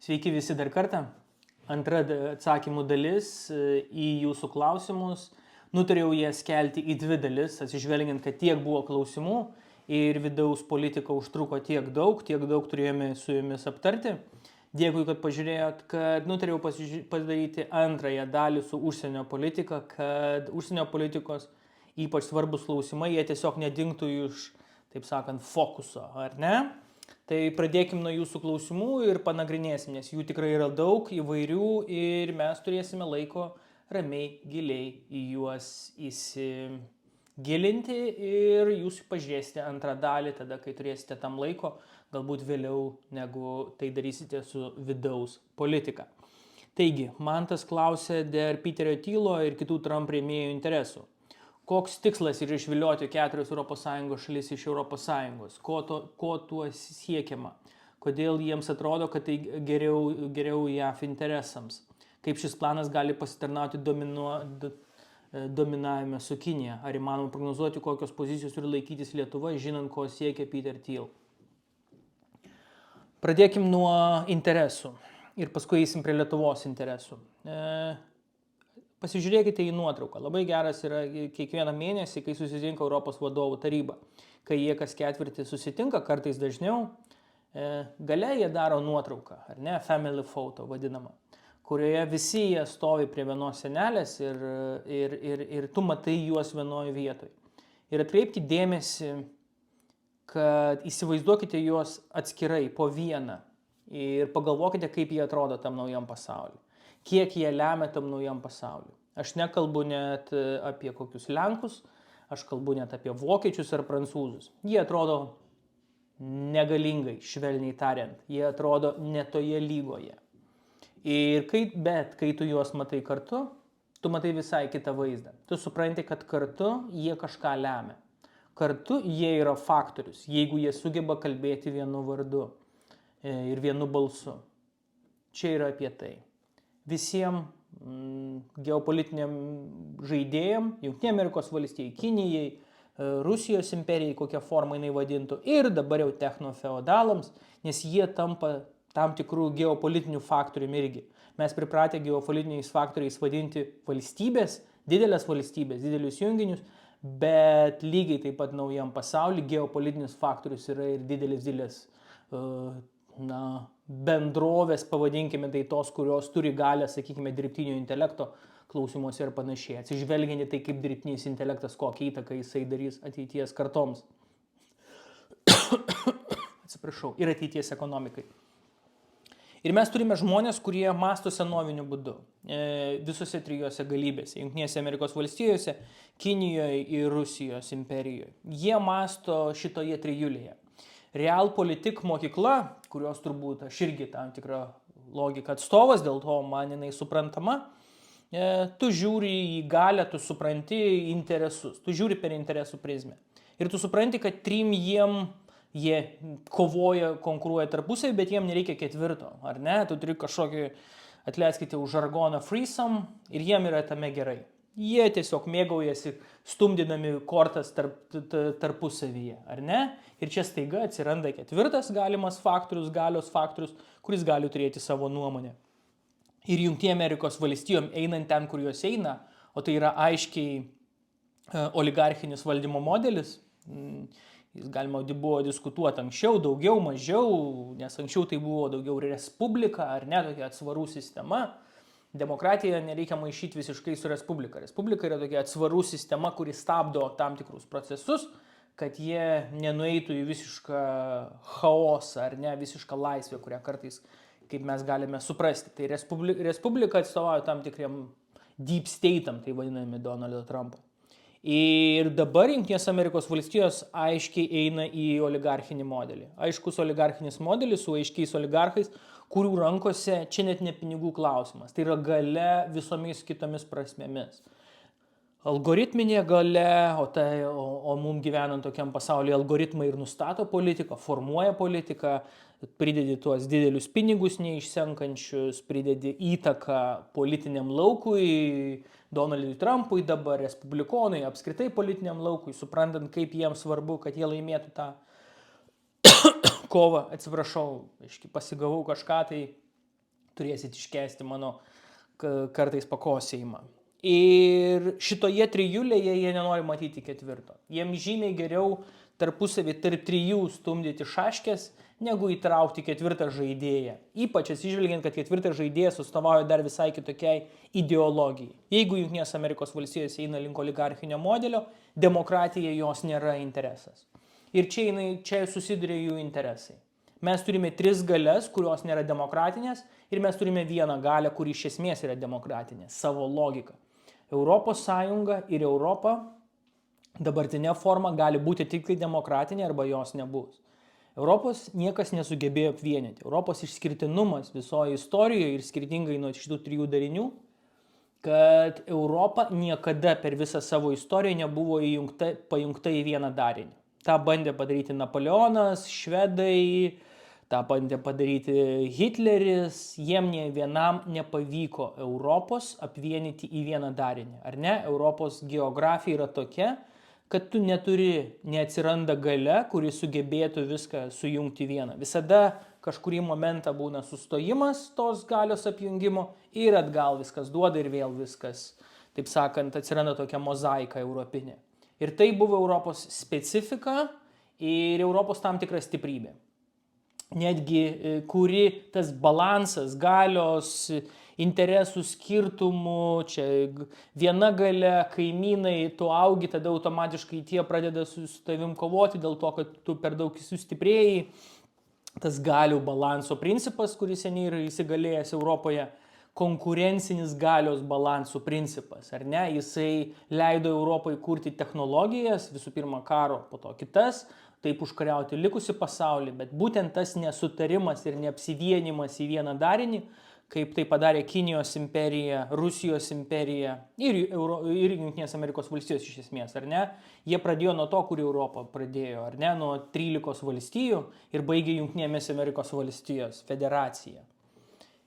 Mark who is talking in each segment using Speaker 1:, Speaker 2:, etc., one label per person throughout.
Speaker 1: Sveiki visi dar kartą. Antra atsakymų dalis į jūsų klausimus. Nutariau jas kelti į dvi dalis, atsižvelgiant, kad tiek buvo klausimų ir vidaus politika užtruko tiek daug turėjome su jumis aptarti. Dėkui, kad pažiūrėjot, kad nutariau padaryti antrąją dalį su užsienio politika, kad užsienio politikos ypač svarbus klausimai, jie tiesiog nedingtų iš, taip sakant, fokuso, ar ne? Tai pradėkim nuo jūsų klausimų ir panagrinėsim, nes jų tikrai yra daug įvairių ir mes turėsime laiko ramiai, giliai į juos įsigilinti ir jūs pažiūrėsite antrą dalį tada, kai turėsite tam laiko, galbūt vėliau negu tai darysite su vidaus politika. Taigi, Mantas klausė dėl Peterio Thielo ir kitų Trump rėmėjų interesų. Koks tikslas yra išvilioti 4 ES šalis iš ES? Ko tuo siekiama? Kodėl jiems atrodo, kad tai geriau JAF interesams? Kaip šis planas gali pasitarnauti dominavime su Kinija? Ar įmanoma prognozuoti, kokios pozicijos turi laikytis Lietuva, žinant, ko siekia Peter Thiel? Pradėkim nuo interesų ir paskui eisim prie Lietuvos interesų. Pasižiūrėkite į nuotrauką. Labai geras yra kiekvieną mėnesį, kai susitinka Europos vadovų taryba. Kai jie kas ketvirtį susitinka, kartais dažniau, gale jie daro nuotrauką, ar ne, family photo vadinama, kurioje visi jie stovi prie vienos senelės ir tu matai juos vienoje vietoje. Ir atkreipkite dėmesį, kad įsivaizduokite juos atskirai po vieną ir pagalvokite, kaip jie atrodo tam naujam pasauliu. Kiek jie lemia tam naujam pasauliu. Aš nekalbu net apie kokius Lenkus, aš kalbu net apie vokiečius ar prancūzus. Jie atrodo negalingai, švelniai tariant. Jie atrodo netoje lygoje. Bet kai tu juos matai kartu, tu matai visai kitą vaizdą. Tu supranti, kad kartu jie kažką lemia. Kartu jie yra faktorius, jeigu jie sugeba kalbėti vienu vardu ir vienu balsu. Čia yra apie tai. Visiems geopolitiniam žaidėjam, Jungtinėm Amerikos valstijai, Kinijai, Rusijos imperijai, kokią formą jinai vadintų, ir dabar jau technofeodalams, nes jie tampa tam tikrų geopolitinių faktorių irgi. Mes pripratę geopolitiniais faktoriais vadinti valstybės, didelius junginius, bet lygiai taip pat naujam pasauliu geopolitinis faktorius yra ir didelis bendrovės, pavadinkime tai tos, kurios turi galę, sakykime, dirbtinio intelekto klausimuose ir panašiai. Atsižvelgiant į tai, kaip dirbtinis intelektas, kokią įtaką jisai darys ateities kartoms. Atsiprašau, ir ateities ekonomikai. Ir mes turime žmonės, kurie mąsto senoviniu būdu. Visose trijose galybėse. Jungtinėse Amerikos valstijose, Kinijoje ir Rusijos imperijoje. Jie mąsto šitoje trijulėje. Realpolitik mokykla, kurios turbūt aš irgi tam tikrą logiką atstovas, dėl to man jinai suprantama, tu žiūri į galią, tu supranti interesus, tu žiūri per interesų prizmę. Ir tu supranti, kad jie kovoja, konkuruoja tarpusavį, bet jiem nereikia ketvirto, ar ne? Tu turi kažkokį, atleiskite už žargoną, threesome ir jiem yra tame gerai. Jie tiesiog mėgaujasi stumdydami kortas tarpusavyje, ar ne? Ir čia staiga atsiranda ketvirtas galimas faktorius, galios faktorius, kuris gali turėti savo nuomonę. Ir Jungtinėm Amerikos valstijom einant ten, kur jos eina, o tai yra aiškiai oligarchinis valdymo modelis, jis galima buvo diskutuoti anksčiau, daugiau, mažiau, nes anksčiau tai buvo daugiau respublika, ar ne, tokia atsvarų sistema. Demokratija nereikia maišyti visiškai su respublika. Respublika yra tokia atsvarų sistema, kuri stabdo tam tikrus procesus, kad jie nenueitų į visišką chaosą ar ne, visišką laisvę, kurią kartais, kaip mes galime suprasti. Tai respublika atstovauja tam tikriam deep state'am, tai vadinami Donaldo Trumpo. Ir dabar Jungtinės Amerikos valstijos aiškiai eina į oligarchinį modelį. Aiškus oligarchinis modelis su aiškiais oligarchais, kurių rankose čia net ne pinigų klausimas. Tai yra galia visomis kitomis prasmėmis. Algoritminė galia, o mums gyvenant tokiam pasaulyje algoritmai ir nustato politiką, formuoja politiką, pridedi tuos didelius pinigus neišsenkančius, pridedi įtaką politiniam laukui, Donaldui Trumpui dabar, respublikonui, apskritai politiniam laukui, suprantant, kaip jiems svarbu, kad jie laimėtų tą kovą, atsiprašau, pasigavau kažką tai turėsit iškesti mano kartais pakosėjimą. Ir šitoje trijulėje jie nenori matyti ketvirto. Jiems žymiai geriau tarpusavį tarp trijų stumdyti šaškės, negu įtraukti ketvirtą žaidėją. Ypač atsižvelgiant, kad ketvirtas žaidėjas atstovauja dar visai kitokiai ideologijai. Jeigu Jungtinės Amerikos valstijos eina link oligarchinio modelio, demokratija jos nėra interesas. Ir čia susiduria jų interesai. Mes turime 3 galias, kurios nėra demokratinės, ir mes turime vieną galią, kuri iš esmės yra demokratinė, savo logika. Europos Sąjunga ir Europa dabartinė forma gali būti tik demokratinė arba jos nebus. Europos niekas nesugebėjo apvienyti. Europos išskirtinumas visoje istorijoje ir skirtingai nuo šitų 3 darinių, kad Europa niekada per visą savo istoriją nebuvo pajungta į vieną darinį. Ta bandė padaryti Napoleonas, švedai, tą bandė padaryti Hitleris, jiem nė vienam nepavyko Europos apvienyti į vieną darinį. Ar ne? Europos geografija yra tokia, kad tu neatsiranda galia, kuri sugebėtų viską sujungti vieną. Visada kažkurį momentą būna sustojimas tos galios apjungimo ir atgal viskas duoda ir vėl viskas, taip sakant, atsiranda tokia mozaika europinė. Ir tai buvo Europos specifika ir Europos tam tikra stiprybė. Netgi kuri tas balansas galios, interesų skirtumų, čia viena galia, kaimynai, tu augi, tada automatiškai tie pradeda su tavim kovoti dėl to, kad tu per daug sustiprėjai. Tas galių balanso principas, kuris seniai yra įsigalėjęs Europoje, konkurencinis galios balansų principas, ar ne? Jisai leido Europai kurti technologijas, visų pirma karo, po to kitas, taip užkariauti likusi pasaulį, bet būtent tas nesutarimas ir neapsivienimas į vieną darinį, kaip tai padarė Kinijos imperija, Rusijos imperija ir Jungtinės Amerikos valstijos iš esmės, ar ne? Jie pradėjo nuo to, kur Europa pradėjo, ar ne? Nuo 13 valstijų ir baigė Jungtinėmis Amerikos valstijos federacija.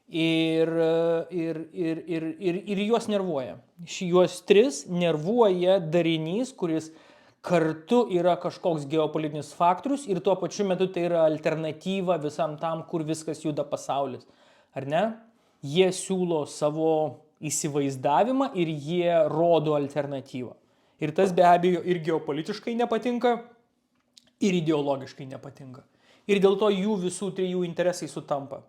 Speaker 1: Ir juos nervuoja. Juos 3 nervuoja darinys, kuris kartu yra kažkoks geopolitinis faktorius ir tuo pačiu metu tai yra alternatyva visam tam, kur viskas juda pasaulis. Ar ne? Jie siūlo savo įsivaizdavimą ir jie rodo alternatyvą. Ir tas be abejo ir geopolitiškai nepatinka, ir ideologiškai nepatinka. Ir dėl to jų visų 3 interesai sutampa.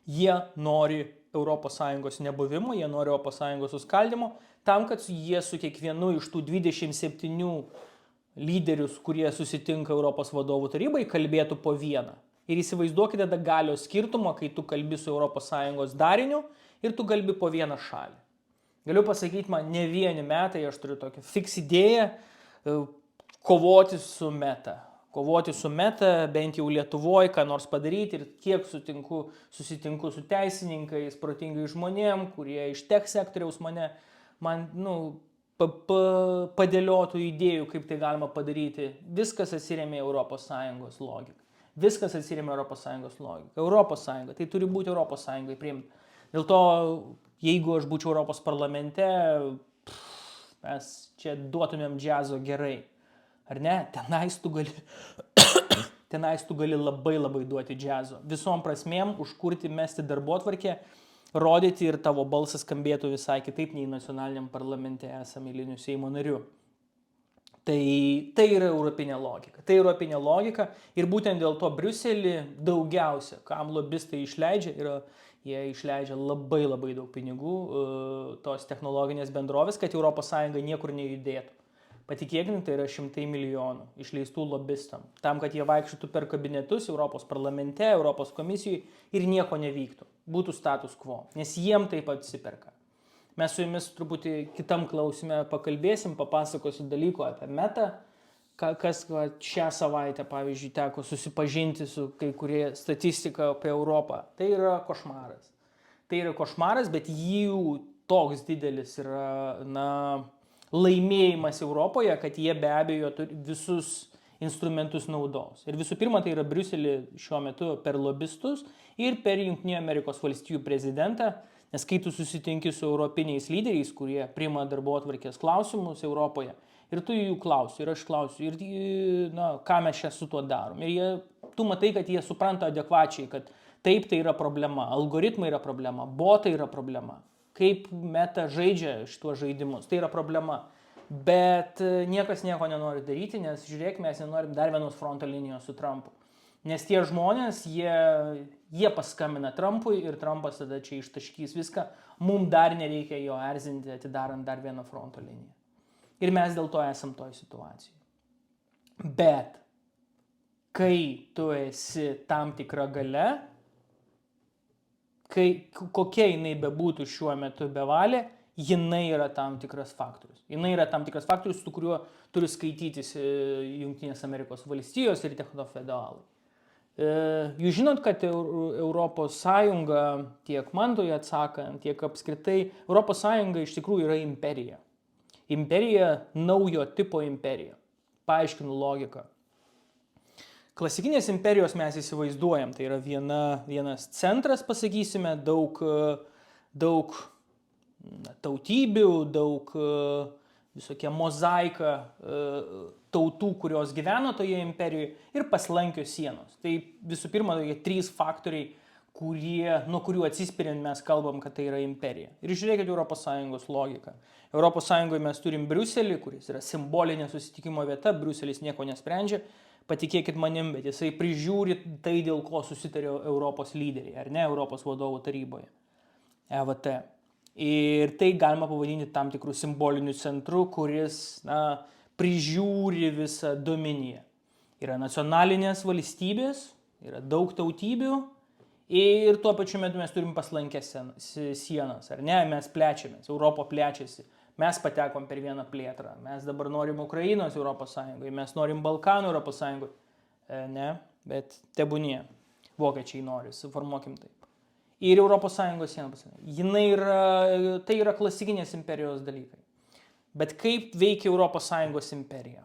Speaker 1: Jie nori ES nebuvimo, jie nori ES suskaldimo, tam, kad jie su kiekvienu iš tų 27 lyderius, kurie susitinka Europos vadovų tarybai, kalbėtų po vieną. Ir įsivaizduokite tada galios skirtumą, kai tu kalbi su ES dariniu ir tu kalbi po vieną šalį. Galiu pasakyti, man ne vieni metai, aš turiu tokią fiks idėją kovoti su meta. Kovoti su meta, bent jau Lietuvoje, ką nors padaryti ir kiek susitinku su teisininkais, protingai žmonėm, kurie iš tech sektoriaus man padėliotų idėjų, kaip tai galima padaryti. Viskas atsiremia ES logiką. Viskas atsiremia ES logiką. ES, tai turi būti ES priimta. Dėl to, jeigu aš būčiau Europos parlamente, mes čia duotumėm džiazo gerai. Ar ne? Tenais tu gali labai duoti džiazo. Visom prasmėm užkurti, mesti darbotvarkę, rodyti ir tavo balsas skambėtų visai kitaip nei nacionaliniam parlamente esame eilinių Seimo narių. Tai yra europinė logika. Tai europinė logika ir būtent dėl to Briuselį daugiausia, kam lobistai išleidžia, jie išleidžia labai daug pinigų tos technologinės bendrovės, kad ES niekur nejudėtų. Patikėkime, tai yra 100 milijonų išleistų lobistam, tam, kad jie vaikščiotų per kabinetus Europos parlamente, Europos komisijoje ir nieko nevyktų. Būtų status quo, nes jiem taip atsiperka. Mes su jumis truputį kitam klausime pakalbėsim, papasakosiu dalykų apie metą, kas šią savaitę, pavyzdžiui, teko susipažinti su kai kurie statistika apie Europą. Tai yra košmaras. Tai yra košmaras, bet jų toks didelis yra, laimėjimas Europoje, kad jie be abejo visus instrumentus naudos. Ir visų pirma, tai yra Briuselį šiuo metu per lobistus ir per Jungtinių Amerikos valstijų prezidentą, nes kai tu susitinki su europiniais lyderiais, kurie priima darbotvarkės klausimus Europoje, ir tu jų klausi, ir aš klausiu, ir ką mes čia su tuo darom. Ir tu matai, kad jie supranta adekvačiai, kad Taip, tai yra problema. Algoritmai yra problema. Botai yra problema. Kaip Meta žaidžia šituos žaidimus. Tai yra problema. Bet niekas nieko nenori daryti, nes žiūrėk, mes nenorim dar vienos fronto linijos su Trumpu. Nes tie žmonės, jie paskambina Trumpui ir Trumpas tada čia ištaškys viską. Mums dar nereikia jo erzinti, atidarant dar vieną fronto liniją. Ir mes dėl to esam toj situacijai. Bet kai tu esi tam tikra gale, kokia jinai bebūtų šiuo metu bevalė, jinai yra tam tikras faktorius. Jinai yra tam tikras faktorius, su kuriuo turi skaitytis Jungtinės Amerikos valstijos ir technofederalai. Jūs žinot, kad Europos Sąjunga, tiek Mantui atsakant, tiek apskritai, Europos Sąjunga iš tikrųjų yra imperija. Imperija, naujo tipo imperija. Paaiškinu logiką. Klasikinės imperijos mes įsivaizduojam, tai yra vienas centras, pasakysime, daug tautybių, daug visokia mozaika tautų, kurios gyveno toje imperijoje ir paslankios sienos. Tai visų pirma, tokie 3 faktoriai, nuo kurių atsispiriant mes kalbam, kad tai yra imperija. Ir žiūrėkite ES logiką. ES mes turim Briuselį, kuris yra simbolinė susitikimo vieta, Briuselis nieko nesprendžia, patikėkit manim, bet jisai prižiūri tai, dėl ko susitarė Europos lyderiai, ar ne, Europos vadovų taryboje, EVT. Ir tai galima pavadinti tam tikrų simbolinių centrų, kuris prižiūri visą dominiją. Yra nacionalinės valstybės, yra daug tautybių ir tuo pačiu metu mes turim paslankęs sienas, ar ne, mes plečiamės, Europa plečiasi, mes patekom per vieną plėtrą, mes dabar norim Ukrainos Europos Sąjungoje, mes norim Balkanų Europos Sąjungoje, ne, bet tebūnie, vokiečiai nori, suformuokim taip. Ir Europos Sąjungos sienų pasienyje. Tai yra klasikinės imperijos dalykai. Bet kaip veikia Europos Sąjungos imperija?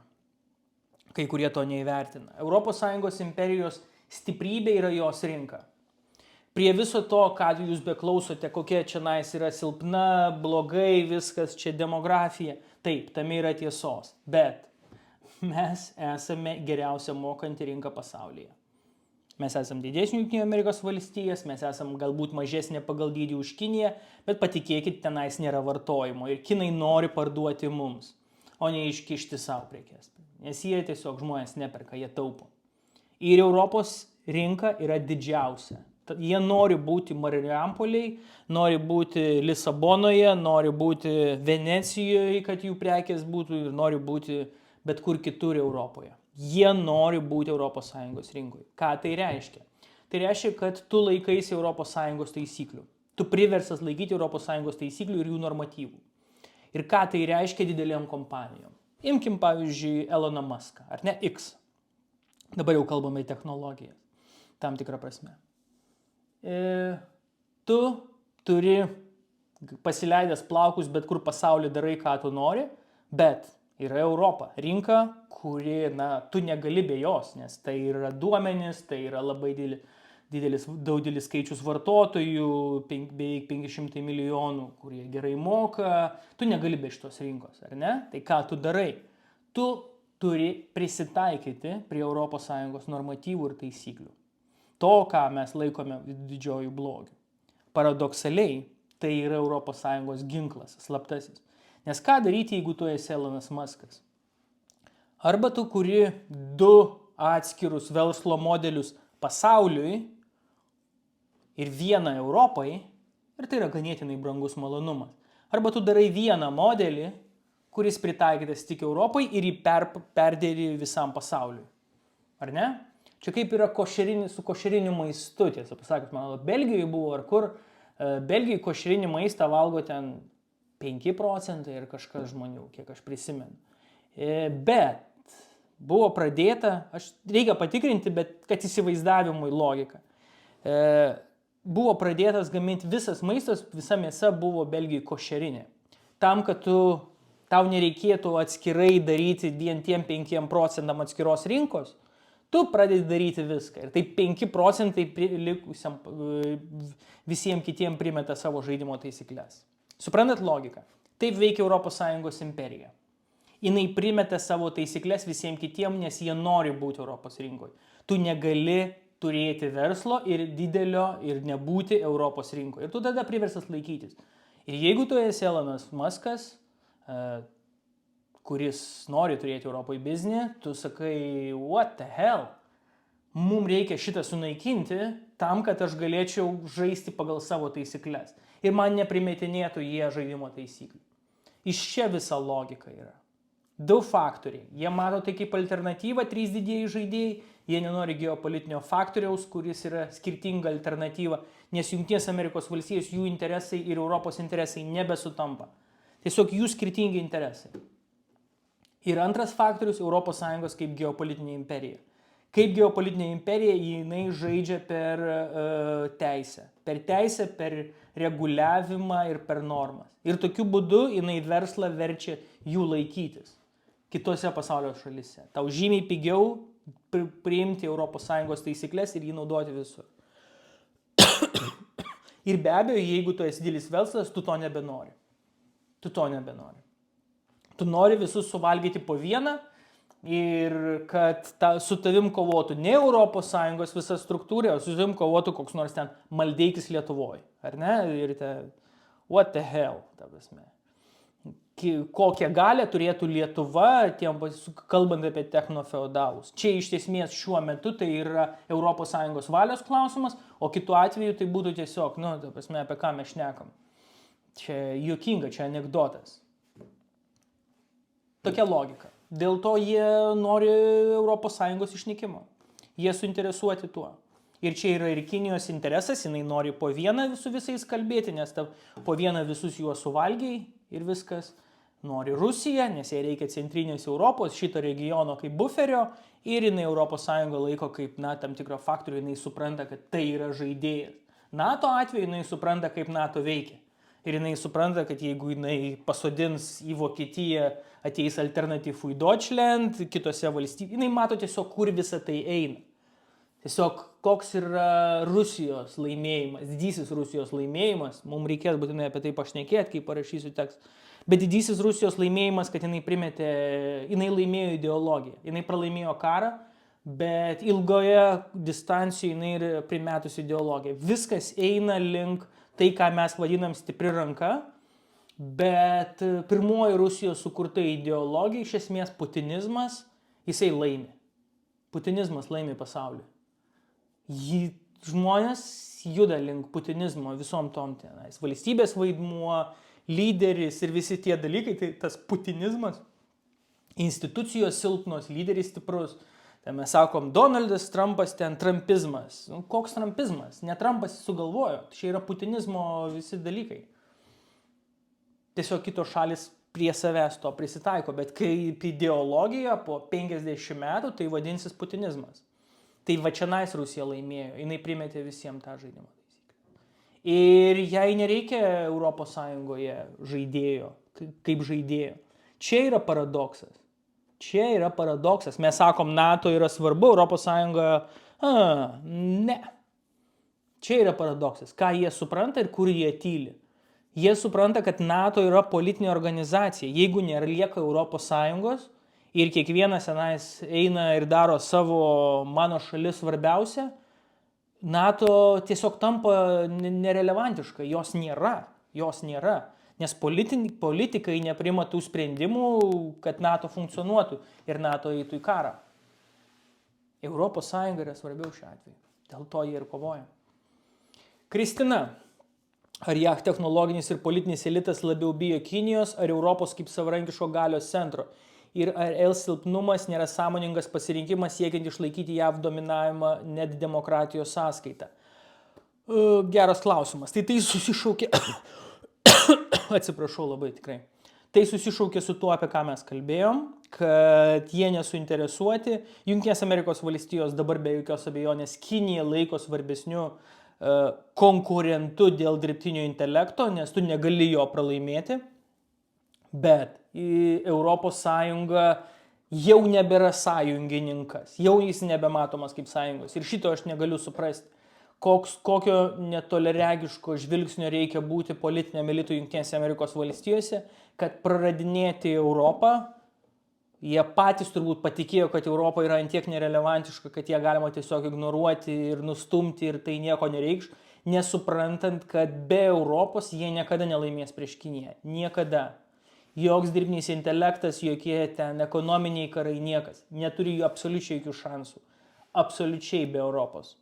Speaker 1: Kai kurie to neįvertina. Europos Sąjungos imperijos stiprybė yra jos rinka. Prie viso to, ką jūs beklausote, kokia čia yra silpna, blogai, viskas čia demografija. Taip, tame yra tiesos. Bet mes esame geriausia mokanti rinka pasaulyje. Mes esame didesnė Jungtinių Amerikos valstijas, mes esame galbūt mažesnė pagal dydį už Kiniją, bet patikėkit, tenais nėra vartojimo ir kinai nori parduoti mums, o ne iškišti savo prekes. Nes jie tiesiog žmonės neperka, jie taupo. Ir Europos rinka yra didžiausia. Jie nori būti Mariampoliai, nori būti Lisabonoje, nori būti Venecijoje, kad jų prekės būtų ir nori būti bet kur kitur Europoje. Jie nori būti ES rinkoje. Ką tai reiškia? Tai reiškia, kad tu laikaisi ES taisyklių. Tu priversas laikyti ES taisyklių ir jų normatyvų. Ir ką tai reiškia didelėm kompanijom? Imkim pavyzdžiui Eloną Muską, ar ne X. Dabar jau kalbame į technologijas, tam tikrą prasme. Tu turi pasileidęs plaukus, bet kur pasaulyje darai, ką tu nori, bet yra Europa, rinka, kuri, tu negali be jos, nes tai yra duomenys, tai yra labai daugelis skaičius vartotojų, beveik 500 milijonų, kurie gerai moka, tu negali be šitos rinkos, ar ne? Tai ką tu darai? Tu turi prisitaikyti prie ES normatyvų ir taisyklių. To, ką mes laikome didžiojų blogių. Paradoksaliai, tai yra ES ginklas, slaptasis. Nes ką daryti, jeigu tu esi Elonas Muskas? Arba tu kuri 2 atskirus verslo modelius pasauliui ir vieną Europai, ir tai yra ganėtinai brangus malonumas. Arba tu darai vieną modelį, kuris pritaikytas tik Europai ir jį perdėri visam pasauliui. Ar ne? Čia kaip yra su košeriniu maistu, tiesą pasakius, man Belgijoje buvo ar kur, Belgijoje košerinį maistą valgo ten 5 procentai ir kažkas žmonių, kiek aš prisimenu. Bet buvo pradėta, reikia patikrinti, bet kad įsivaizdavimui logika. Buvo pradėtas gaminti visas maistas, visa mėsa buvo Belgijoje košerinė. Tam, kad tau nereikėtų atskirai daryti vien tiem 5 procentam atskiros rinkos, tu pradedi daryti viską. Ir tai 5 procentai visiems kitiem primeta savo žaidimo taisyklės. Suprantat logiką? Taip veikia ES imperija. Jinai primeta savo taisyklės visiems kitiem, nes jie nori būti Europos rinkoje. Tu negali turėti verslo ir didelio ir nebūti Europos rinkoje. Ir tu tada priverstas laikytis. Ir jeigu tu esi Elonas Muskas, kuris nori turėti Europoje biznį, tu sakai, what the hell? Mums reikia šitą sunaikinti tam, kad aš galėčiau žaisti pagal savo taisyklės. Ir man neprimetinėtų jie žaidimo taisyklių. Iš čia visa logika yra. Du faktoriai. Jie mato tai kaip alternatyvą, trys didieji žaidėjai. Jie nenori geopolitinio faktoriaus, kuris yra skirtinga alternatyva, nes Jungtinės Amerikos valstijos, jų interesai ir Europos interesai nebesutampa. Tiesiog jų skirtingi interesai. Ir antras faktorius – ES kaip geopolitinė imperija. Kaip geopolitinė imperija jinai žaidžia per teisę. Per teisę, per reguliavimą ir per normas. Ir tokiu būdu jinai verslą verčia jų laikytis kitose pasaulio šalyse. Tau žymiai pigiau priimti ES taisyklės ir jį naudoti visur. Ir be abejo, jeigu tu esi didelis verslas, tu to nebenori. Tu nori visus suvalgyti po vieną ir kad su tavim kovotų ne ES visa struktūra, o su tavim kovotų koks nors ten Maldeikis Lietuvoje. Ar ne? Ir what the hell, ta prasme. Kokią galę turėtų Lietuva, kalbant apie technofeodalus. Čia iš esmės šiuo metu tai yra ES valios klausimas, o kitu atveju tai būtų tiesiog, ta prasme, apie ką mes šnekam. Čia juokinga, čia anekdotas. Tokia logika. Dėl to jie nori ES išnykimo. Jie suinteresuoti tuo. Ir čia yra ir Kinijos interesas, jinai nori po vieną su visais kalbėti, nes po vieną visus juos suvalgiai ir viskas. Nori Rusija, nes jai reikia centrinės Europos, šito regiono kaip buferio, ir jinai ES laiko kaip, tam tikrą faktorių, jinai supranta, kad tai yra žaidėjas. NATO atveju jinai supranta, kaip NATO veikia. Ir jinai supranta, kad jeigu jinai pasodins į Vokietiją, ateis Alternative Deutschland, kitose valstybėse, jinai mato tiesiog, kur visa tai eina. Tiesiog koks yra Rusijos laimėjimas, didysis Rusijos laimėjimas, mums reikės būtinai apie tai pašnekėti, kai parašysiu tekstą. Bet didysis Rusijos laimėjimas, kad jinai laimėjo ideologiją, jinai pralaimėjo karą, bet ilgoje distancijoje jinai ir primetusi ideologiją. Viskas eina link tai, ką mes vadinam stipri ranka, bet pirmoji Rusijos sukurta ideologija, iš esmės putinizmas, jisai laimi. Putinizmas laimi pasaulį. Žmonės juda link putinizmo visom tom tenais. Valstybės vaidmuo, lyderis ir visi tie dalykai, tai tas putinizmas, institucijos silpnos, lyderis stiprus. Tai mes sakom, Donaldas Trumpas ten trumpizmas. Koks trumpizmas? Ne Trumpas sugalvojo. Čia yra putinizmo visi dalykai. Tiesiog kitos šalis prie savęs to prisitaiko, bet kaip ideologija po 50 metų, tai vadinsis putinizmas. Tai va čionais Rusija laimėjo, jinai primetė visiems tą žaidimą. Ir jai nereikia ES žaidėjo, kaip žaidėjo. Čia yra paradoksas. Mes sakom, NATO yra svarbu, ES ne. Čia yra paradoksas. Ką jie supranta ir kur jie tyli. Jie supranta, kad NATO yra politinė organizacija. Jeigu nelieka ES ir kiekvienas senais eina ir daro savo mano šalis svarbiausia, NATO tiesiog tampa nerelevantiška, jos nėra, nes politikai nepriima tų sprendimų, kad NATO funkcionuotų ir NATO eitų į karą. ES yra svarbiau šiuo atveju, dėl to jie ir kovoja. Kristina, ar JAV technologinis ir politinis elitas labiau bijo Kinijos ar Europos kaip savarankiško galios centro? Ir ar silpnumas nėra sąmoningas pasirinkimas siekiant išlaikyti JAV dominavimą net demokratijos sąskaitą? Geras klausimas. Tai susišaukia... Atsiprašau labai tikrai. Tai susišaukia su tuo, apie ką mes kalbėjom, kad jie nesuinteresuoti. Jungtinės Amerikos valstijos dabar be jokios abejonės Kinija laiko svarbesniu konkurentu dėl dirbtinio intelekto, nes tu negali jo pralaimėti. Bet ES jau nebėra sąjungininkas, jau jis nebematomas kaip sąjungos. Ir šito aš negaliu suprasti, kokio netoleregiško žvilgsnio reikia būti politiniam elitui Jungtinėse Amerikos valstijose, kad praradinėti Europą Jie patys turbūt patikėjo, kad Europa yra antiek nerelevantiška, kad ją galima tiesiog ignoruoti ir nustumti ir tai nieko nereikš, nesuprantant, kad be Europos jie niekada nelaimės prieš Kiniją. Niekada. Joks dirbtinis intelektas, jokie ten ekonominiai karai, niekas. Neturi jų absoliučiai jokių šansų. Absoliučiai be Europos.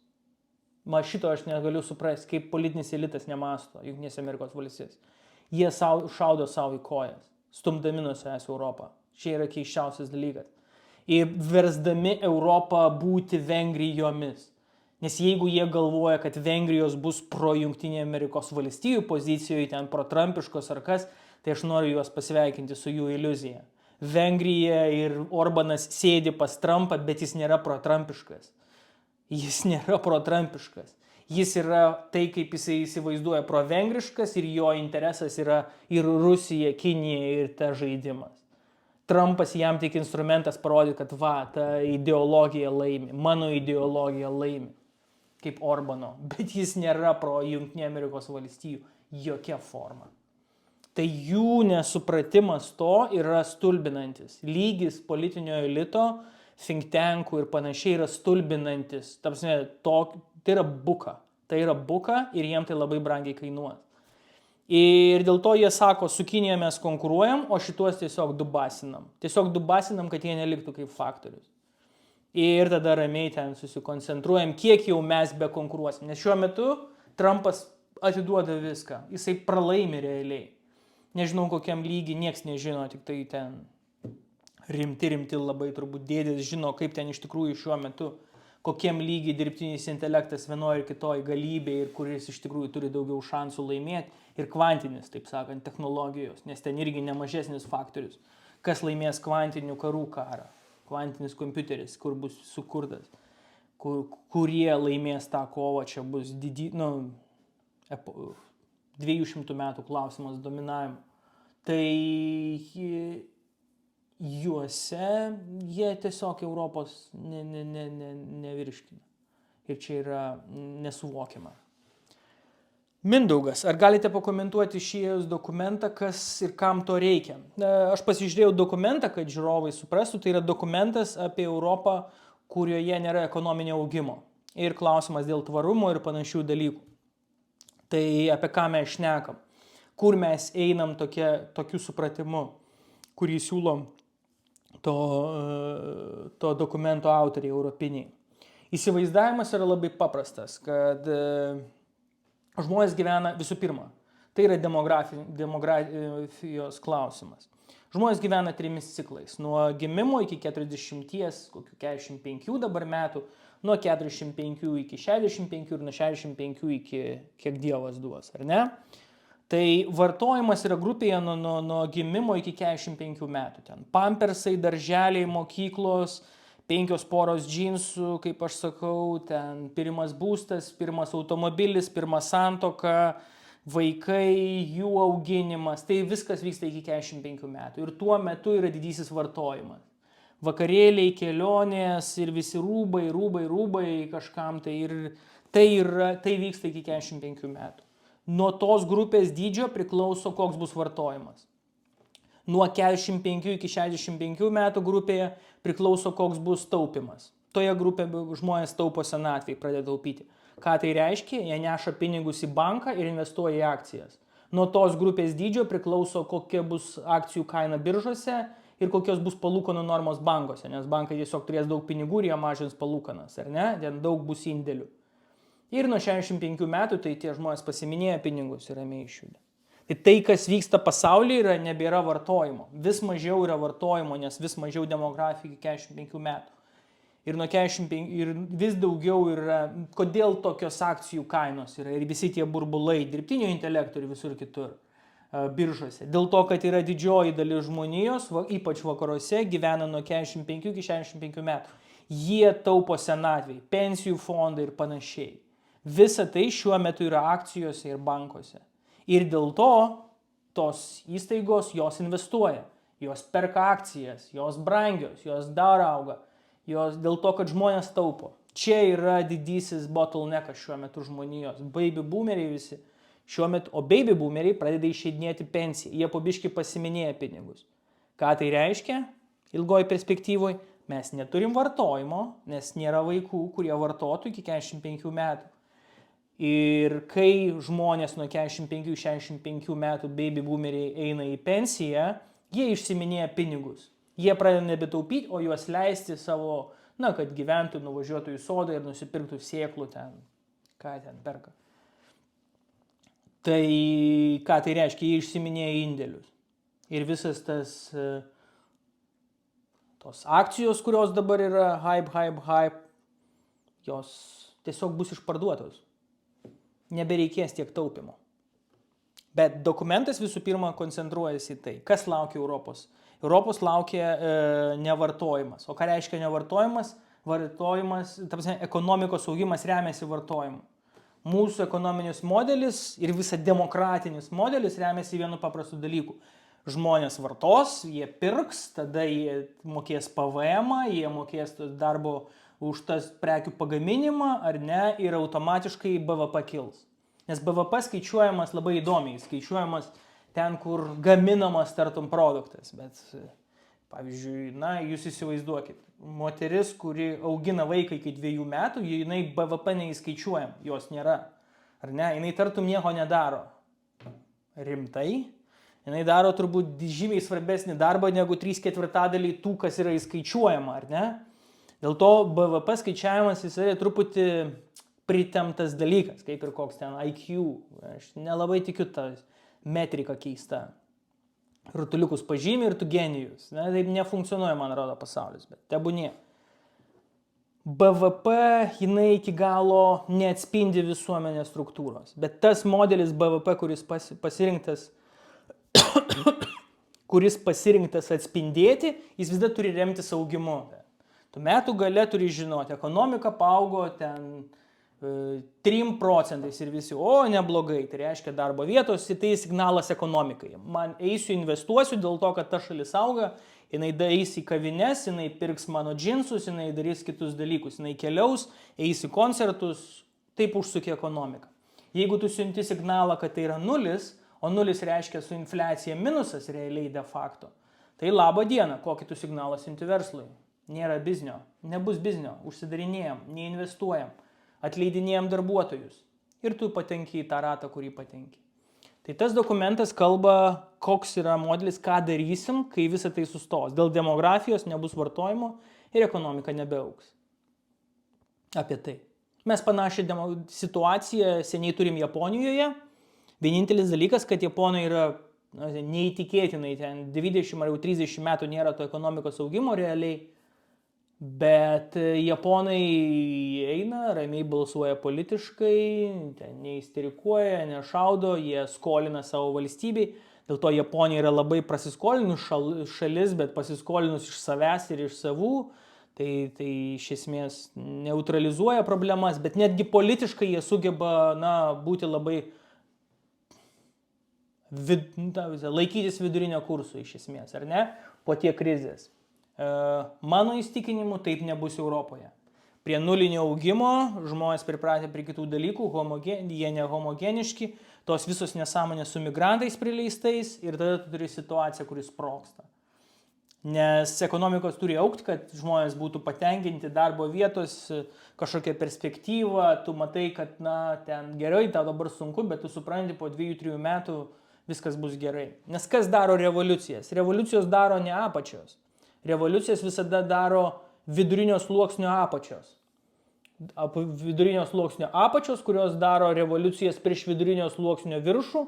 Speaker 1: Šito aš negaliu suprasti, kaip politinis elitas nemasto Jungtinėse Amerikos valstijose. Jie šaudo savo į kojas, stumdami nuo savęs Europą. Čia yra keiščiausias dalykas. Ir versdami Europą būti Vengrijomis. Nes jeigu jie galvoja, kad Vengrijos bus pro Jungtinė Amerikos valstijų pozicijoje, ten pro Trumpiškos ar kas, tai aš noriu juos pasveikinti su jų iliuzija. Vengrija ir Orbanas sėdi pas Trumpą, bet jis nėra pro Trumpiškas. Jis nėra pro Trumpiškas. Jis yra tai, kaip jisai įsivaizduoja pro vengriškas ir jo interesas yra ir Rusija, Kinija ir ta žaidimas. Trumpas jam tik instrumentas parodė, kad ta ideologija laimi, mano ideologija laimi, kaip Orbano, bet jis nėra pro Jungtinė Amerikos valstijų jokia forma. Tai jų nesupratimas to yra stulbinantis. Lygis politinio elito, think tankų ir panašiai yra stulbinantis. Tai yra buka. Tai yra buka ir jiem tai labai brangiai kainuos. Ir dėl to jie sako, su Kinija mes konkuruojam, o šituos tiesiog dubasinam. Tiesiog dubasinam, kad jie neliktų kaip faktorius. Ir tada ramiai ten susikoncentruojam, kiek jau mes be konkuruosim. Nes šiuo metu Trumpas atiduoda viską. Jisai pralaimi realiai. Nežinau, kokiam lygiai, nieks nežino, tik tai ten rimti labai turbūt dėdės žino, kaip ten iš tikrųjų šiuo metu, kokiam lygiai dirbtinis intelektas vienoje ir kitoje galybėje ir kuris iš tikrųjų turi daugiau šansų laimėti. Ir kvantinis, taip sakant, technologijos, nes ten irgi nemažesnis faktorius. Kas laimės kvantinių karų karą? Kvantinis kompiuteris, kur bus sukurtas. Kurie laimės tą kovą, čia bus 200 metų klausimas dominavimo. Tai juose jie tiesiog Europos nevirškina. Ir čia yra nesuvokiama. Mindaugas, ar galite pakomentuoti šį dokumentą, kas ir kam to reikia? Aš pasižiūrėjau dokumentą, kad žiūrovai suprastų, tai yra dokumentas apie Europą, kurioje nėra ekonominio augimo. Ir klausimas dėl tvarumo ir panašių dalykų. Tai apie ką mes šnekam? Kur mes einam tokiu supratimu, kurį siūlom to dokumento autoriai europiniai. Įsivaizdavimas yra labai paprastas, kad žmonės gyvena visų pirma. Tai yra demografijos klausimas. Žmonės gyvena 3 ciklais. Nuo gimimo iki 40, kokių 45 dabar metų, nuo 45 iki 65 ir nuo 65 iki kiek Dievas duos, ar ne? Tai vartojimas yra grupėje nuo gimimo iki 45 metų. Ten pampersai, darželiai, mokyklos, 5 poros džinsų, kaip aš sakau, ten pirmas būstas, pirmas automobilis, pirma santuoka, vaikai, jų auginimas. Tai viskas vyksta iki 45 metų. Ir tuo metu yra didysis vartojimas. Vakarėliai, kelionės ir visi rūbai kažkam. Tai vyksta iki 45 metų. Nuo tos grupės dydžio priklauso, koks bus vartojimas. Nuo 45 iki 65 metų grupėje priklauso, koks bus taupimas. Toje grupėje žmonės taupo senatvėj, pradeda taupyti. Ką tai reiškia? Jie neša pinigus į banką ir investuoja į akcijas. Nuo tos grupės dydžio priklauso, kokia bus akcijų kaina biržose ir kokios bus palūkanų normos bankuose, nes bankai tiesiog turės daug pinigų ir jie mažins palūkanas, ar ne? Ten daug bus indėlių. Ir nuo 65 metų tai tie žmonės pasiminėja pinigus ir ramiai išjuda. Tai, kas vyksta pasaulyje, nebėra vartojimo. Vis mažiau yra vartojimo, nes vis mažiau demografija iki 45 metų. Ir nuo 45 ir vis daugiau yra, kodėl tokios akcijų kainos yra ir visi tie burbulai, dirbtinio intelekto ir visur kitur biržose. Dėl to, kad yra didžioji dalis žmonijos, ypač vakaruose, gyvena nuo 45 iki 65 metų. Jie taupo senatvėj, pensijų fondai ir panašiai. Visa tai šiuo metu yra akcijose ir bankuose. Ir dėl to tos įstaigos jos investuoja, jos perka akcijas, jos brangios, jos dar auga, jos dėl to, kad žmonės taupo. Čia yra didysis bottleneckas šiuo metu žmonijos. Baby boomeriai visi šiuo metu, o baby boomeriai pradeda išeidinėti pensiją, jie po biškį pasiminėja pinigus. Ką tai reiškia? ilgoji perspektyvoje, mes neturim vartojimo, nes nėra vaikų, kurie vartotų iki 45 metų. Ir kai žmonės nuo 45-65 metų baby boomeriai eina į pensiją, jie išsiminėja pinigus. Jie pradeda nebetaupyti, o juos leisti savo, kad gyventų, nuvažiuotų į sodą ir nusipirktų sėklų ten, ką ten perka. Tai ką tai reiškia, jie išsiminėja indėlius. Ir visas tos akcijos, kurios dabar yra hype, jos tiesiog bus išparduotos. Nebereikės tiek taupimo. Bet dokumentas visų pirma koncentruojasi į tai, kas laukia Europos. Europos laukia nevartojimas. O ką reiškia nevartojimas? Vartojimas, ekonomikos augimas remiasi vartojimu. Mūsų ekonominis modelis ir visa demokratinis modelis remiasi vienu paprastu dalyku. Žmonės vartos, jie pirks, tada jie mokės PVM, jie mokės darbo už tas prekių pagaminimą ar ne ir automatiškai BVP kils. Nes BVP skaičiuojamas labai įdomiai, skaičiuojamas ten, kur gaminamas tartum produktas. Bet, pavyzdžiui, jūs įsivaizduokit, moteris, kuri augina vaiką iki 2 metų, jinai BVP neįskaičiuojam, jos nėra. Ar ne? Jinai tartum nieko nedaro. Rimtai? Jinai daro turbūt žymiai svarbesnį darbą negu 3/4 tų, kas yra įskaičiuojama, ar ne? Dėl to BVP skaičiavimas jis yra truputį pritemptas dalykas, kaip ir koks ten IQ. Aš nelabai tikiu tą metriką keista. Rutuliukus pažymi ir tu genijus. Taip nefunkcionuoja, man rodo, pasaulis, bet tebūnie. BVP jinai iki galo neatspindi visuomenės struktūros. Bet tas modelis BVP, kuris pasirinktas atspindėti, jis vis dar turi remtis augimu. Tu metų gale turi žinoti, ekonomika paaugo ten 3% ir visi, neblogai, tai reiškia darbo vietos, tai signalas ekonomikai. Man eisiu, investuosiu dėl to, kad ta šalis auga, jinai eis į kavines, jinai pirks mano džinsus, jinai darys kitus dalykus, jinai keliaus, eis į koncertus, taip užsukia ekonomika. Jeigu tu siunti signalą, kad tai yra nulis, o nulis reiškia su infliacija minusas realiai de facto, tai laba diena, kokį tu signalą siunti verslui. Nėra biznio, nebus biznio, užsidarinėjam, neinvestuojam, atleidinėjam darbuotojus ir tu patenki į tą ratą, kurį patenki. Tai tas dokumentas kalba, koks yra modelis, ką darysim, kai visa tai sustos. Dėl demografijos nebus vartojimo ir ekonomika nebeaugs. Apie tai. Mes panašią situaciją seniai turim Japonijoje. Vienintelis dalykas, kad Japonai yra neįtikėtinai, ten 20 ar jau 30 metų nėra to ekonomikos augimo realiai. Bet Japonai eina, ramiai balsuoja politiškai, ten neįsterikuoja, nešaudo, jie skolina savo valstybei. Dėl to Japonija yra labai prasiskolinus šalis, bet pasiskolinus iš savęs ir iš savų. Tai iš esmės neutralizuoja problemas, bet netgi politiškai jie sugeba būti labai laikytis vidurinio kurso iš esmės, ar ne? Po tiek krizės. Mano įstikinimu taip nebus Europoje. Prie nulinio augimo žmonės pripratę prie kitų dalykų, jie nehomogeniški, tos visos nesąmonės su migrantais prileistais ir tada tu turi situaciją, kuris sprogsta. Nes ekonomikos turi augti, kad žmonės būtų patenkinti darbo vietos, kažkokia perspektyva, tu matai, kad ten gerai, tau dabar sunku, bet tu supranti, po 2-3 metų viskas bus gerai. Nes kas daro revoliucijas? Revoliucijos daro ne apačios. Revoliucijas visada daro vidurinio sluoksnio apačios. Vidurinio sluoksnio apačios, kurios daro revoliucijas prieš vidurinio sluoksnio viršų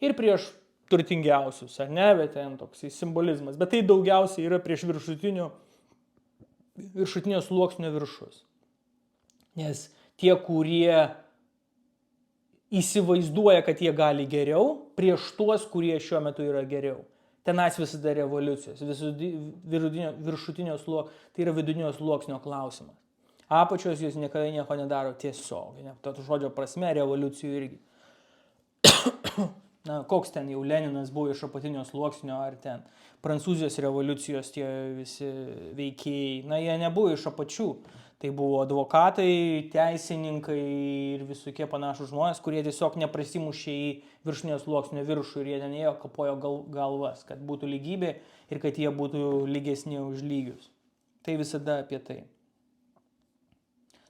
Speaker 1: ir prieš turtingiausius, ar ne, bet ten toks simbolizmas. Bet tai daugiausiai yra prieš viršutinio sluoksnio viršus. Nes tie, kurie įsivaizduoja, kad jie gali geriau, prieš tuos, kurie šiuo metu yra geriau. Tenas visada revoliucijos, viršutinio sluoksnio, tai yra vidurinio sluoksnio klausimas. Apačios jūs niekada nieko nedaro tiesiog, to žodžio prasme revoliucijų irgi. Koks ten jau Leninas buvo iš apatinio sluoksnio, ar ten Prancūzijos revoliucijos tie visi veikėjai, jie nebuvo iš apačių. Tai buvo advokatai, teisininkai ir visokie panašus žmonės, kurie tiesiog neprasimušė į viršinės sluoksnio viršų ir jie ten ėjo, kapojo galvas, kad būtų lygybė ir kad jie būtų lygesni už lygius. Tai visada apie tai.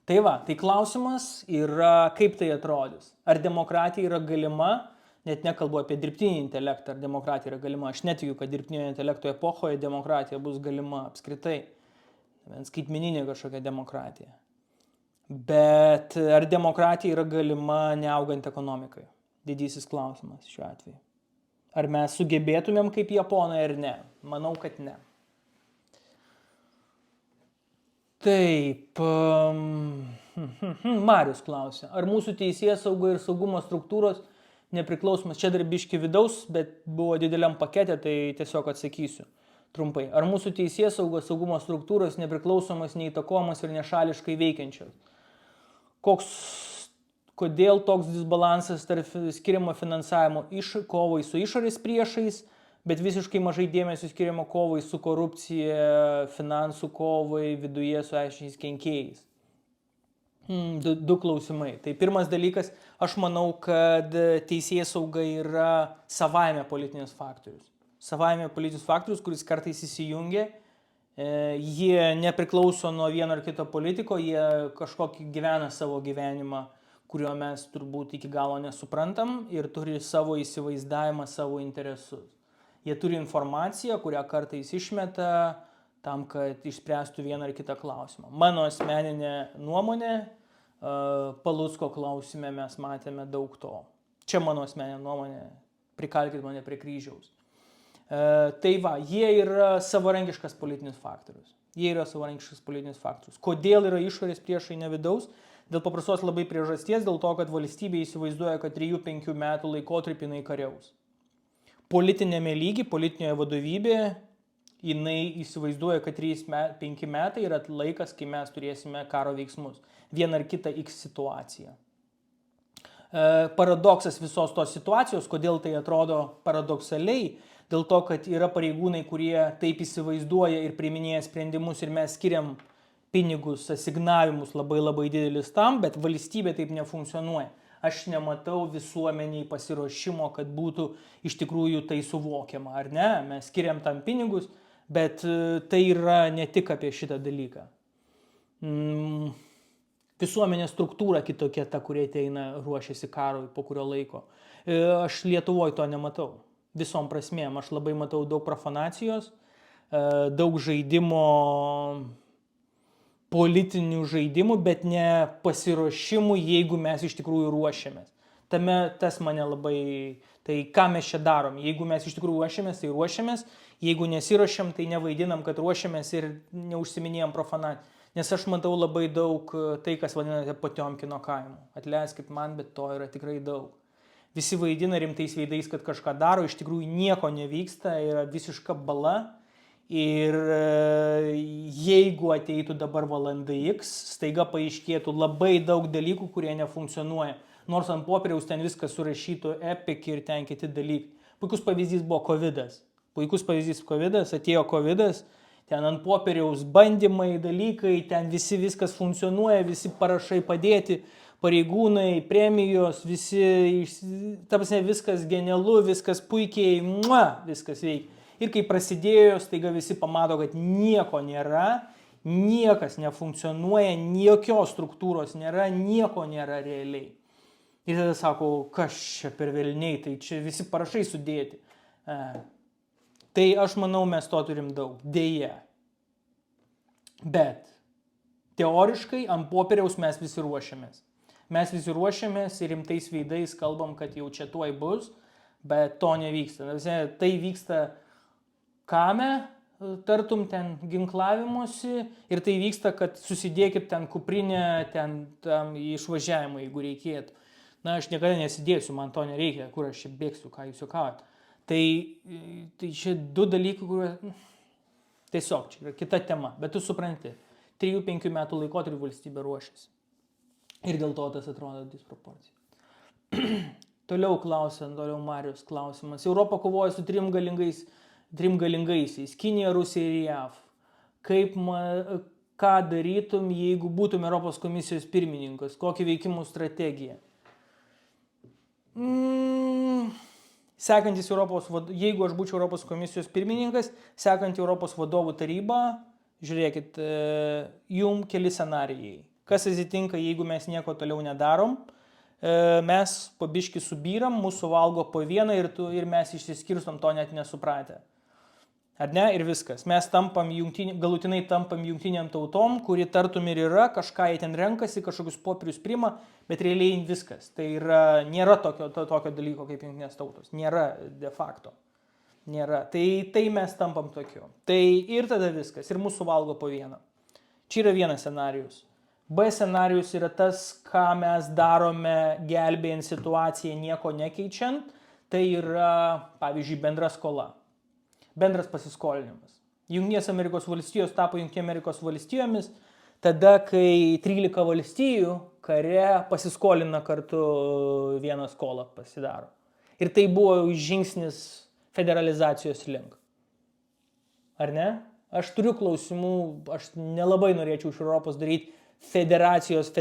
Speaker 1: Tai va, tai klausimas yra, kaip tai atrodys. Ar demokratija yra galima, net nekalbu apie dirbtinį intelektą, ar demokratija yra galima. Aš netikiu, kad dirbtinio intelekto epochoje demokratija bus galima apskritai. Skaitmeninė kažkokia demokratija. Bet ar demokratija yra galima neaugant ekonomikai? Didysis klausimas šiuo atveju. Ar mes sugebėtumėm kaip japonai ar ne? Manau, kad ne. Taip. Marius klausia, ar mūsų teisėsauga ir saugumo struktūros nepriklausomas, čia dar biški vidaus, bet buvo dideliam pakete, tai tiesiog atsakysiu. Trumpai. Ar mūsų teisėsaugos saugumo struktūros nepriklausomas, neįtakomas ir nešališkai veikiančios? Kodėl toks disbalansas tarp skiriamo finansavimo kovai su išorės priešais, bet visiškai mažai dėmesio skiriamo kovai su korupcija, finansų kovai, viduje su aiškiais kenkėjais? Du klausimai. Tai pirmas dalykas, aš manau, kad teisėsauga yra savaime politinis faktorius. Savaime politinis faktorius, kuris kartais įsijungia, jie nepriklauso nuo vieno ar kito politiko, jie kažkokį gyvena savo gyvenimą, kurio mes turbūt iki galo nesuprantam ir turi savo įsivaizdavimą, savo interesus. Jie turi informaciją, kurią kartais išmeta tam, kad išspręstų vieną ar kitą klausimą. Mano asmeninė nuomonė, Palucko klausime mes matėme daug to. Čia mano asmeninė nuomonė, prikalkit mane prie kryžiaus. Tai va, jie yra savarankiškas politinis faktorius. Kodėl yra išorės priešai ne vidaus? Dėl paprastos labai priežasties, dėl to, kad valstybė įsivaizduoja, kad 3-5 metų laikotarpį jinai kariaus. Politinėme lygy, politinėje vadovybėje, jinai įsivaizduoja, kad 3-5 metai yra laikas, kai mes turėsime karo veiksmus. Vieną ar kitą X situaciją. Paradoksas visos tos situacijos, kodėl tai atrodo paradoksaliai, dėl to, kad yra pareigūnai, kurie taip įsivaizduoja ir priiminėja sprendimus ir mes skiriam pinigus, asignavimus labai didelis tam, bet valstybė taip nefunkcionuoja. Aš nematau visuomeniai pasiruošimo, kad būtų iš tikrųjų tai suvokiama, ar ne? Mes skiriam tam pinigus, bet tai yra ne tik apie šitą dalyką. Visuomenės struktūra kitokia ta, kurie ateina ruošiasi karui po kurio laiko. Aš Lietuvoje to nematau. Visom prasmėm. Aš labai matau daug profanacijos, daug žaidimo, politinių žaidimų, bet ne pasiruošimų, jeigu mes iš tikrųjų ruošiamės. Tas mane labai, tai ką mes čia darom? Jeigu mes iš tikrųjų ruošiamės, tai ruošiamės. Jeigu nesiruošiam, tai nevaidinam, kad ruošiamės ir neužsiminėjom profanaciją. Nes aš matau labai daug tai, kas vadinate Potiomkino kaimu. Atleiskit man, bet to yra tikrai daug. Visi vaidina rimtais veidais, kad kažką daro, iš tikrųjų nieko nevyksta, yra visiška bala. Ir jeigu ateitų dabar valanda X, staiga paaiškėtų labai daug dalykų, kurie nefunkcionuoja. Nors ant popieriaus ten viskas surašytų Epic ir ten kiti dalykai. Puikus pavyzdys buvo Covidas. Atėjo Covidas, ten ant popieriaus bandymai, dalykai, ten viskas funkcionuoja, visi parašai padėti. Pareigūnai, premijos, viskas genialu, viskas puikiai, viskas veikia. Ir kai prasidėjo, staiga visi pamato, kad nieko nėra, niekas nefunkcionuoja, jokios struktūros nėra, nieko nėra realiai. Ir tada sako, kas čia per velniai, tai čia visi parašai sudėti. Tai aš manau, mes to turim daug, dėja. Bet teoriškai ant popieriaus mes visi ruošiamės. Mes visi ruošiamės ir rimtais veidais kalbam, kad jau čia tuoj bus, bet to nevyksta. Tai vyksta kame, tartum ten ginklavimuose ir tai vyksta, kad susidėkit ten kuprinę, ten tam išvažiavimą, jeigu reikėtų. Na, aš niekada nesidėsiu, man to nereikia, kur aš čia bėgsiu, ką jūs juokavot. Tai čia du dalykai, kurie tiesiog čia yra kita tema, bet tu supranti, 3-5 metų laikotarpį valstybė ruošiasi. Ir dėl to tas atrodo disproporcija. Toliau Marijos klausimas. Europa kovoja su trim galingaisiais. Kinija, Rusija ir JAV. ką darytum, jeigu būtum Europos komisijos pirmininkas, kokį veikimų strategiją. Jeigu aš būčiau Europos komisijos pirmininkas, sekant Europos vadovų tarybą, žiūrėkit, jum keli scenarijai. Kas atsitinka, jeigu mes nieko toliau nedarom, mes po biškį subyram, mūsų valgo po vieną ir mes išsiskirstom to net nesupratę. Ar ne? Ir viskas. Mes galutinai tampam jungtiniam tautom, kuri tartum ir yra, kažką jie ten renkasi, kažkokius popierius priima, bet realiai viskas. Tai nėra tokio dalyko kaip jungtinės tautos. Nėra de facto. Nėra. Tai mes tampam tokiu. Tai ir tada viskas. Ir mūsų valgo po vieną. Čia yra vienas scenarijus. B scenarijus yra tas, ką mes darome gelbėjant situaciją nieko nekeičiant. Tai yra, pavyzdžiui, bendra skola. Bendras pasiskolinimas. Jungtinės Amerikos valstijos tapo Jungtinės Amerikos valstijomis tada, kai 13 valstijų kare pasiskolina kartu vieną skolą pasidaro. Ir tai buvo žingsnis federalizacijos link. Ar ne? Aš turiu klausimų, aš nelabai norėčiau iš Europos daryti federacijos,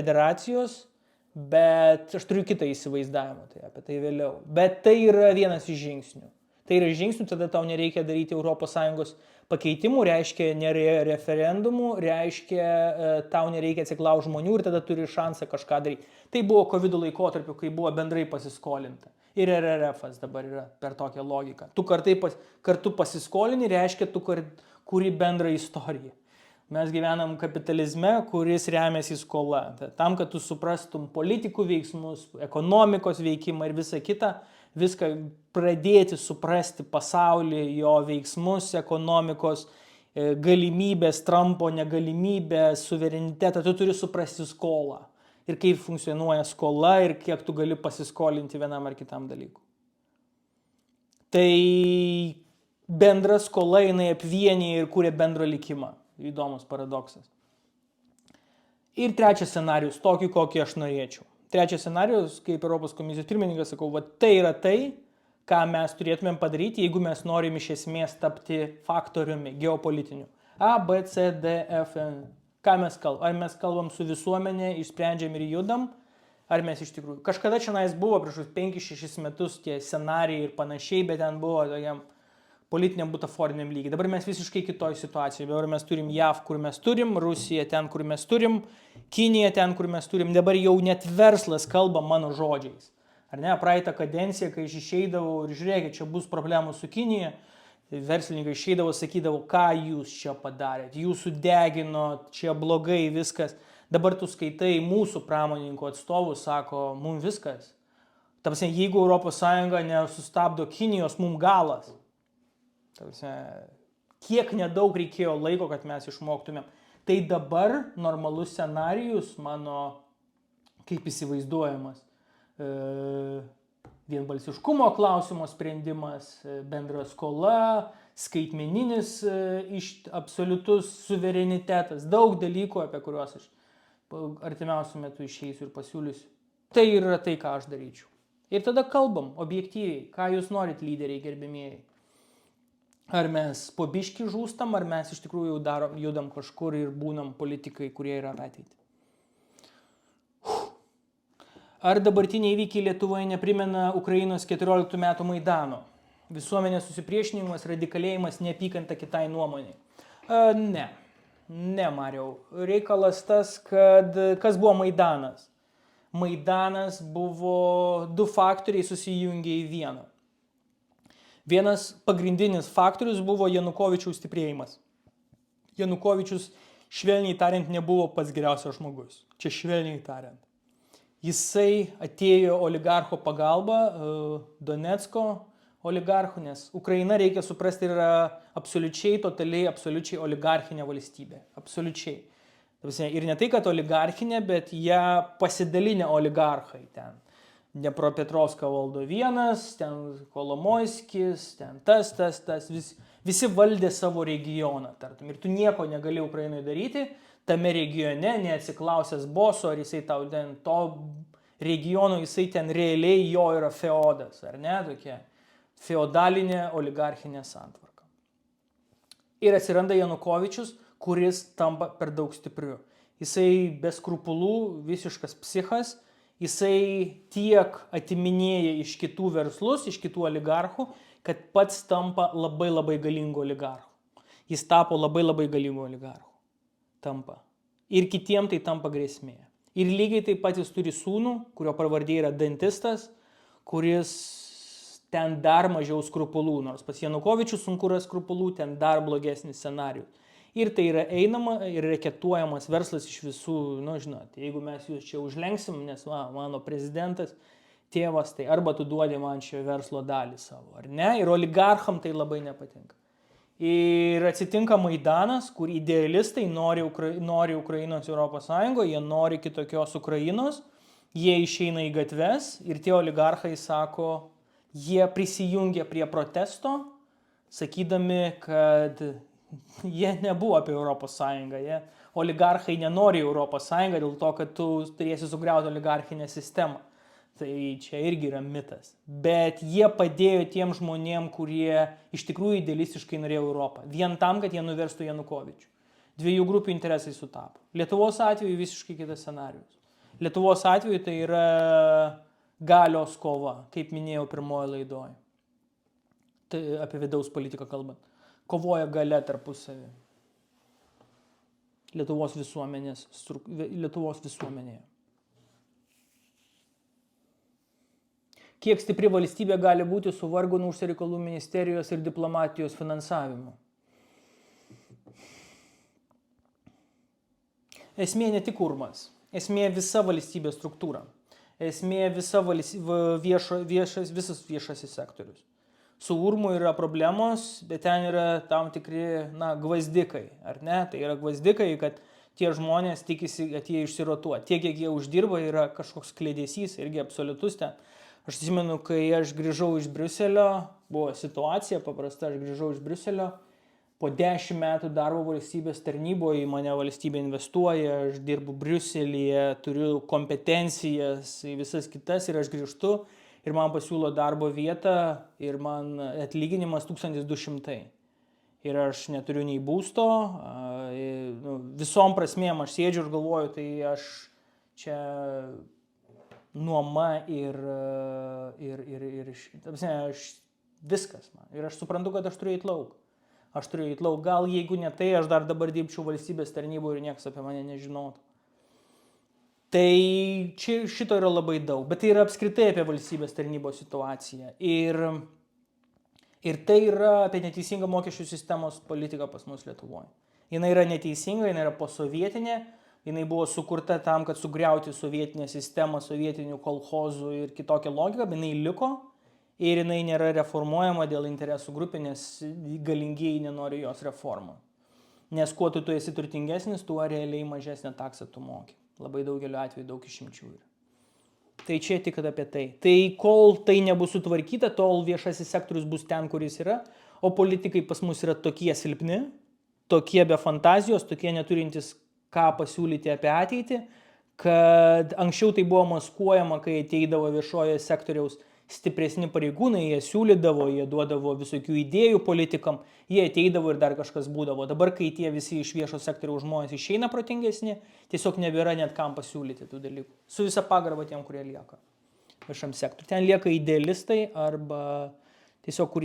Speaker 1: bet aš turiu kitą įsivaizdavimą, tai apie tai vėliau. Bet tai yra vienas iš žingsnių. Tai yra žingsnių, tada tau nereikia daryti ES pakeitimų, reiškia nėra referendumų, reiškia tau nereikia atsiklausti žmonių ir tada turi šansą kažką daryti. Tai buvo COVID laikotarpiu, kai buvo bendrai pasiskolinta. Ir RRF'as dabar yra per tokią logiką. Tu kartu pasiskolini, reiškia tu kuri bendrą istoriją. Mes gyvenam kapitalizme, kuris remiasi skola. Tam, kad tu suprastum politikų veiksmus, ekonomikos veikimą ir visą kitą, viską pradėti suprasti pasaulį, jo veiksmus, ekonomikos, galimybės, Trumpo negalimybę, suverenitetą, tu turi suprasti skolą. Ir kaip funkcionuoja skola ir kiek tu gali pasiskolinti vienam ar kitam dalykui. Tai bendra skola jinai apvienyje ir kūrė bendrą likimą. Įdomus paradoksas. Ir trečias scenarius, tokį, kokį aš norėčiau. Trečias scenarius, kaip Europos komisijos pirmininkas, sakau, tai yra tai, ką mes turėtumėm padaryti, jeigu mes norim iš esmės tapti faktoriumi geopolitiniu. A, B, C, D, F, N. Ką mes kalbam? Ar mes kalbam su visuomenė, išsprendžiam ir judam, ar mes iš tikrųjų. Kažkada čia buvo prieš 5-6 metus tie scenarijai ir panašiai, bet ten buvo tokiam politiniam butaforiniam lygiai. Dabar mes visiškai kitoj situacijoje. Dabar mes turim JAV, kur mes turim, Rusiją ten, kur mes turim, Kiniją ten, kur mes turim. Dabar jau net verslas kalba mano žodžiais. Ar ne? Praeitą kadenciją, kai aš išeidavau ir žiūrėkit, čia bus problemų su Kinija, verslininkai išeidavo, sakydavo, ką jūs čia padarėt, jūs sudeginot, čia blogai viskas. Dabar tu skaitai mūsų pramonininkų atstovus, sako, mums viskas. Tarsi, jeigu ES nesustabdo Kinijos, mums galas. Kiek nedaug reikėjo laiko, kad mes išmoktumėm. Tai dabar normalus scenarijus mano, kaip įsivaizduojamas, vienbalsiškumo klausimo sprendimas, bendra skola, skaitmeninis absoliutus suverenitetas, daug dalykų, apie kuriuos aš artimiausiu metu išeisiu ir pasiūlysiu. Tai yra tai, ką aš daryčiau. Ir tada kalbam objektyviai, ką jūs norit, lyderiai gerbimieji. Ar mes po biškį žūstam, ar mes iš tikrųjų judam kažkur ir būnam politikai, kurie yra ateitį. Ar dabartiniai įvykiai Lietuvoje neprimena Ukrainos 14 metų Maidano? Visuomenės susipriešinimas, radikalėjimas, neapykanta kitai nuomonei. Ne, Mariau. Reikalas tas, kad kas buvo Maidanas? Maidanas buvo du faktoriai susijungę į vieną. Vienas pagrindinis faktorius buvo Janukovičiaus stiprėjimas. Janukovičius, švelniai tariant, nebuvo pats geriausias žmogus. Čia švelniai tariant. Jisai atėjo oligarcho pagalba, Donecko oligarchų, nes Ukraina, reikia suprasti, yra absoliučiai oligarchinė valstybė. Absoliučiai. Ir ne tai, kad oligarchinė, bet ją pasidalinę oligarchai ten. Dnepropetrovską valdo vienas, ten Kolomoiskis, ten tas, visi valdė savo regioną, tartum. Ir tu nieko negali Ukrainai daryti, tame regione, neatsiklausęs boso, ar jisai tau ten to regiono, jisai ten realiai jo yra feodas, ar ne, tokia feodalinė oligarchinė santvarka. Ir atsiranda Janukovičius, kuris tampa per daug stipriu. Jisai be skrupulų, visiškas psichas, jisai tiek atiminėja iš kitų verslus, iš kitų oligarchų, kad pats tampa labai labai galingu oligarchu. Jis tapo labai labai galingu oligarchu. Tampa. Ir kitiem tai tampa grėsmė. Ir lygiai taip pat jis turi sūnų, kurio pavardė yra Dantistas, kuris ten dar mažiau skrupulų, nors pas Janukovičių sunku rasti skrupulų, ten dar blogesnis scenarijus. Ir tai yra einama ir reketuojamas verslas iš visų, žinot, jeigu mes jūs čia užlenksim, nes mano prezidentas, tėvas, tai arba tu duodi man čia verslo dalį savo, ar ne? Ir oligarcham tai labai nepatinka. Ir atsitinka Maidanas, kur idealistai nori Ukrainos Europos Sąjungoje, jie nori kitokios Ukrainos, jie išeina į gatves ir tie oligarchai sako, jie prisijungia prie protesto, sakydami, kad jie nebuvo apie Europos Sąjungą, oligarchai nenori Europos Sąjungą dėl to, kad tu turėsi sugriauti oligarchinę sistemą. Tai čia irgi yra mitas. Bet jie padėjo tiem žmonėm, kurie iš tikrųjų idealistiškai norėjo Europą. Vien tam, kad jie nuverstų Janukovičių. Dviejų grupių interesai sutapo. Lietuvos atveju visiškai kitas scenarijus. Lietuvos atveju tai yra galios kova, kaip minėjau pirmoje laidoje. Tai apie vidaus politiką kalbant. Kovoja galia tarpusavį. Lietuvos visuomenėje. Kiek stipri valstybė gali būti su vargonų užsienio reikalų ministerijos ir diplomatijos finansavimu? Esmė ne tik urmas, esmė visa valstybės struktūra, esmė visas viešasis sektorius. Su urmu yra problemos, bet ten yra tam tikri, gvazdikai, ar ne? Tai yra gvazdikai, kad tie žmonės tikisi, kad jie išsirotuoja. Tiek, kiek jie uždirba, yra kažkoks klėdesys, irgi absoliutus ten. Aš atsimenu, kai aš grįžau iš Briuselio, buvo situacija paprasta, aš grįžau iš Briuselio, po 10 metų darbo valstybės tarnyboje į mane valstybė investuoja, aš dirbu Briuselyje, turiu kompetencijas, visas kitas ir aš grįžtu. Ir man pasiūlo darbo vietą ir man atlyginimas 1200. Ir aš neturiu nei būsto, visom prasmėm aš sėdžiu ir galvoju, tai aš čia nuoma ir aš viskas man. Ir aš suprantu, kad aš turiu eiti lauk. Gal jeigu ne tai, aš dar dabar dirbčiau valstybės tarnyboje ir niekas apie mane nežinotų. Tai šito yra labai daug, bet tai yra apskritai apie valstybės tarnybos situaciją. Ir tai yra apie neteisingą mokesčių sistemos politiką pas mus Lietuvoje. Jis yra neteisinga, jis yra posovietinė, jis buvo sukurta tam, kad sugriauti sovietinę sistemą, sovietinių kolchozų ir kitokią logiką, bet jis liko ir jis nėra reformuojama dėl interesų grupė, nes galingieji nenori jos reformą. Nes kuo tu esi turtingesnis, tuo realiai mažesnę taksą tu moki. Labai daugeliu atveju daug išimčių yra. Tai čia tik apie tai. Tai kol tai nebus sutvarkyta, tol viešasis sektorius bus ten, kur jis yra, o politikai pas mus yra tokie silpni, tokie be fantazijos, tokie neturintys ką pasiūlyti apie ateitį, kad anksčiau tai buvo maskuojama, kai ateidavo viešojo sektoriaus stipresni pareigūnai, jie siūlydavo, jie duodavo visokių idėjų politikam, jie ateidavo ir dar kažkas būdavo. Dabar, kai tie visi iš viešo sektoriaus žmonės išeina protingesni, tiesiog nebėra net kam pasiūlyti tų dalykų. Su visa pagarba tiem, kurie lieka viešam sektoriui. Ten lieka idealistai arba tiesiog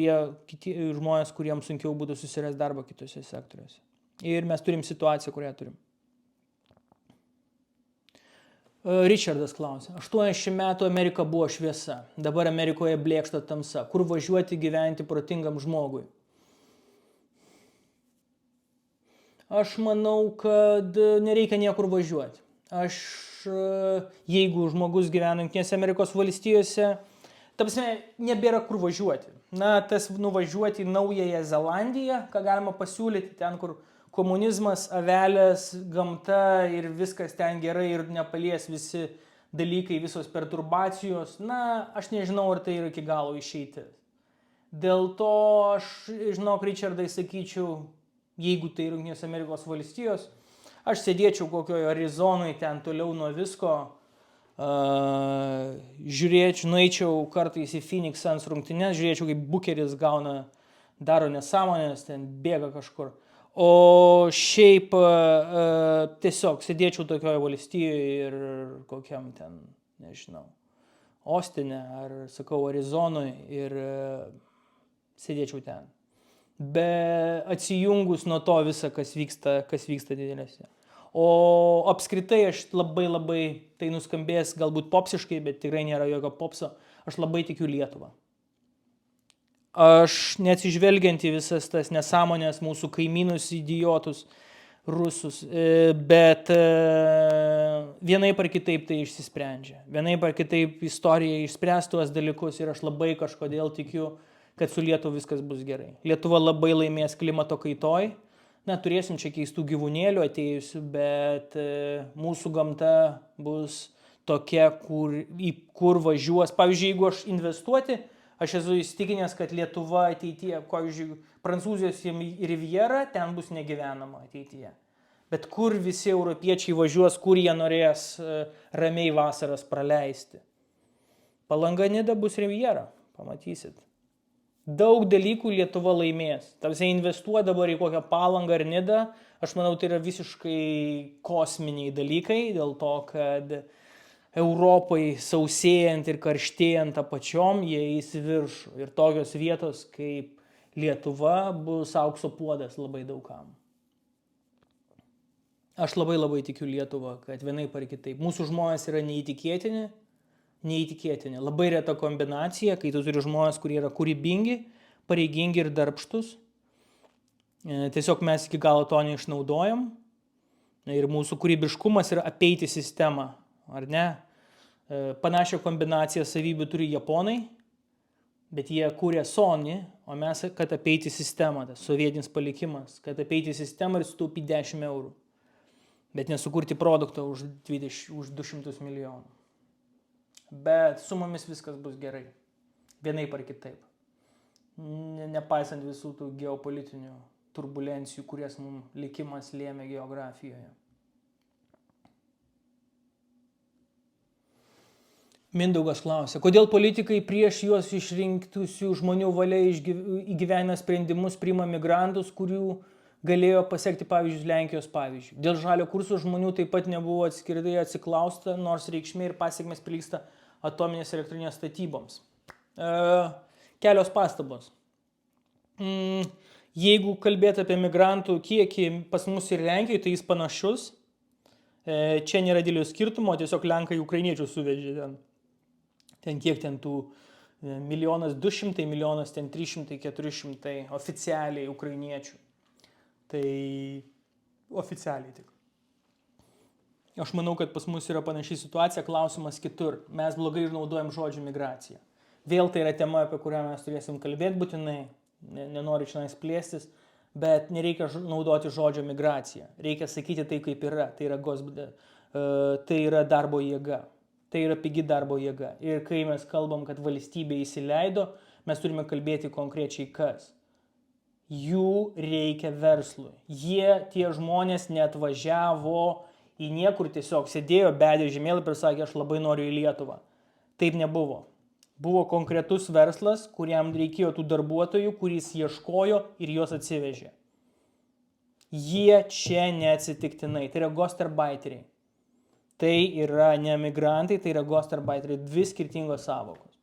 Speaker 1: kiti žmonės, kuriems sunkiau būtų susirasti darbą kitose sektoriuose. Ir mes turim situaciją, kurią turim. Richardas klausia, 80 metų Amerika buvo šviesa, dabar Amerikoje blėkšta tamsa. Kur važiuoti gyventi protingam žmogui? Aš manau, kad nereikia niekur važiuoti. Jeigu žmogus gyvena Jungtinėse Amerikos valstijose, ta prasme, nebėra kur važiuoti. Tas nuvažiuoti į Naująją Zelandiją, ką galima pasiūlyti ten, kur komunizmas, avelės, gamta ir viskas ten gerai ir nepalies visi dalykai, visos perturbacijos. Aš nežinau, ar tai yra iki galo išeitis. Dėl to aš, Richardai, sakyčiau, jeigu tai yra Jungtinės Amerikos valstijos, aš sėdėčiau kokioje Arizonoje ten toliau nuo visko, nueičiau kartais į Phoenix Suns rungtynes, žiūrėčiau, kaip Bukeris daro nesąmonės, ten bėga kažkur. O šiaip tiesiog sėdėčiau tokioje valstijoje ir kokiam ten, nežinau, Ostine ar, sakau, Arizonoje ir sėdėčiau ten. Be atsijungus nuo to visą, kas vyksta didelėse. O apskritai aš labai, tai nuskambės galbūt popsiškai, bet tikrai nėra jokio popso, aš labai tikiu Lietuvą. Aš neatsižvelgiant į visas tas nesąmonės mūsų kaimynus, idiotus, rusus, bet vienaip ar kitaip tai išsisprendžia. Vienaip ar kitaip istorija išspręs tuos dalykus ir aš labai kažkodėl tikiu, kad su Lietuva viskas bus gerai. Lietuva labai laimės klimato kaitoj. Na, turėsim čia keistų gyvūnėlių atėjusių, bet mūsų gamta bus tokia, kur važiuos. Pavyzdžiui, jeigu aš investuoti, aš esu įsitikinęs, kad Lietuva ateityje, pavyzdžiui, Prancūzijos riviera, ten bus negyvenama ateityje. Bet kur visi europiečiai važiuos, kur jie norės ramiai vasaras praleisti. Palanga Nida bus riviera, pamatysit. Daug dalykų Lietuva laimės. Tarsi investuoja dabar į kokią Palangą ar Nidą, aš manau, tai yra visiškai kosminiai dalykai, dėl to, kad Europai sausėjant ir karštėjant apačiom, jie eis į viršų. Ir tokios vietos kaip Lietuva bus aukso puodas labai daugam. Aš labai tikiu Lietuvą, kad vienaip ar kitaip. Mūsų žmonės yra neįtikėtini. Labai reta kombinacija, kai tu turi žmonės, kurie yra kūrybingi, pareigingi ir darbštus. Tiesiog mes iki galo to neišnaudojam. Ir mūsų kūrybiškumas yra apeiti sistemą. Ar ne? Panašią kombinaciją savybių turi japonai, bet jie kūrė Sony, o mes, kad apeiti sistemą, tas sovietinis palikimas, kad apeiti sistemą ir sutaupyti 10 eurų, bet nesukurti produktą už 200 milijonų. Bet su mumis viskas bus gerai, vienaip ar kitaip, nepaisant visų tų geopolitinių turbulencijų, kurias mums likimas lėmė geografijoje. Mindaugas klausia, kodėl politikai prieš juos išrinktusių žmonių valia įgyvena sprendimus, priima migrantus, kurių galėjo pasiekti pavyzdžius Lenkijos pavyzdžių. Dėl žalio kurso žmonių taip pat nebuvo atskirdai atsiklausta, nors reikšmė ir pasiekmės prilygsta atominės elektrinės statyboms. Kelios pastabos. Jeigu kalbėti apie migrantų kiekį pas mus ir Lenkijoje, tai jis panašus. Čia nėra didelio skirtumo, tiesiog Lenkai ukrainiečių suvežė ten. Ten kiek ten tų 1 200 000, 1 300, 400 oficialiai ukrainiečių. Tai oficialiai tik. Aš manau, kad pas mus yra panašiai situacija, klausimas kitur. Mes blogai naudojam žodžių migracija. Vėl tai yra tema, apie kurią mes turėsim kalbėti būtinai. Nenoriu čia plėstis, bet nereikia naudoti žodžio migracija. Reikia sakyti tai, kaip yra. Tai yra darbo jėga. Tai yra pigi darbo jėga. Ir kai mes kalbam, kad valstybė įsileido, mes turime kalbėti konkrečiai kas. Jų reikia verslui. Tie žmonės neatvažiavo į niekur, tiesiog sėdėjo, bedė žemėlapį ir sakė, aš labai noriu į Lietuvą. Taip nebuvo. Buvo konkretus verslas, kuriam reikėjo tų darbuotojų, kuris ieškojo ir juos atsivežė. Jie čia neatsitiktinai. Tai yra gostarbaiteriai. Tai yra ne migrantai, tai yra gostarbaiteriai. Dvi skirtingos sąvokos.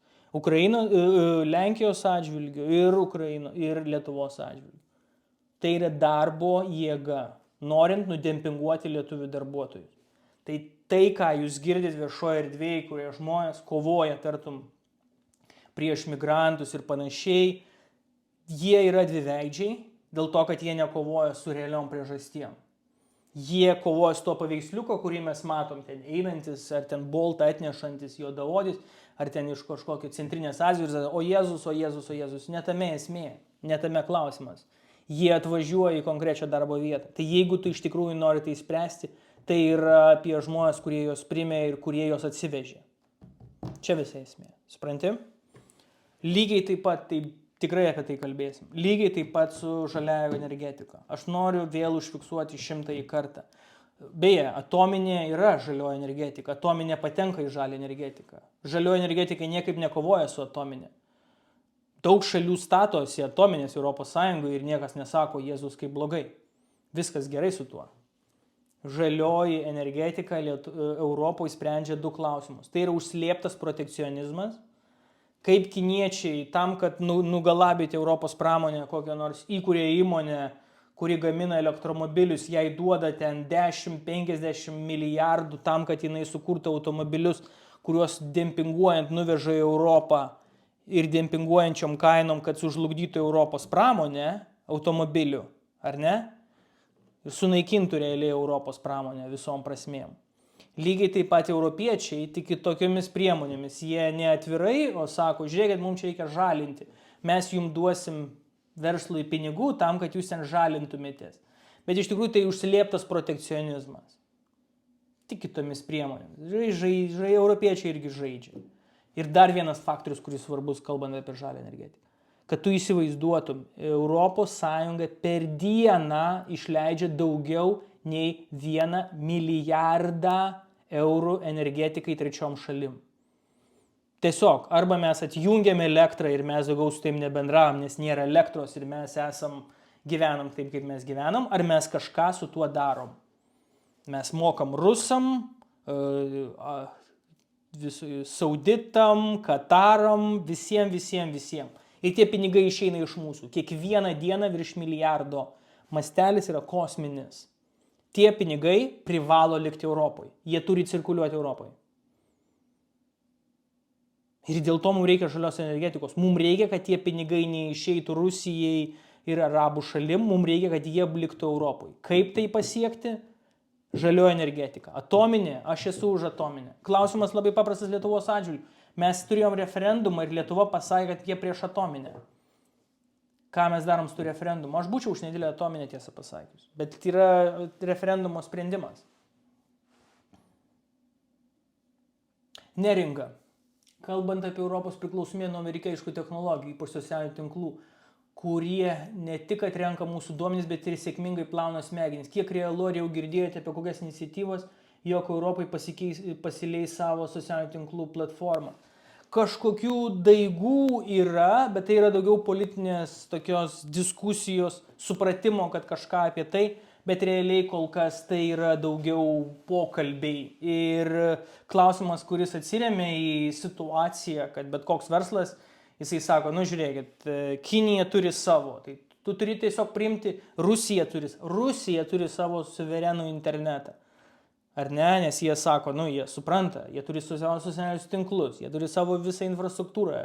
Speaker 1: Lenkijos atžvilgiu ir Lietuvos atžvilgiu. Tai yra darbo jėga, norint nudempinguoti lietuvių darbuotojus. Tai ką jūs girdite viešoje erdvėje, kurie žmonės kovoja tartum prieš migrantus ir panašiai, jie yra dviveidžiai dėl to, kad jie nekovoja su realiom priežastiem. Jie kovoja su to paveiksliuko, kurį mes matom ten einantis, ar ten boltą atnešantis juodaodis, ar ten iš kažkokio centrinės Azijos, o Jėzus, ne tame esmė, ne tame klausimas. Jie atvažiuoja į konkrečią darbo vietą. Tai jeigu tu iš tikrųjų nori tai spręsti, tai yra apie žmonės, kurie juos primė ir kurie juos atsivežė. Čia visa esmė. Supranti? Lygiai taip pat, tikrai apie tai kalbėsim. Lygiai taip pat su žaliąja energetika. Aš noriu vėl užfiksuoti 100 kartą. Beje, atominė yra žalioji energetika. Atominė patenka į žalią energetiką. Žalioji energetika niekaip nekovoja su atominė. Daug šalių statosi atominės Europos Sąjungoje ir niekas nesako, Jėzus kaip blogai. Viskas gerai su tuo. Žalioji energetika Europoje sprendžia 2 klausimus. Tai yra užslėptas protekcionizmas, kaip kiniečiai tam, kad nugalabyti Europos pramonę kokią nors įkūrė įmonę, kuri gamina elektromobilius, jai duoda ten 10-50 milijardų tam, kad jinai sukurtų automobilius, kuriuos dempinguojant nuveža į Europą ir dempinguojančiom kainom, kad sužlugdytų Europos pramonę automobilių, ar ne? Ir sunaikintų realiai Europos pramonę visom prasmėm. Lygiai taip pat europiečiai tik kitokiomis priemonėmis. Jie neatvirai, o sako, žiūrėkit, mums reikia žalinti. Mes jums duosim verslui pinigų tam, kad jūs ten žalintumėtės. Bet iš tikrųjų tai užslėptas protekcionizmas. Tik kitomis priemonėmis. Europiečiai irgi žaidžia. Ir dar vienas faktorius, kuris svarbus, kalbant apie žalią energetiką. Kad tu įsivaizduotum, Europos Sąjunga per dieną išleidžia daugiau nei 1 milijardą eurų energetikai trečiom šalim. Tiesiog, arba mes atjungiame elektrą ir mes daugiau su taim nebendravom, nes nėra elektros ir mes gyvenam taip, kaip mes gyvenam, ar mes kažką su tuo darom. Mes mokam rusam, sauditam, kataram, visiem. Ir tie pinigai išeina iš mūsų. Kiekvieną dieną virš milijardo mastelis yra kosminis. Tie pinigai privalo likti Europoje. Jie turi cirkuliuoti Europoje. Ir dėl to mums reikia žalios energetikos. Mums reikia, kad tie pinigai neišeitų Rusijai ir arabų šalim. Mums reikia, kad jie liktų Europoje. Kaip tai pasiekti? Žalioji energetika. Atominė, aš esu už atominę. Klausimas labai paprastas Lietuvos atžvilgiu. Mes turėjom referendumą ir Lietuva pasakė, kad jie prieš atominę. Ką mes darom su referendumu? Aš būčiau už nedidelę atominę, tiesą pasakius. Bet tai yra referendumo sprendimas. Neringa. Kalbant apie Europos priklausomybę nuo amerikaiškų technologijų, ypač socialinių tinklų, kurie ne tik atrenka mūsų duomenys, bet ir sėkmingai plauna smegenis. Kiek realu, ar jau girdėjote apie kokias iniciatyvas, jog Europai pasileis savo socialinių tinklų platformą. Kažkokių daigų yra, bet tai yra daugiau politinės tokios diskusijos, supratimo, kad kažką apie tai, bet realiai kol kas tai yra daugiau pokalbiai. Ir klausimas, kuris atsiremia į situaciją, kad bet koks verslas, jisai sako, nu žiūrėkit, Kinija turi savo, tai tu turi tiesiog priimti, Rusija turi savo suverenų internetą. Ar ne, nes jie sako, nu jie supranta, jie turi savo socialinius tinklus, jie turi savo visą infrastruktūrą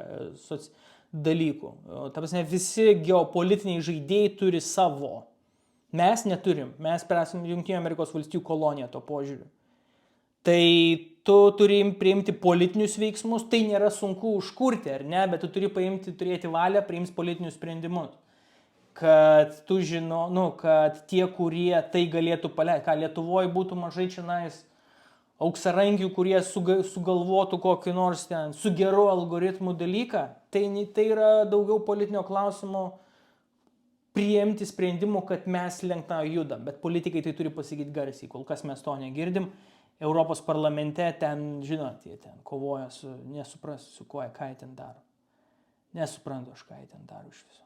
Speaker 1: dalykų. Ta prasme, visi geopolitiniai žaidėjai turi savo. Mes neturim, mes esame Jungtinių Amerikos valstijų kolonija to požiūriu. Tai tu turi priimti politinius veiksmus, tai nėra sunku užkurti, ar ne, bet tu turi turėti valią priimti politinius sprendimus. Kad tu kad tie, kurie tai galėtų paleisti, ką Lietuvoje būtų mažai čionais auksarankių, kurie sugalvotų kokį nors ten su geru algoritmų dalyką, tai yra daugiau politinio klausimo priimti sprendimų, kad mes link tą judam, bet politikai tai turi pasakyti garsiai, kol kas mes to negirdim. Europos parlamente ten, žinot, jie ten kovoja nesuprasiu su kuo, ką jie ten daro. Nesuprantu aš, ką jie ten daro iš viso.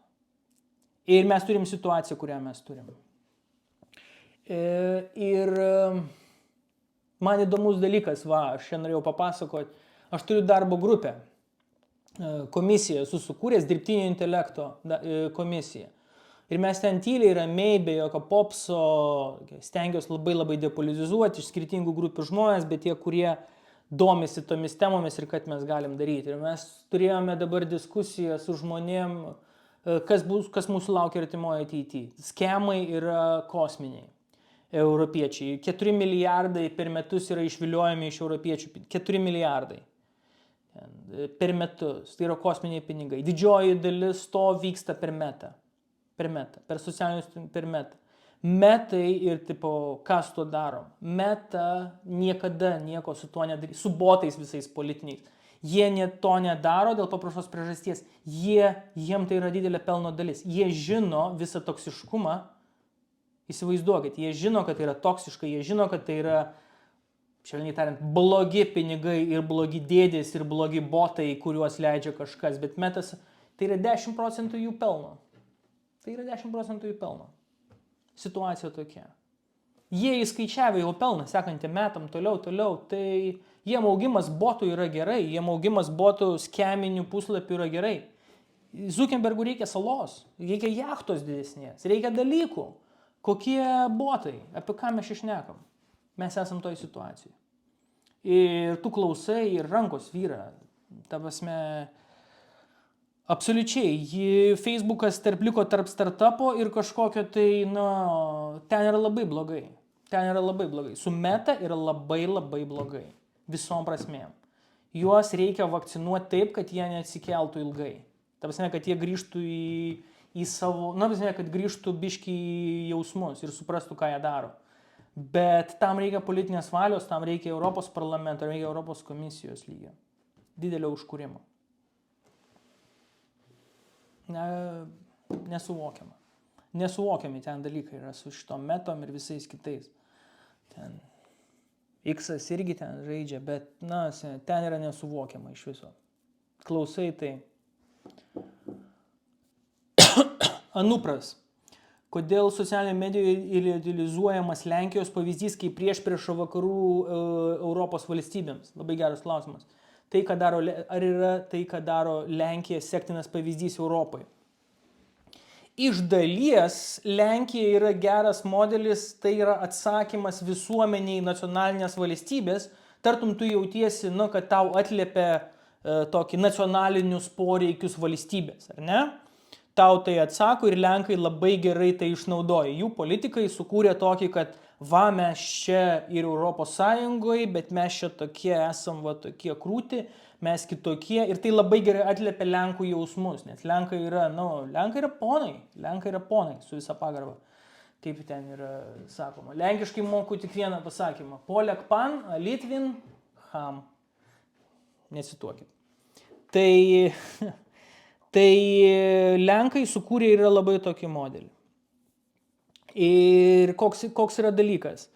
Speaker 1: Ir mes turim situaciją, kurią mes turim. Ir man įdomus dalykas, aš čia norėjau papasakoti, aš turiu darbo grupę, komisiją, esu sukūręs dirbtinio intelekto komisiją. Ir mes ten tyliai, ramiai, be jokio popso, stengiuosi labai depolitizuoti iš skirtingų grupių žmonės, bet tie, kurie domisi tomis temomis ir kad mes galim daryti. Ir mes turėjome dabar diskusiją su žmonėm, kas mūsų laukia artimoje ateityje. Skemai yra kosminiai. Europiečiai. 4 milijardai per metus yra išviliojami iš europiečių. 4 milijardai per metus. Tai yra kosminiai pinigai. Didžioji dalis to vyksta per metą. Per socialinius per metą. Metai ir ką su to darom? Meta niekada nieko su tuo nedarys. Su botais visais politiniais. Jie to nedaro dėl paprastos priežasties. Jiem tai yra didelė pelno dalis. Jie žino visą toksiškumą. Įsivaizduokit, jie žino, kad tai yra toksiška, jie žino, kad tai yra, švelniai tariant, blogi pinigai ir blogi dėdės ir blogi botai, kuriuos leidžia kažkas. Bet metas, tai yra 10% jų pelno. Tai yra 10% jų pelno. situacija tokia. Jie įskaičiavę jau pelną sekantį metam toliau, tai jiem augimas botų yra gerai, jiem augimas botų skeminių puslapių yra gerai. Zuckerbergui reikia salos, reikia jachtos didesnės, reikia dalykų. Kokie botai, apie ką mes išnekam? Mes esam toj situacijai. Ir tu klausai ir rankos vyra. Ta prasme, absoliučiai, Facebookas liko tarp startupo ir kažkokio tai, ten yra labai blogai. Ten yra labai blogai. Su Meta yra labai blogai. Visom prasmėm. Juos reikia vakcinuoti taip, kad jie neatsikeltų ilgai. Ta prasme, kad jie grįžtų į savo, kad grįžtų biškį į jausmus ir suprastų, ką jie daro. Bet tam reikia politinės valios, tam reikia Europos parlamento, reikia Europos komisijos lygio. Didelio užkūrimo. Nesuvokiama. Nesuvokiami ten dalykai yra su šitom metom ir visais kitais. Ten X'as irgi ten žaidžia, bet, ten yra nesuvokiama iš viso. Klausai tai. Anupras. Kodėl socialinėje medijoje idealizuojamas Lenkijos pavyzdys kaip priešpriešo vakarų Europos valstybėms? Labai geras klausimas. Ar yra tai, ką daro Lenkija, sektinas pavyzdys Europai? Iš dalies Lenkija yra geras modelis, tai yra atsakymas visuomeniai nacionalinės valstybės, tartum tu jautiesi, kad tau atliepia tokį nacionalinius poreikius valstybės, ar ne? Tau tai atsako ir Lenkai labai gerai tai išnaudoja. Jų politikai sukūrė tokį, kad mes čia ir Europos Sąjungoje, bet mes čia tokie esam, tokie krūti, mes kitokie. Ir tai labai gerai atliepia Lenkų jausmus, nes Lenkai yra ponai su visa pagarba. Kaip ten yra sakoma. Lenkiškai moku tik vieną pasakymą. Polek pan, Litvin, ham. Nesituokit. Tai Lenkai sukūrė yra labai tokį modelį. Ir koks yra dalykas?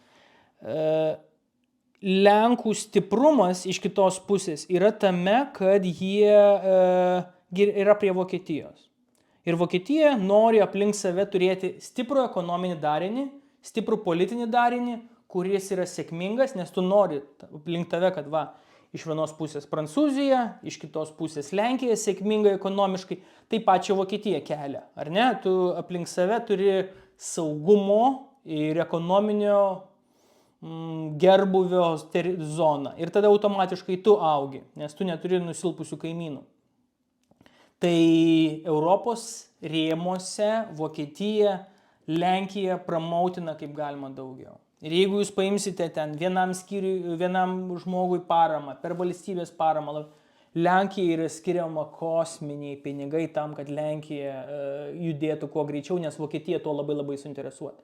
Speaker 1: Lenkų stiprumas iš kitos pusės yra tame, kad jie yra prie Vokietijos. Ir Vokietija nori aplink save turėti stiprų ekonominį darinį, stiprų politinį darinį, kuris yra sėkmingas, nes tu nori aplink tave, kad iš vienos pusės Prancūzija, iš kitos pusės Lenkija sėkmingai ekonomiškai, tai pačią Vokietiją kelia, ar ne? Tu aplink save turi saugumo ir ekonominio gerbuvio zoną ir tada automatiškai tu augi, nes tu neturi nusilpusių kaimynų. Tai Europos rėmuose Vokietija, Lenkija pramautina kaip galima daugiau. Ir jeigu jūs paimsite ten vienam skyriui, vienam žmogui paramą, per valstybės paramą, Lenkija yra skiriama kosminiai pinigai tam, kad Lenkija judėtų kuo greičiau, nes Vokietija tuo labai suinteresuota.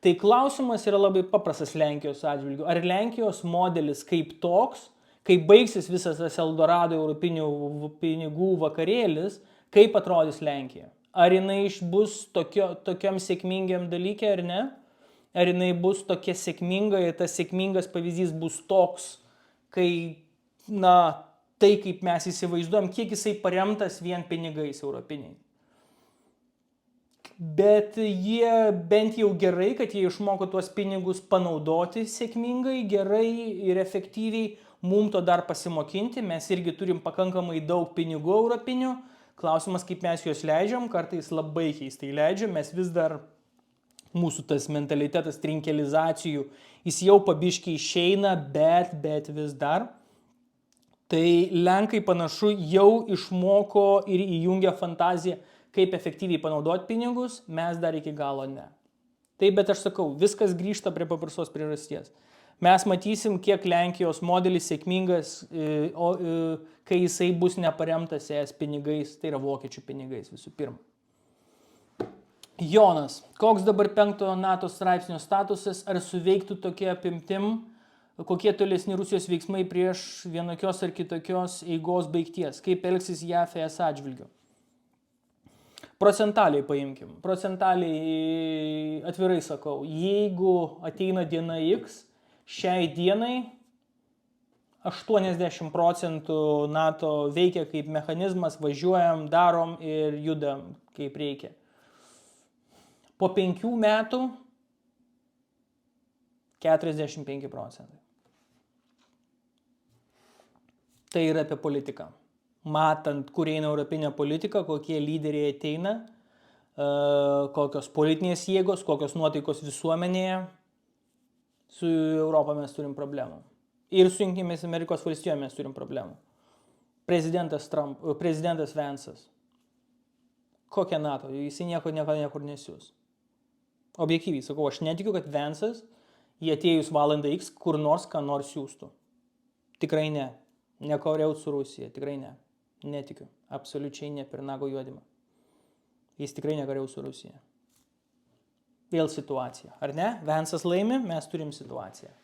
Speaker 1: Tai klausimas yra labai paprastas Lenkijos atžvilgiu. Ar Lenkijos modelis kaip toks, kai baigsis visas tas Eldorado europinių pinigų vakarėlis, kaip atrodys Lenkija? Ar jinai bus tokiam sėkmingiam dalykė ar ne? Ar jinai bus tokia sėkminga ir tas sėkmingas pavyzdys bus toks, kai, tai kaip mes įsivaizduojam, kiek jisai paremtas vien pinigais europiniai. Bet jie bent jau gerai, kad jie išmoko tuos pinigus panaudoti sėkmingai, gerai ir efektyviai, mums to dar pasimokinti, mes irgi turim pakankamai daug pinigų europinių, klausimas, kaip mes juos leidžiam, kartais labai keistai leidžiam, mes vis dar mūsų tas mentalitetas trinkelizacijų, jis jau pabiškiai išeina, bet vis dar. Tai Lenkai panašu jau išmoko ir įjungia fantaziją, kaip efektyviai panaudoti pinigus, mes dar iki galo ne. Taip, bet aš sakau, viskas grįžta prie paprastos priežasties. Mes matysim, kiek Lenkijos modelis sėkmingas, kai jisai bus neparemtas ES pinigais, tai yra vokiečių pinigais visų pirma. Jonas, koks dabar 5 NATO straipsnio statusas, ar suveiktų tokia apimtim, kokie tolesni Rusijos veiksmai prieš vienokios ar kitokios eigos baigties, kaip elgsis JAF ES atžvilgiu? Procentaliai paimkim, procentaliai atvirai sakau, jeigu ateina diena X, šiai dienai 80% NATO veikia kaip mechanizmas, važiuojam, darom ir judam kaip reikia. Po 5 metų 45%. Tai yra apie politiką. Matant, kur eina europinė politika, kokie lyderiai ateina, kokios politinės jėgos, kokios nuotaikos visuomenėje, su Europą mes turim problemų. Ir su Jungtinėmis Amerikos valstijomis mes turim problemų. Prezidentas Vance'as. Kokia NATO? Jisai niekur nesiūs. Objektyviai sakau, aš netikiu, kad Vance'as, jie atėjus valandą X, kur nors ką nors siūstų. Tikrai ne. Nekariaut su Rusija. Tikrai ne. Netikiu. Absoliučiai ne per nago juodimą. Jis tikrai nekariaut su Rusija. Vėl situacija. Ar ne? Vance'as laimi, mes turim situaciją.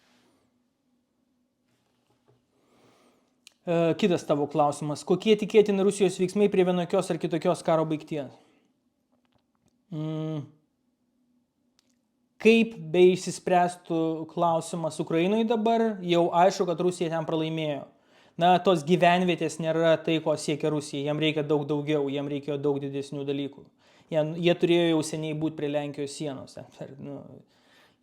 Speaker 1: Kitas tavo klausimas. Kokie tikėtini Rusijos veiksmai prie vienokios ar kitokios karo baigties? Kaip be išsispręstų klausimas Ukrainoje dabar, jau aišku, kad Rusija ten pralaimėjo. Tos gyvenvietės nėra tai, ko siekia Rusija. Jam reikia daug daugiau, jam reikėjo daug didesnių dalykų. Jie turėjo jau seniai būti prie Lenkijos sienos.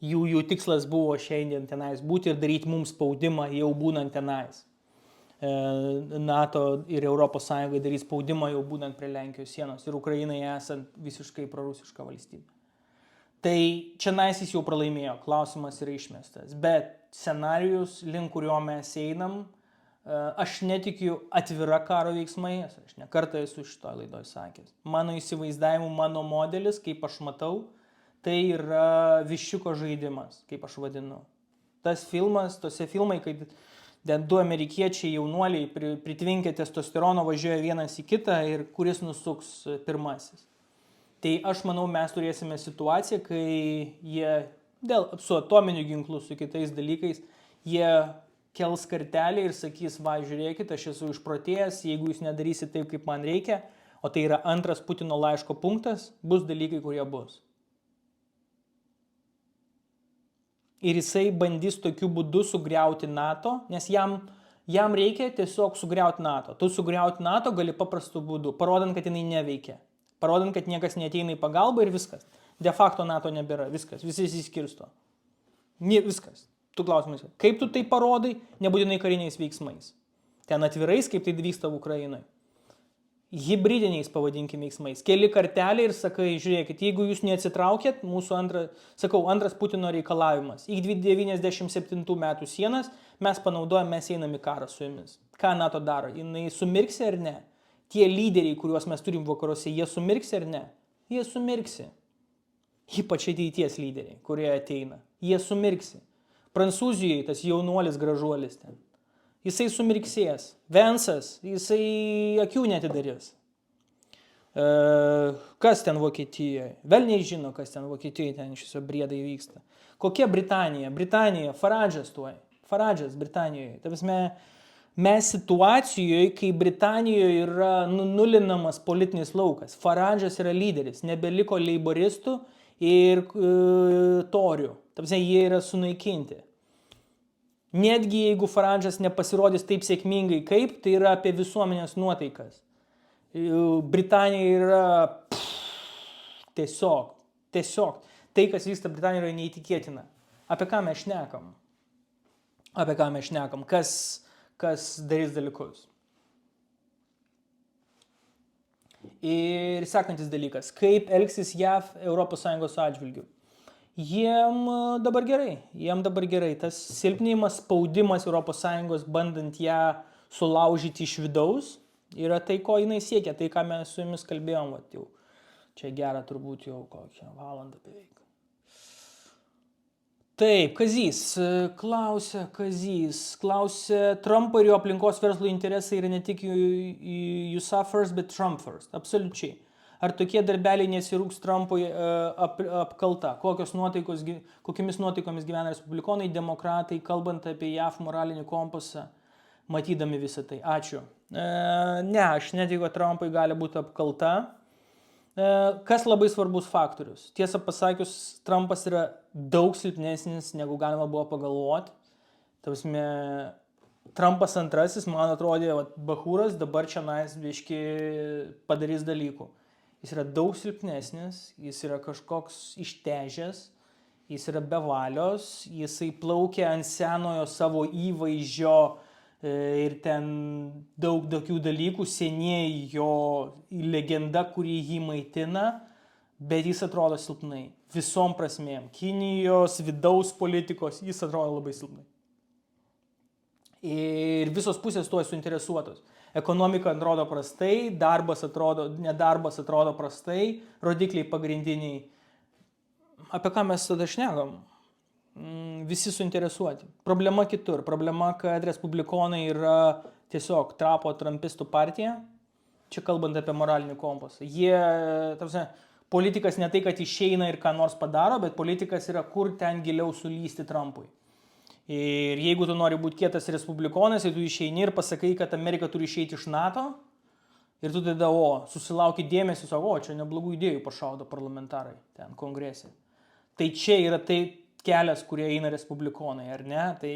Speaker 1: Jų tikslas buvo šiandien tenais būti ir daryti mums spaudimą jau būnant tenais. NATO ir ES darys spaudimą jau būnant prie Lenkijos sienos ir Ukrainai esant visiškai prorusišką valstybę. Tai čia jis jau pralaimėjo, klausimas yra išmestas. Bet scenarijus, link kurio mes einam, aš netikiu atvira karo veiksmais, aš ne kartą esu šitoje laidoje sakęs. Mano įsivaizdavimu, mano modelis, kaip aš matau, tai yra viščiuko žaidimas, kaip aš vadinu. Tose filmai, kai du amerikiečiai jaunuoliai pritvinkę testosterono važiuoja vienas į kitą ir kuris nusuks pirmasis. Tai aš manau, mes turėsime situaciją, kai jie su atominiu ginklu, su kitais dalykais, jie kels kartelį ir sakys, va, žiūrėkit, aš esu išprotėjęs, jeigu jūs nedarysit taip, kaip man reikia, o tai yra antras Putino laiško punktas, bus dalykai, kurie bus. Ir jisai bandys tokiu būdu sugriauti NATO, nes jam reikia tiesiog sugriauti NATO. Tu sugriauti NATO gali paprastu būdu, parodant, kad jinai neveikia. Parodant, kad niekas neateina į pagalbą ir viskas. De facto NATO nebėra, viskas, visi įsiskirsto. Viskas. Tu klausimas, kaip tu tai parodai, nebūtinai kariniais veiksmais. Ten atvirais, kaip tai vyksta Ukrainoje. Hibridiniais, pavadinkime, veiksmais. Keli kartelį ir sakai, žiūrėkit, jeigu jūs neatsitraukėt, mūsų antras Putino reikalavimas. Iki 97 metų sienas mes panaudojame, mes einam į karą su jumis. Ką NATO daro? Jinai sumirksi ar ne? Tie lyderiai, kuriuos mes turim vakaruose, jie sumirksi ar ne? Jie sumirksi. Ypač ateities lyderiai, kurie ateina. Jie sumirksi. Prancūzijoje tas jaunuolis gražuolis ten. Jisai sumirksės. Vance'as, jisai akių netidarys. Kas ten Vokietijoje? Velniai žino, kas ten Vokietijoje, ten iš viso briedai vyksta. Kokia Britanija? Britanija, Farage'as tuoj. Farage'as Britanijoje. Ta prasme, mes situacijoje, kai Britanijoje yra nulinamas politinis laukas. Farage'as yra lyderis. Nebeliko leiboristų ir torių. Tapsne, jie yra sunaikinti. Netgi jeigu Farage'as nepasirodys taip sėkmingai kaip, tai yra apie visuomenės nuotaikas. Britanija yra tiesiog. Tai, kas vyksta Britanijoje, yra neįtikėtina. Apie ką mes šnekam? Kas darys dalykus? Ir sekantis dalykas. Kaip elgsis JAV ES atžvilgiu? Jiem dabar gerai. Tas silpnėjimas, spaudimas ES, bandant ją sulaužyti iš vidaus, yra tai, ko jinai siekia, tai, ką mes su jumis kalbėjom, jau. Čia gera turbūt jau kokią valandą beveik. Taip, Kazys, klausia, Trumpo ir jo aplinkos verslo interesai yra ne tik USA first, bet Trump first. Absoliučiai. Ar tokie darbeliai nesirūks Trumpui apkalta? Kokiamis nuotaikomis gyvena respublikonai, demokratai, kalbant apie JAV moralinį kompasą, matydami visą tai? Ačiū. Ne, aš netikiu, kad Trumpui gali būti apkalta. Kas labai svarbus faktorius? Tiesą pasakius, Trumpas yra daug silpnesnis, negu galima buvo pagalvoti. Tausme, Trumpas antrasis, man atrodė, bachūras, dabar čia biški padarys dalykų. Jis yra daug silpnesnis, jis yra kažkoks ištežęs, jis yra be valios, jisai plaukia ant senojo savo įvaizdžio ir ten daug tokių dalykų, senieji jo legenda, kuri jį maitina, bet jis atrodo silpnai. Visom prasmėm. Kinijos vidaus politikos jis atrodo labai silpnai. Ir visos pusės tuo suinteresuotos. Ekonomika atrodo prastai, nedarbas atrodo prastai, rodikliai pagrindiniai. Apie ką mes tada šnekam? Visi suinteresuoti. Problema kitur. Problema, kad respublikonai yra tiesiog trapo trumpistų partija. Čia kalbant apie moralinį kompasą. Politikas ne tai, kad išeina ir ką nors padaro, bet politikas yra kur ten giliau sulysti Trumpui. Ir jeigu tu nori būti kietas respublikonas, tai tu išeini ir pasakai, kad Amerika turi išeiti iš NATO, ir tu tada, susilauki dėmesio, čia neblogų idėjų pašaudo parlamentarai ten kongrese. Tai čia yra tai kelias, kurie eina respublikonai, ar ne? Tai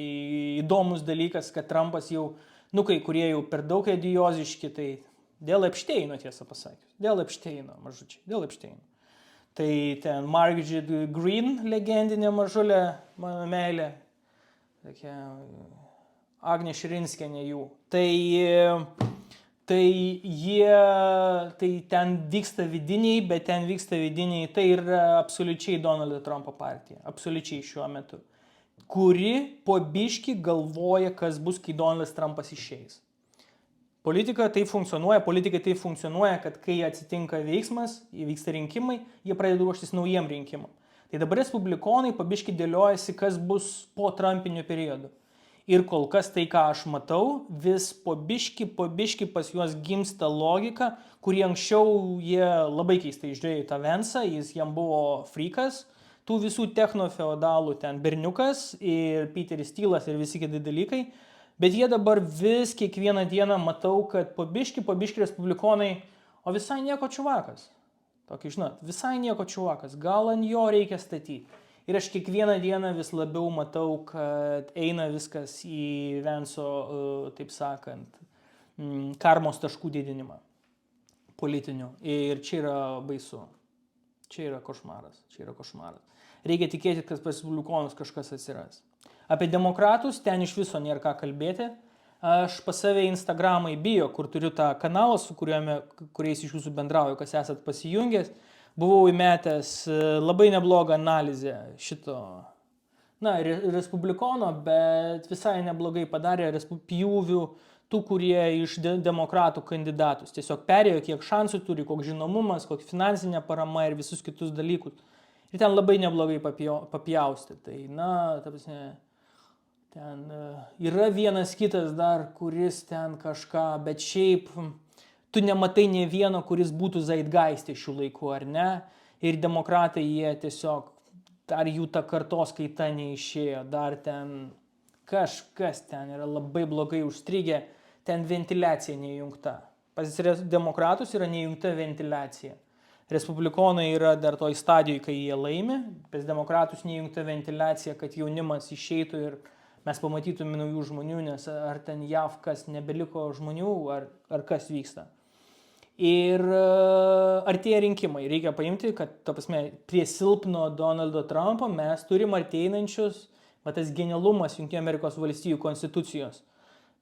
Speaker 1: įdomus dalykas, kad Trumpas jau, kai kurie jau per daug idioziški, tai dėl Epšteino, tiesą pasakius. Dėl Epšteino, mažučiai, dėl Epšteino. Tai ten Margaret Green, legendinė mažulė, mano meilė, tokia Agnė Širinskienė jų. Tai ten vyksta vidiniai, bet ten vyksta vidiniai, tai yra absoliučiai Donaldo Trumpo partija, absoliučiai šiuo metu, kuri po biškį galvoja, kas bus, kai Donaldas Trumpas išeis. Politikai tai funkcionuoja, kad kai atsitinka veiksmas, įvyksta rinkimai, jie pradeda ruoštis naujiem rinkimam. Tai dabar respublikonai pabiški dėliojasi, kas bus po trumpiniu periodu. Ir kol kas tai, ką aš matau, vis po biški pas juos gimsta logika, kurį anksčiau jie labai keistai žiūrėjo tą Vensą, jis jam buvo frikas, tų visų technofeodalų ten berniukas ir Peteris Steelas ir visi kiti dalykai. Bet jie dabar vis kiekvieną dieną matau, kad po biški respublikonai, o visai nieko čuvakas. Tokį, visai nieko čuvakas, gal ant jo reikia statyti. Ir aš kiekvieną dieną vis labiau matau, kad eina viskas į Venso, taip sakant, karmos taškų didinimą politinių. Ir čia yra baisu. Čia yra košmaras. Reikia tikėti, kad pas respublikonus kažkas atsiras. Apie demokratus ten iš viso nėra ką kalbėti. Aš pas save Instagramą įbijo, kur turiu tą kanalą, su kuriais iš jūsų bendrauju, kas esat pasijungęs. Buvau įmetęs labai neblogą analizę šito, respublikono, bet visai neblogai padarė pjūvių tų, kurie iš demokratų kandidatus. Tiesiog perėjo, kiek šansų turi, koks žinomumas, kokia finansinė parama ir visus kitus dalykus. Ir ten labai neblogai papjausti. Tai, ten yra vienas kitas dar, kuris ten kažką, bet šiaip tu nematai ne vieno, kuris būtų zeitgeiste šių laikų, ar ne? Ir demokratai jie tiesiog, dar jų ta kartos kaita neišėjo, dar ten kažkas ten yra labai blogai užstrigę, ten ventiliacija neįjungta. Pas demokratus yra neįjungta ventiliacija. Respublikonai yra dar toj stadijoje, kai jie laimi, pas demokratus neįjungta ventiliacija, kad jaunimas išeitų ir mes pamatytume naujų žmonių, nes ar ten JAV kas nebeliko žmonių, ar kas vyksta. Ir artėja rinkimai. Reikia paimti, kad prie silpno Donaldo Trumpo mes turim arteinančius, tas genialumas Jungtinių Amerikos valstijų konstitucijos.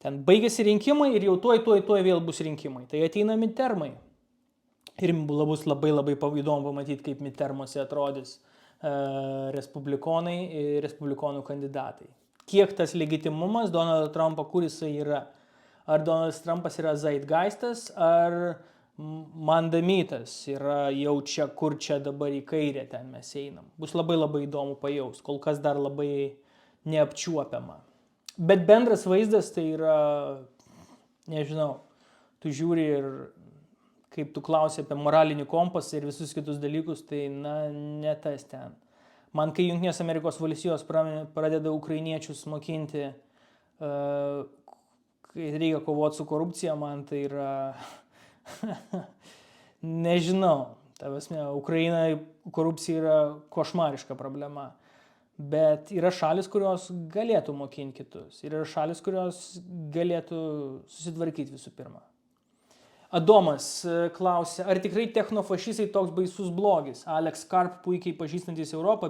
Speaker 1: Ten baigėsi rinkimai ir jau tuoj vėl bus rinkimai. Tai ateina midtermai. Ir bus labai įdomu pamatyti, kaip midtermuose atrodys respublikonai ir respublikonų kandidatai. Kiek tas legitimumas Donaldo Trumpo, kur jisai yra? Ar Donaldas Trumpas yra zeitgeistas, ar mandamytas yra jau čia, kur čia dabar į kairę ten mes einam. Bus labai įdomu pajaust, kol kas dar labai neapčiuopiama. Bet bendras vaizdas tai yra, nežinau, tu žiūri ir kaip tu klausi apie moralinį kompasą ir visus kitus dalykus, tai ne tas ten. Man, kai Jungtinės Amerikos valstijos pradeda ukrainiečius mokinti, kai reikia kovoti su korupcija, man tai yra, nežinau, Ukrainai korupcija yra košmariška problema. Bet yra šalis, kurios galėtų mokinti kitus. Ir yra šalis, kurios galėtų susitvarkyti visų pirma. Adomas klausia, ar tikrai technofašistai toks baisus blogis? Alex Karp, puikiai pažįstantis Europą,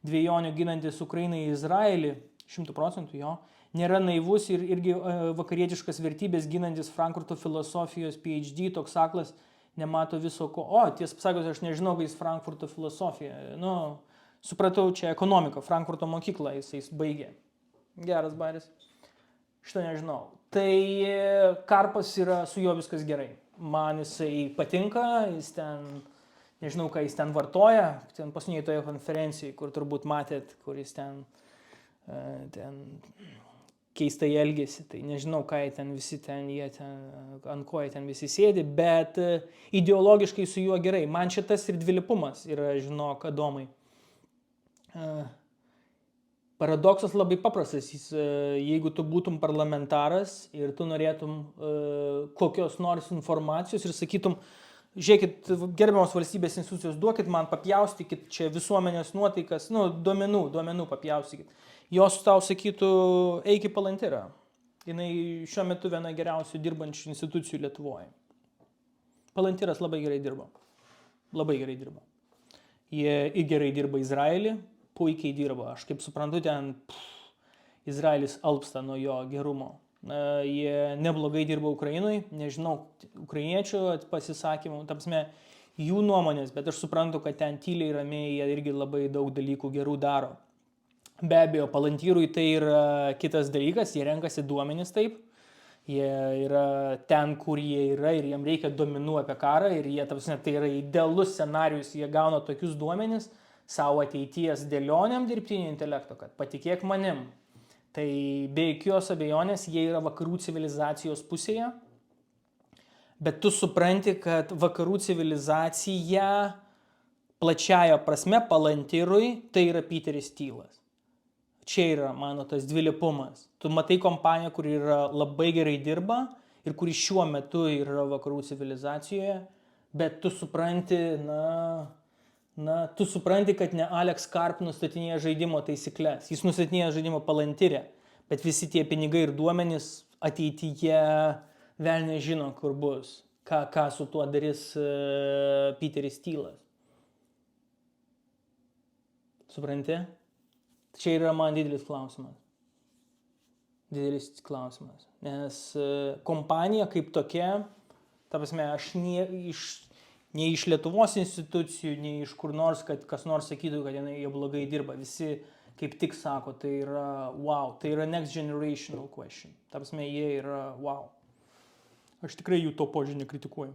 Speaker 1: dviejonių ginantis Ukrainai į Izraelį, 100% jo, nėra naivus ir irgi vakarietiškas vertybės ginantis Frankfurto filosofijos PhD, toks aklas, nemato viso ko. O, tiesą pasakius, aš nežinau, kai jis Frankfurto filosofija. Nu, supratau, čia ekonomika, Frankfurto mokykla jis baigė. Geras baris. Šitą nežinau. Tai Karpas yra, su juo viskas gerai. Man jisai patinka, jis ten, nežinau, ką jis ten vartoja, ten paskutinėje toje konferencijoje, kur turbūt matėt, kur jis ten keistai elgėsi, tai nežinau, ką jie ten ant ko jie ten visi sėdi, bet ideologiškai su juo gerai. Man šitas ir dvilypumas yra, žinok, Adomai. Paradoksas labai paprastas, jeigu tu būtum parlamentaras ir tu norėtum kokios nors informacijos ir sakytum, žiūrėkit, gerbiamos valstybės institucijos, duokit man, papjaustykit čia visuomenės nuotaikas, duomenų papjaustykit. Jos tau sakytų, eik į Palantirą. Jinai šiuo metu viena geriausių dirbančių institucijų Lietuvoje. Palantiras labai gerai dirba. Labai gerai dirba. Jie ir gerai dirba Izraelį, puikiai dirba. Aš kaip suprantu, ten Izraelis alpsta nuo jo gerumo. Jie neblogai dirba Ukrainoj, nežinau ukrainiečių pasisakymų, tapsme jų nuomonės, bet aš suprantu, kad ten tyliai ramiai jie irgi labai daug dalykų gerų daro. Be abejo, Palantyrui tai yra kitas dalykas, jie renkasi duomenis taip, jie yra ten, kur jie yra ir jiem reikia duomenų apie karą ir jie, tapsme, tai yra idealus scenarius, jie gauna tokius duomenis savo ateities dėlionėm dirbtinio intelekto, kad patikėk manim. Tai be jokios abejonės jie yra vakarų civilizacijos pusėje, bet tu supranti, kad vakarų civilizacija plačiaja prasme Palantyrui tai yra Peteris Thilas. Čia yra mano tas dvilypumas. Tu matai kompaniją, kuri yra labai gerai dirba ir kuri šiuo metu yra vakarų civilizacijoje, bet tu supranti, tu supranti, kad ne Alex Karp nustatinėja žaidimo taisyklės. Jis nustatinėja žaidimo Palantyrę, bet visi tie pinigai ir duomenys ateityje vėl nežino, kur bus. Ką su tuo darys Peteris Thilas. Supranti? Čia yra man didelis klausimas. Didelis klausimas. Nes kompanija kaip tokia, ta prasme, aš nei iš Lietuvos institucijų, nei iš kur nors, kad kas nors sakytų, kad jie blogai dirba. Visi kaip tik sako, tai yra wow, tai yra next generational question. Ta prasme, jie yra wow. Aš tikrai jų to požiūrį nekritikuoju.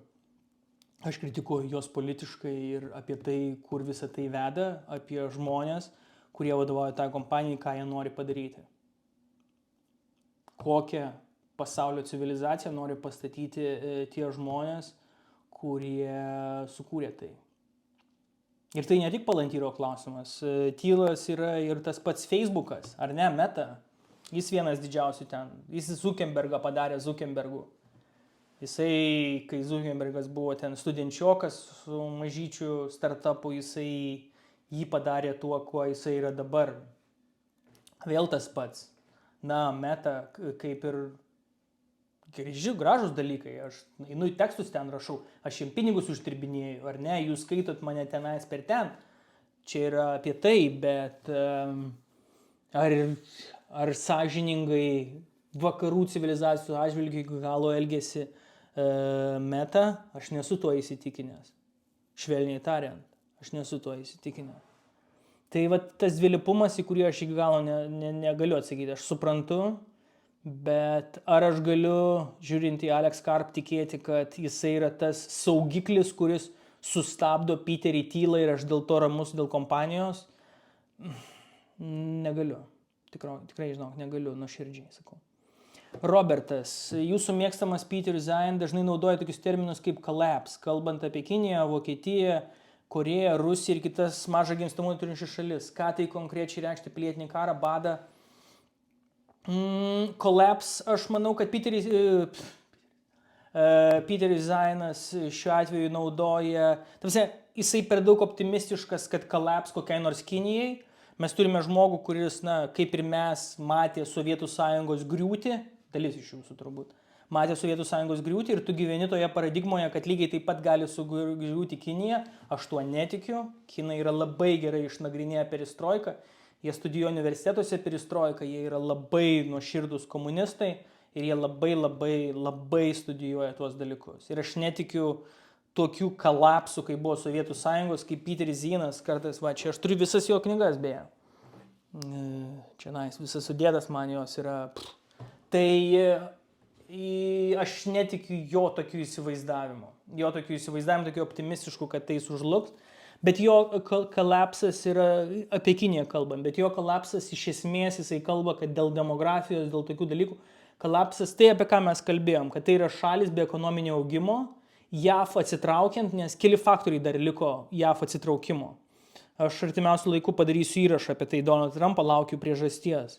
Speaker 1: Aš kritikuoju jos politiškai ir apie tai, kur visa tai veda, apie žmonės, kurie vadovauja tą kompaniją, ką jie nori padaryti. Kokią pasaulio civilizaciją nori pastatyti tie žmonės, kurie sukūrė tai. Ir tai ne tik Palantyro klausimas. Thilas yra ir tas pats Facebookas, ar ne, Meta. Jis vienas didžiausių ten. Jis Zuckerbergą padarė Zuckerbergu. Jisai, kai Zuckerbergas buvo ten studenčiokas su mažyčiu startupu, jisai jį padarė tuo, kuo jisai yra dabar. Vėl tas pats. Meta kaip ir gražus dalykai. Aš einu į tekstus ten rašau, aš jiem pinigus uždirbinėju, ar ne, jūs skaitot mane tenais per ten. Čia yra apie tai, bet ar sąžiningai vakarų civilizacijų atžvilgiu iki galo elgėsi Meta, aš nesu tuo įsitikinęs. Švelniai tariant. Aš nesu tuo įsitikinęs. Tai va tas dvilypumas, į kurį aš iki galo negaliu atsakyti. Aš suprantu, bet ar aš galiu, žiūrint į Alex Karp, tikėti, kad jisai yra tas saugiklis, kuris sustabdo Peterį Thilą ir aš dėl to ramus dėl kompanijos? Negaliu. Tikrai žinok, negaliu, nuoširdžiai sakau. Robertas, jūsų mėgstamas Peter Zion dažnai naudoja tokius terminus kaip collapse, kalbant apie Kiniją, Vokietiją, Koreją, Rusiją ir kitas mažą gimstamumą turinčias šalis. Ką tai konkrečiai reikšti pilietinį karą, badą? Collapse, aš manau, kad Peteris Zionas šiuo atveju naudoja, jisai per daug optimistiškas, kad collapse kokiai nors Kinijai. Mes turime žmogų, kuris, kaip ir mes, matė Sovietų Sąjungos griūtį, dalis iš jūsų turbūt, matė Sovietų Sąjungos griūtį ir tu gyveni toje paradigmoje, kad lygiai taip pat gali sugriūti Kinija. Aš tuo netikiu. Kinai yra labai gerai išnagrinėję perestroiką. Jie studijuoja universitetuose perestroiką, jie yra labai nuoširdūs komunistai ir jie labai studijuoja tuos dalykus. Ir aš netikiu tokių kolapsų, kai buvo Sovietų Sąjungos, kaip Peteris Zinas kartais, čia aš turiu visas jo knygas beje. Čia visas sudėtas man jos yra. Tai aš netikiu jo tokių įsivaizdavimų. Jo tokių įsivaizdavimų, tokių optimistiškų, kad tai sužlugs. Bet jo kolapsas yra, apie Kiniją kalbam, bet jo kolapsas iš esmės jisai kalba, kad dėl demografijos, dėl tokių dalykų, kolapsas tai apie ką mes kalbėjom, kad tai yra šalis be ekonominio augimo, JAV atsitraukiant, nes keli faktoriai dar liko JAV atsitraukimo. Aš artimiausiu laiku padarysiu įrašą apie tai Donald Trumpą, laukiu priežasties.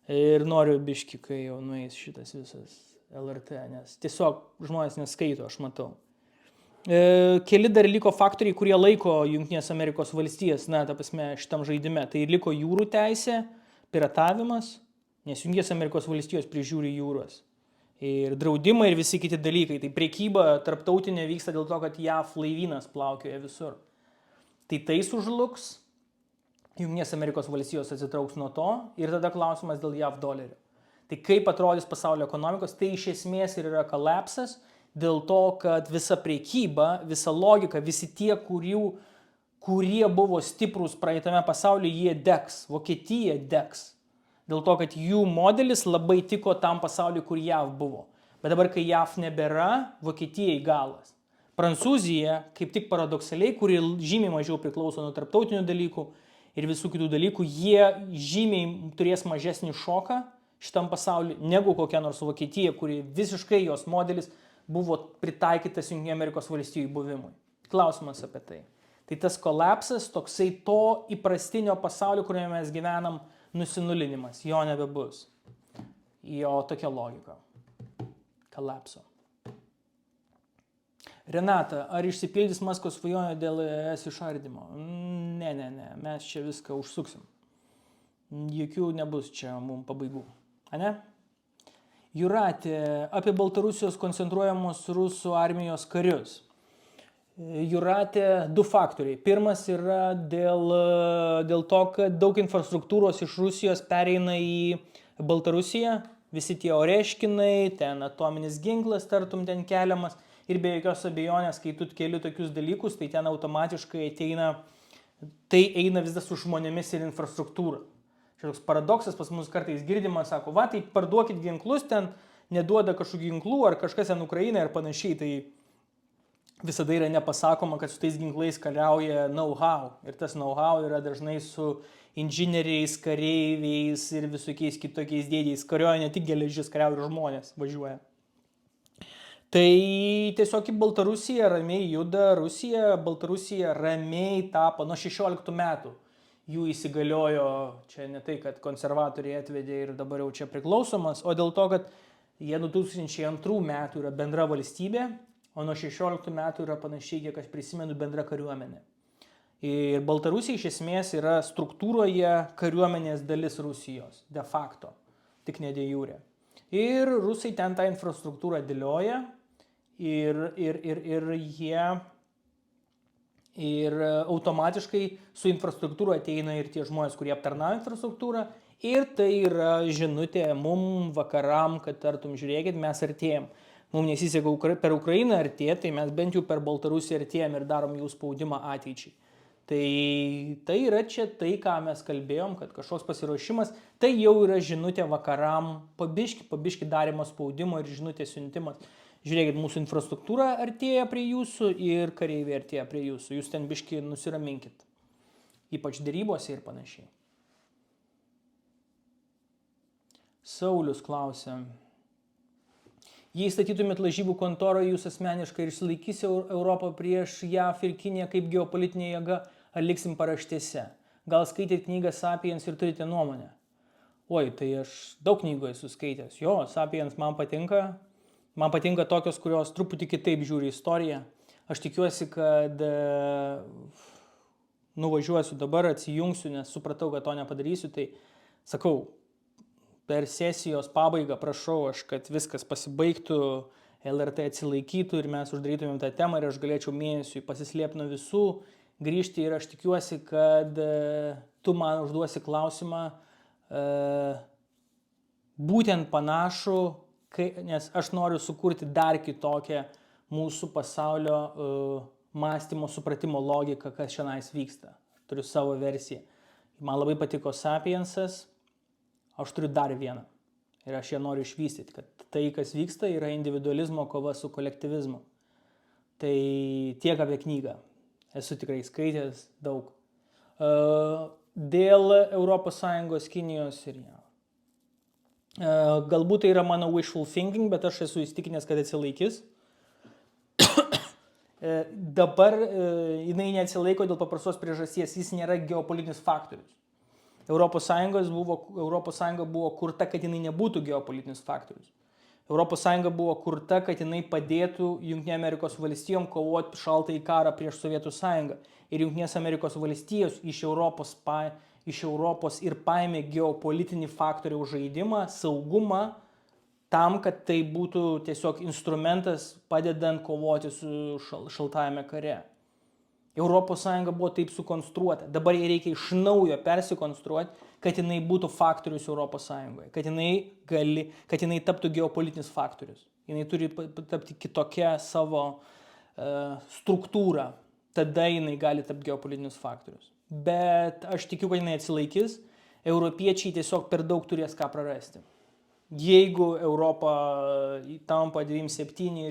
Speaker 1: Ir noriu biški, kai jau nueis šitas visas LRT, nes tiesiog žmonės neskaito, aš matau. Keli dar liko faktoriai, kurie laiko Jungtinės Amerikos valstijas, šitam žaidime. Tai liko jūrų teisė, piratavimas, nes Jungtinės Amerikos valstijos prižiūri jūros. Ir draudimai ir visi kiti dalykai. Tai prekyba tarptautinė vyksta dėl to, kad JAV laivynas plaukioja visur. Tai sužlugs, Jungtinės Amerikos valstijos atsitrauks nuo to ir tada klausimas dėl JAV dolerio. Tai kaip atrodys pasaulio ekonomikos, tai iš esmės ir yra kolapsas, dėl to, kad visa prekyba, visa logika, visi tie, kurie buvo stiprūs praeitame pasaulyje, jie degs, Vokietija degs. Dėl to, kad jų modelis labai tiko tam pasauliu, kur JAV buvo. Bet dabar, kai JAV nebėra, Vokietijai galas. Prancūzija, kaip tik paradoksaliai, kuri žymiai mažiau priklauso nuo tarptautinių dalykų ir visų kitų dalykų, jie žymiai turės mažesnį šoką šitam pasauliu, negu kokia nors Vokietija, kuri visiškai jos modelis buvo pritaikytas Jungtinių Amerikos valstijų buvimui. Klausimas apie tai. Tai tas kolapsas, toksai to įprastinio pasaulio, kuriame mes gyvenam, nusinulinimas, jo nebebus. Jo tokia logika. Kolapso. Renata, ar išsipildys Maskvos svajonė dėl ES išardymo? Ne, mes čia viską užsuksim. Jokių nebus čia mums pabaigų. Ane? Jūratė, apie Baltarusijos koncentruojamos rusų armijos karius. Jūratė, du faktoriai. Pirmas yra dėl to, kad daug infrastruktūros iš Rusijos pereina į Baltarusiją. Visi tie oreškinai, ten atominis ginklas tartum ten keliamas. Ir be jokios abejonės, kai tu keli tokius dalykus, tai ten automatiškai eina vis dar su žmonėmis ir infrastruktūra. Čia toks paradoksas pas mus kartais girdimas, sako, tai parduokit ginklus, ten neduoda kažkokių ginklų ar kažkas ten Ukraina ir panašiai, tai visada yra nepasakoma, kad su tais ginklais kariauja know-how. Ir tas know-how yra dažnai su inžinieriais, kareiviais ir visokiais kitokiais dėdėjais. Kariauja ne tik geležis, kariauja ir žmonės važiuoja. Tai tiesiog į Baltarusiją ramiai juda Rusija, Baltarusija ramiai tapo nuo 16 metų. Jų įsigaliojo, čia ne tai, kad konservatoriai atvedė ir dabar jau čia priklausomas, o dėl to, kad jie 2002 metų yra bendra valstybė, o nuo 16 metų yra panašiai, kiek aš prisimenu, bendra kariuomenė. Ir Baltarusija iš esmės yra struktūroje kariuomenės dalis Rusijos, de facto, tik ne de jure. Ir rusai ten tą infrastruktūrą dėlioja ir automatiškai su infrastruktūra ateina ir tie žmonės, kurie aptarnauja infrastruktūrą. Ir tai yra žinutė mum vakaram, kad tartum žiūrėkit, mes artėjom. Mums nesiseka per Ukrainą artėti, tai mes bent jau per Baltarusiją artėjom ir darom jų spaudimą ateičiai. Tai yra čia tai, ką mes kalbėjom, kad kažkoks pasiruošimas, tai jau yra žinutė vakaram, pabiški darymas spaudimo ir žinutė siuntimas. Žiūrėkit, mūsų infrastruktūra artėja prie jūsų ir kareiviai artėja prie jūsų. Jūs ten biški nusiraminkit. Ypač dėrybose ir panašiai. Saulius klausia. Jei statytumėt lažybų kontorą, jūs asmeniškai išsilaikys Europą prieš JAV ir Kiniją kaip geopolitinė jėga, ar liksim paraštėse? Gal skaitėt knygą Sapiens ir turite nuomonę? Oi, tai aš daug knygų esu skaitęs. Jo, Sapiens man patinka. Man patinka tokios, kurios truputį kitaip žiūri istoriją. Aš tikiuosi, kad nuvažiuosiu dabar, atsijungsiu, nes supratau, kad to nepadarysiu. Tai sakau, per sesijos pabaigą prašau aš, kad viskas pasibaigtų, LRT atsilaikytų ir mes uždarytumėm tą temą ir aš galėčiau mėnesiui pasislėpti nuo visų, grįžti ir aš tikiuosi, kad tu man užduosi klausimą būtent panašų, nes aš noriu sukurti dar kitokią mūsų pasaulio mąstymo, supratimo logiką, kas šiandien vyksta. Turiu savo versiją. Man labai patiko Sapiensas, aš turiu dar vieną. Ir aš ją noriu išvystyti, kad tai, kas vyksta, yra individualizmo kova su kolektyvizmu. Tai tiek apie knygą. Esu tikrai skaitęs daug. Dėl ES, Kinijos ir jav. Galbūt tai yra mano wishful thinking, bet aš esu įstikinęs, kad atsilaikys. Dabar jinai neatsilaiko dėl paprastos priežasties, jis nėra geopolitinis faktorius. ES buvo kurta, kad jinai nebūtų geopolitinis faktorius. ES buvo kurta, kad jinai padėtų Jungtinėms Amerikos valstijom kovoti šaltąjį karą prieš Sovietų sąjungą. Ir Jungtinės Amerikos valstijos iš Europos ir paėmė geopolitinį faktorių žaidimą, saugumą, tam, kad tai būtų tiesiog instrumentas padedant kovoti su šaltajame kare. ES buvo taip sukonstruota. Dabar jai reikia iš naujo persikonstruoti, kad jinai būtų faktorius ES, kad jinai taptų geopolitinis faktorius. Jinai turi tapti kitokią savo struktūrą. Tada jinai gali tapti geopolitinis faktorius. Bet aš tikiu, kad jinai atsilaikys. Europiečiai tiesiog per daug turės ką prarasti. Jeigu Europa tampa 2,7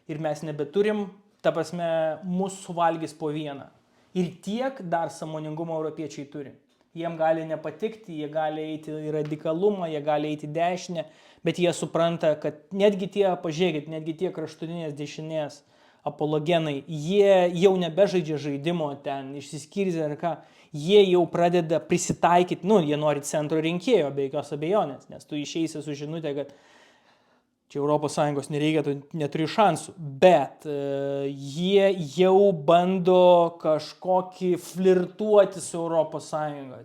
Speaker 1: ir mes nebeturim, ta prasme, mus suvalgys po vieną. Ir tiek dar sąmoningumo europiečiai turi. Jiem gali nepatikti, jie gali eiti į radikalumą, jie gali eiti dešinę, bet jie supranta, kad netgi tie kraštutinės dešinės apologenai, jie jau nebežaidžia žaidimo ten, išsiskyrė ar ką, jie jau pradeda prisitaikyti, jie nori centro rinkėjo, be jokios abejonės, nes tu išeisi su žinutė, kad čia ES nereikia, tu neturi šansų, bet jie jau bando kažkokį flirtuoti su ES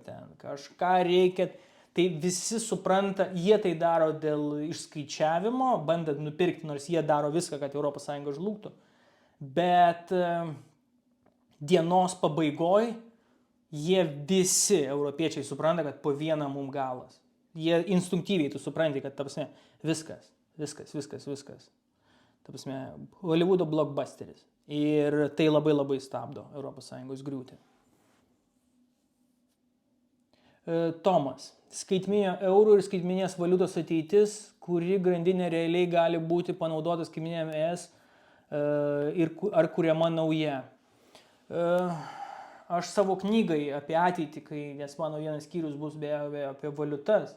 Speaker 1: ten, kažką reikia, tai visi supranta, jie tai daro dėl išskaičiavimo, bandant nupirkti, nors jie daro viską, kad ES žlugtų, bet dienos pabaigoje jie visi europiečiai supranta, kad po vieną mum galas. Jie instinktyviai tu supranti, kad tapsime viskas. Ta prasme, Hollywoodo blockbusteris. Ir tai labai labai stabdo ES griūtį. Tomas. Skaitmeninio eurų ir skaitmeninės valiutos ateitis, kuri grandinė realiai gali būti panaudotas skaitmeniniam ES ar kuriama nauja. Aš savo knygai apie ateitį, nes mano vienas skyrius bus be abejo apie valiutas,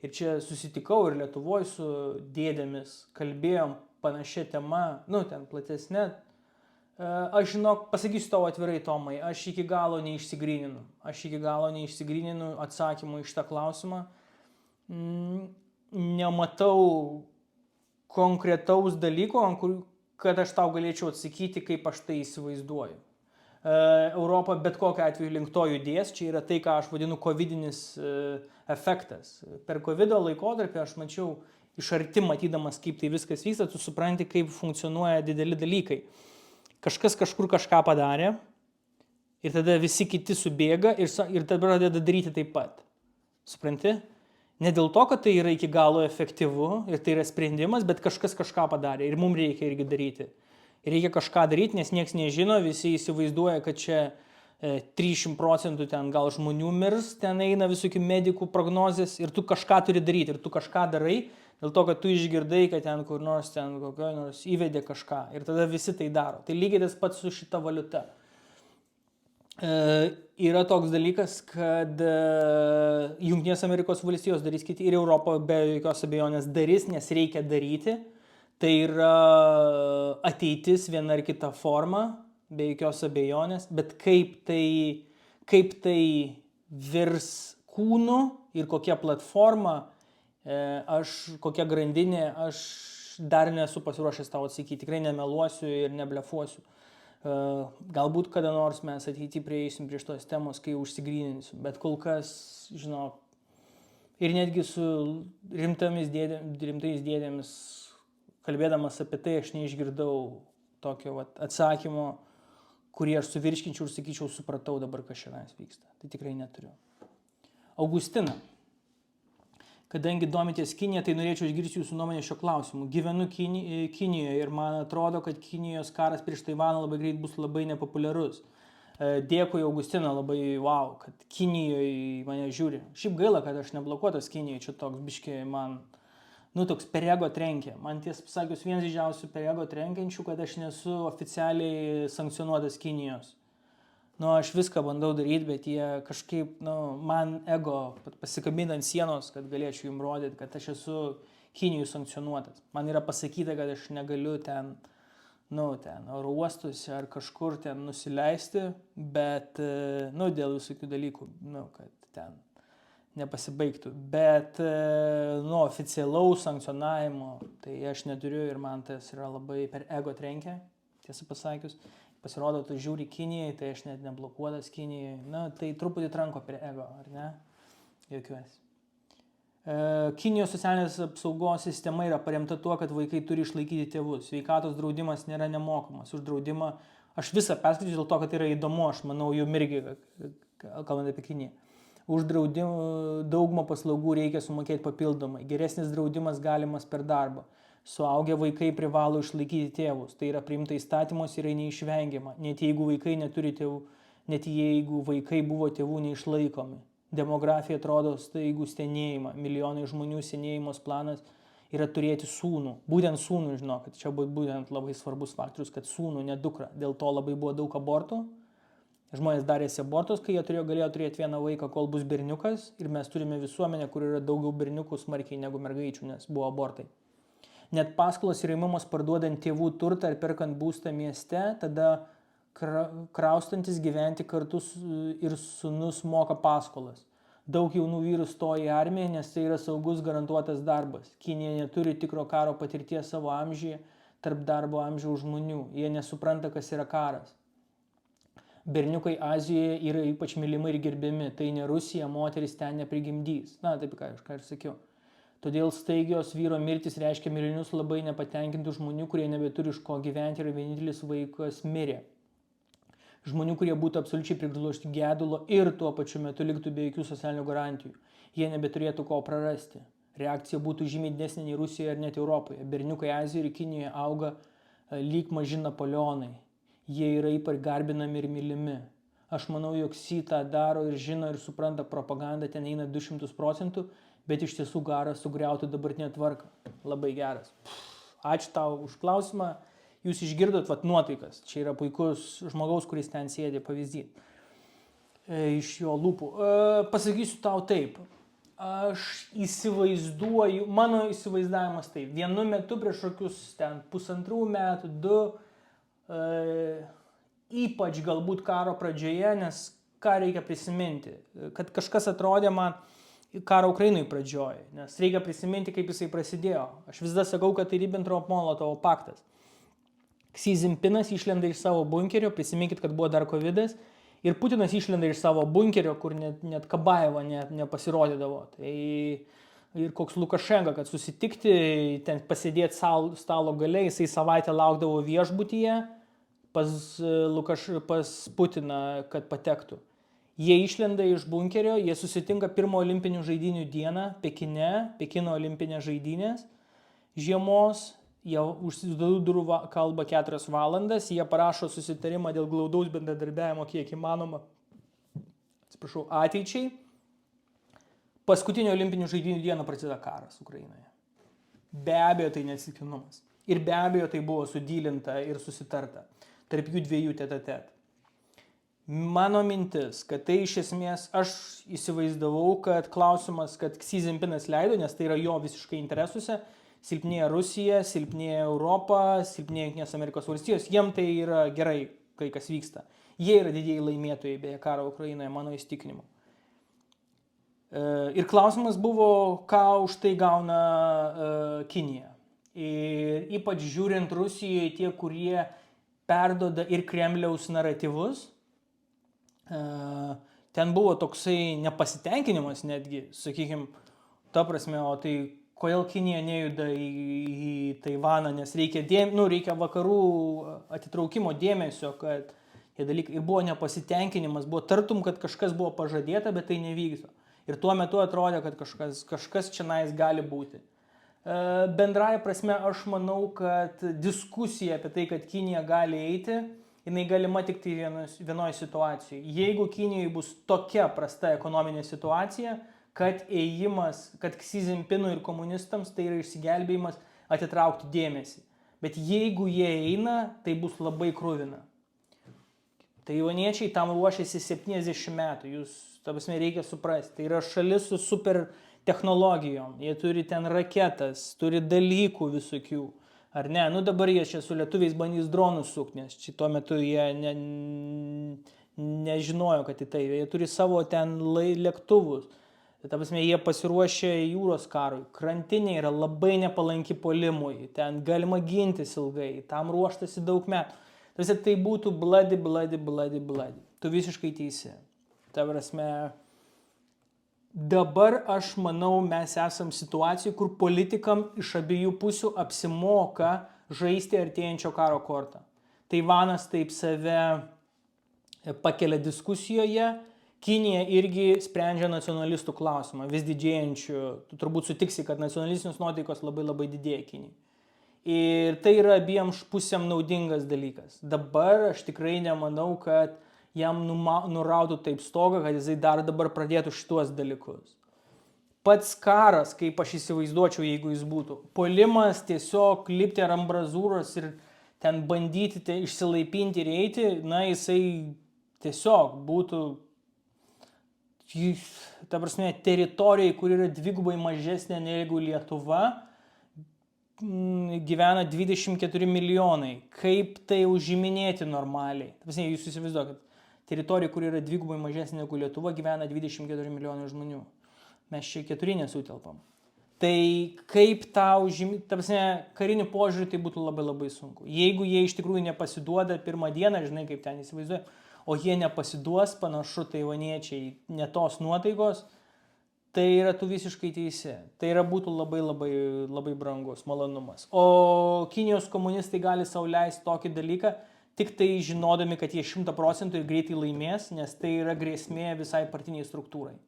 Speaker 1: ir čia susitikau ir Lietuvoje su dėdėmis, kalbėjom panašia tema, ten platesnė. Aš pasakysiu tau atvirai, Tomai, aš iki galo neišsigryninu atsakymų iš tą klausimą. Nematau konkretaus dalyko, kad aš tau galėčiau atsakyti, kaip aš tai įsivaizduoju. Europa bet kokiu atveju link to judės, čia yra tai, ką aš vadinu covidinis efektas. Per covido laikotarpį aš mačiau iš arti matydamas, kaip tai viskas vyksta, tu supranti, kaip funkcionuoja dideli dalykai. Kažkas kažkur kažką padarė ir tada visi kiti subėga ir tada pradeda daryti taip pat. Supranti? Ne dėl to, kad tai yra iki galo efektyvu ir tai yra sprendimas, bet kažkas kažką padarė ir mums reikia irgi daryti. Reikia kažką daryti, nes nieks nežino, visi įsivaizduoja, kad čia 300% ten gal žmonių mirs, ten eina visokių medikų prognozės ir tu kažką turi daryti ir tu kažką darai, dėl to, kad tu išgirdai, kad ten kur nors kokio nors įvedė kažką ir tada visi tai daro. Tai lygiai tas pats su šita valiuta. Yra toks dalykas, kad Jungtinės Amerikos valstijos darys kiti ir Europa be jokios abejonės darys, nes reikia daryti. Tai yra ateitis viena ar kita forma, be jokios abejonės, bet kaip tai virs kūnu ir kokia platforma, kokia grandinė, aš dar nesu pasiruošęs tau atsakyti, tikrai nemeluosiu ir neblefuosiu. Galbūt kada nors mes ateityje prieisim prie šitos temos, kai užsigryninsiu, bet kol kas, Ir netgi su rimtais dėdėmis kalbėdamas apie tai, aš neišgirdau tokio atsakymo, kurį aš suvirškinčiau ir sakyčiau, supratau dabar, kas šiandien vyksta. Tai tikrai neturiu. Augustina, kadangi domitės Kinija, tai norėčiau išgirsti jūsų nuomonę šio klausimu. Gyvenu Kinijoje ir man atrodo, kad Kinijos karas prieš Taivaną labai greit bus labai nepopuliarus. Dėkui, Augustina, labai wow, kad Kinijoje mane žiūri. Šiaip gaila, kad aš neblokuotas Kinijoje, čia toks biškiai man, toks per ego trenkia. Man tiesą pasakius, vienas didžiausių per ego trenkiančių, kad aš nesu oficialiai sankcionuotas Kinijos. Aš viską bandau daryti, bet jie kažkaip, man ego pasikabina ant sienos, kad galėčiau jums rodyti, kad aš esu Kinijų sankcionuotas. Man yra pasakyta, kad aš negaliu ten oro uostuose ar kažkur ten nusileisti, bet, dėl visokių dalykų, kad ten nepasibaigtų. Bet, oficialaus sankcionavimo, tai aš neturiu ir man tas yra labai per ego trenkia, tiesą pasakius. Pasirodo, tu žiūri Kinijai, tai aš net neblokuotas Kinijai. Tai truputį tranko per ego, ar ne? Jokiuosi. Kinijos socialinės apsaugos sistema yra paremta tuo, kad vaikai turi išlaikyti tėvus. Sveikatos draudimas nėra nemokamas. Už draudimą aš visą perskaičiu dėl to, kad tai yra įdomu, aš manau, jum irgi, kalbant apie Kiniją. Už daugumą paslaugų reikia sumokėti papildomai. Geresnis draudimas galimas per darbą. Suaugę vaikai privalo išlaikyti tėvus. Tai yra priimta įstatymus ir neišvengiama. Net jeigu vaikai neturi tėvų, net jeigu vaikai buvo tėvų neišlaikomi. Demografija atrodo staigų senėjimą. Milijonai žmonių senėjimos planas yra turėti sūnų. Būtent sūnų, žinokit, čia būtent labai svarbus faktorius, kad sūnų, ne dukrą. Dėl to labai buvo daug abortų. Žmonės darėsi abortus, kai jie galėjo turėti vieną vaiką, kol bus berniukas. Ir mes turime visuomenę, kur yra daugiau berniukų smarkiai negu mergaičių, nes buvo abortai. Net paskolos ir ėmimas parduodant tėvų turtą ar perkant būstą mieste, tada kraustantis gyventi kartu ir sūnus moka paskolas. Daug jaunų vyrų stoja į armiją, nes tai yra saugus garantuotas darbas. Kinija neturi tikro karo patirties savo amžiuje tarp darbo amžiaus žmonių. Jie nesupranta, kas yra karas. Berniukai Azijoje yra ypač mylimi ir gerbiami. Tai ne Rusija, moteris ten neprigimdys. Taip ką ir sakiau. Todėl staigios vyro mirtis reiškia milijonus labai nepatenkintų žmonių, kurie nebeturi iš ko gyventi ir vienintelis vaikas mirė. Žmonių, kurie būtų absoliučiai priglušti gedulo ir tuo pačiu metu liktų be jokių socialinių garantijų. Jie nebeturėtų ko prarasti. Reakcija būtų žymiai didesnė nei Rusijoje ar net Europoje. Berniukai Azijoje ir Kinijoje auga lyg maži Napoleonai. Jie yra ypač garbinami ir mylimi. Aš manau, jog Xi tą daro ir žino ir supranta, propaganda ten eina 200%, bet iš tiesų garas sugriautų dabartinę tvarką. Labai geras. Ačiū tau už klausimą. Jūs išgirdot nuotaikas. Čia yra puikus žmogaus, kuris ten sėdė pavyzdį. Iš jo lūpų. Pasakysiu tau taip. Aš įsivaizduoju, mano įsivaizdavimas taip. Vienu metu prieš kokius ten 1,5 metų, 2, ypač galbūt karo pradžioje, nes ką reikia prisiminti. Kad kažkas atrodė man karo Ukrainai pradžioje. Nes reikia prisiminti, kaip jisai prasidėjo. Aš visada sakau, kad tai Ribbentrop-Molotovo paktas. Xi Jinpinas išlenda iš savo bunkerio, prisiminkit, kad buvo dar Covidas, ir Putinas išlenda iš savo bunkerio, kur net Kabaeva nepasirodydavo. Tai ir koks Lukašenka, kad susitikti, ten pasėdėti stalo gale, jisai savaitę laukdavo viešbutyje pas Putiną, kad patektų. Jie išlenda iš bunkerio, jie susitinka pirmo olimpinių žaidynių dieną Pekino olimpinės žaidynės žiemos. Jie užsidurų durų kalba 4 valandas, jie parašo susitarimą dėl glaudaus bendradarbiavimo kiek įmanoma, ateičiai. Paskutinio olimpinių žaidynių dieną prasideda karas Ukrainoje. Be abejo, tai neatsitiktinumas. Ir be abejo, tai buvo sudylinta ir susitarta tarp jų dviejų tete-tet. Mano mintis, kad tai iš esmės, aš įsivaizdavau, kad klausimas, kad Xi Jinpinas leido, nes tai yra jo visiškai interesuose, silpnėja Rusija, silpnėja Europa, silpnėja Jungtinės Amerikos valstijos. Jiem tai yra gerai, kai kas vyksta. Jie yra didieji laimėtojai beje karo Ukrainoje, mano įsitikinimu. Ir klausimas buvo, ką už tai gauna Kinija. Ir ypač žiūrint Rusijoje tie, kurie perduoda ir Kremliaus naratyvus, ten buvo toksai nepasitenkinimas netgi, sakykime, Ta prasme, o tai kodėl Kinija nejuda į Taivaną, nes reikia vakarų atitraukimo dėmesio, kad tie dalykai ir buvo nepasitenkinimas, buvo tartum, kad kažkas buvo pažadėta, bet tai nevyksta. Ir tuo metu atrodė, kad kažkas čionais gali būti. Bendrąja prasme, aš manau, kad diskusija apie tai, kad Kinija gali eiti, jinai galima tik tai vienoje situacijoje. Jeigu Kinijoje bus tokia prasta ekonominė situacija, kad Xi Jinpingui ir komunistams tai yra išsigelbėjimas atitraukti dėmesį. Bet jeigu jie eina, tai bus labai kruvina. Taivaniečiai tam ruošiasi 70 metų, reikia suprasti. Tai yra šalis su super technologijom, jie turi ten raketas, turi dalykų visokių. Ar ne? Dabar jie čia su lietuviais bandys dronus sukti, nes tuo metu jie nežinojo, kad tai. Jie turi savo ten lėktuvus. Jie pasiruošė jūros karui. Krantinė yra labai nepalanki puolimui, ten galima gintis ilgai, tam ruoštasi daug metų. Tai būtų bloody. Tu visiškai teisi. Dabar aš manau, mes esam situacijai, kur politikam iš abiejų pusių apsimoka žaisti artėjančio karo kortą. Taivanas taip save pakelia diskusijoje, Kinija irgi sprendžia nacionalistų klausimą, vis didėjančių. Tu turbūt sutiksi, kad nacionalistinius nuotaikos labai didėja Kinijai. Ir tai yra abiems pusėm naudingas dalykas. Dabar aš tikrai nemanau, kad jam nurautų taip stogą, kad jisai dar dabar pradėtų šituos dalykus. Pats karas, kaip aš įsivaizduočiau, jeigu jis būtų, puolimas tiesiog lipti ar ambrazūros ir ten bandyti išsilaipinti ir eiti, jisai tiesiog būtų teritorijai, kur yra dvigubai mažesnė negu Lietuva, gyvena 24 milijonai. Kaip tai užiminėti normaliai? Jūs įsivaizduokit, teritorija, kur yra dvigubai mažesnė negu Lietuva, gyvena 24 milijonai žmonių. Mes čia 4 nesutelpam. Tai kaip tą užiminti, kariniu požiūriu tai būtų labai sunku. Jeigu jie iš tikrųjų nepasiduoda pirmą dieną, žinai kaip ten įsivaizduoja, o jie nepasiduos, panašu taivaniečiai ne tos nuotaikos, tai yra tu visiškai teisi. Tai yra būtų labai brangus malonumas. O Kinijos komunistai gali sau leisti tokį dalyką, tik tai žinodami, kad jie 100% ir greitai laimės, nes tai yra grėsmė visai partiniai struktūrai.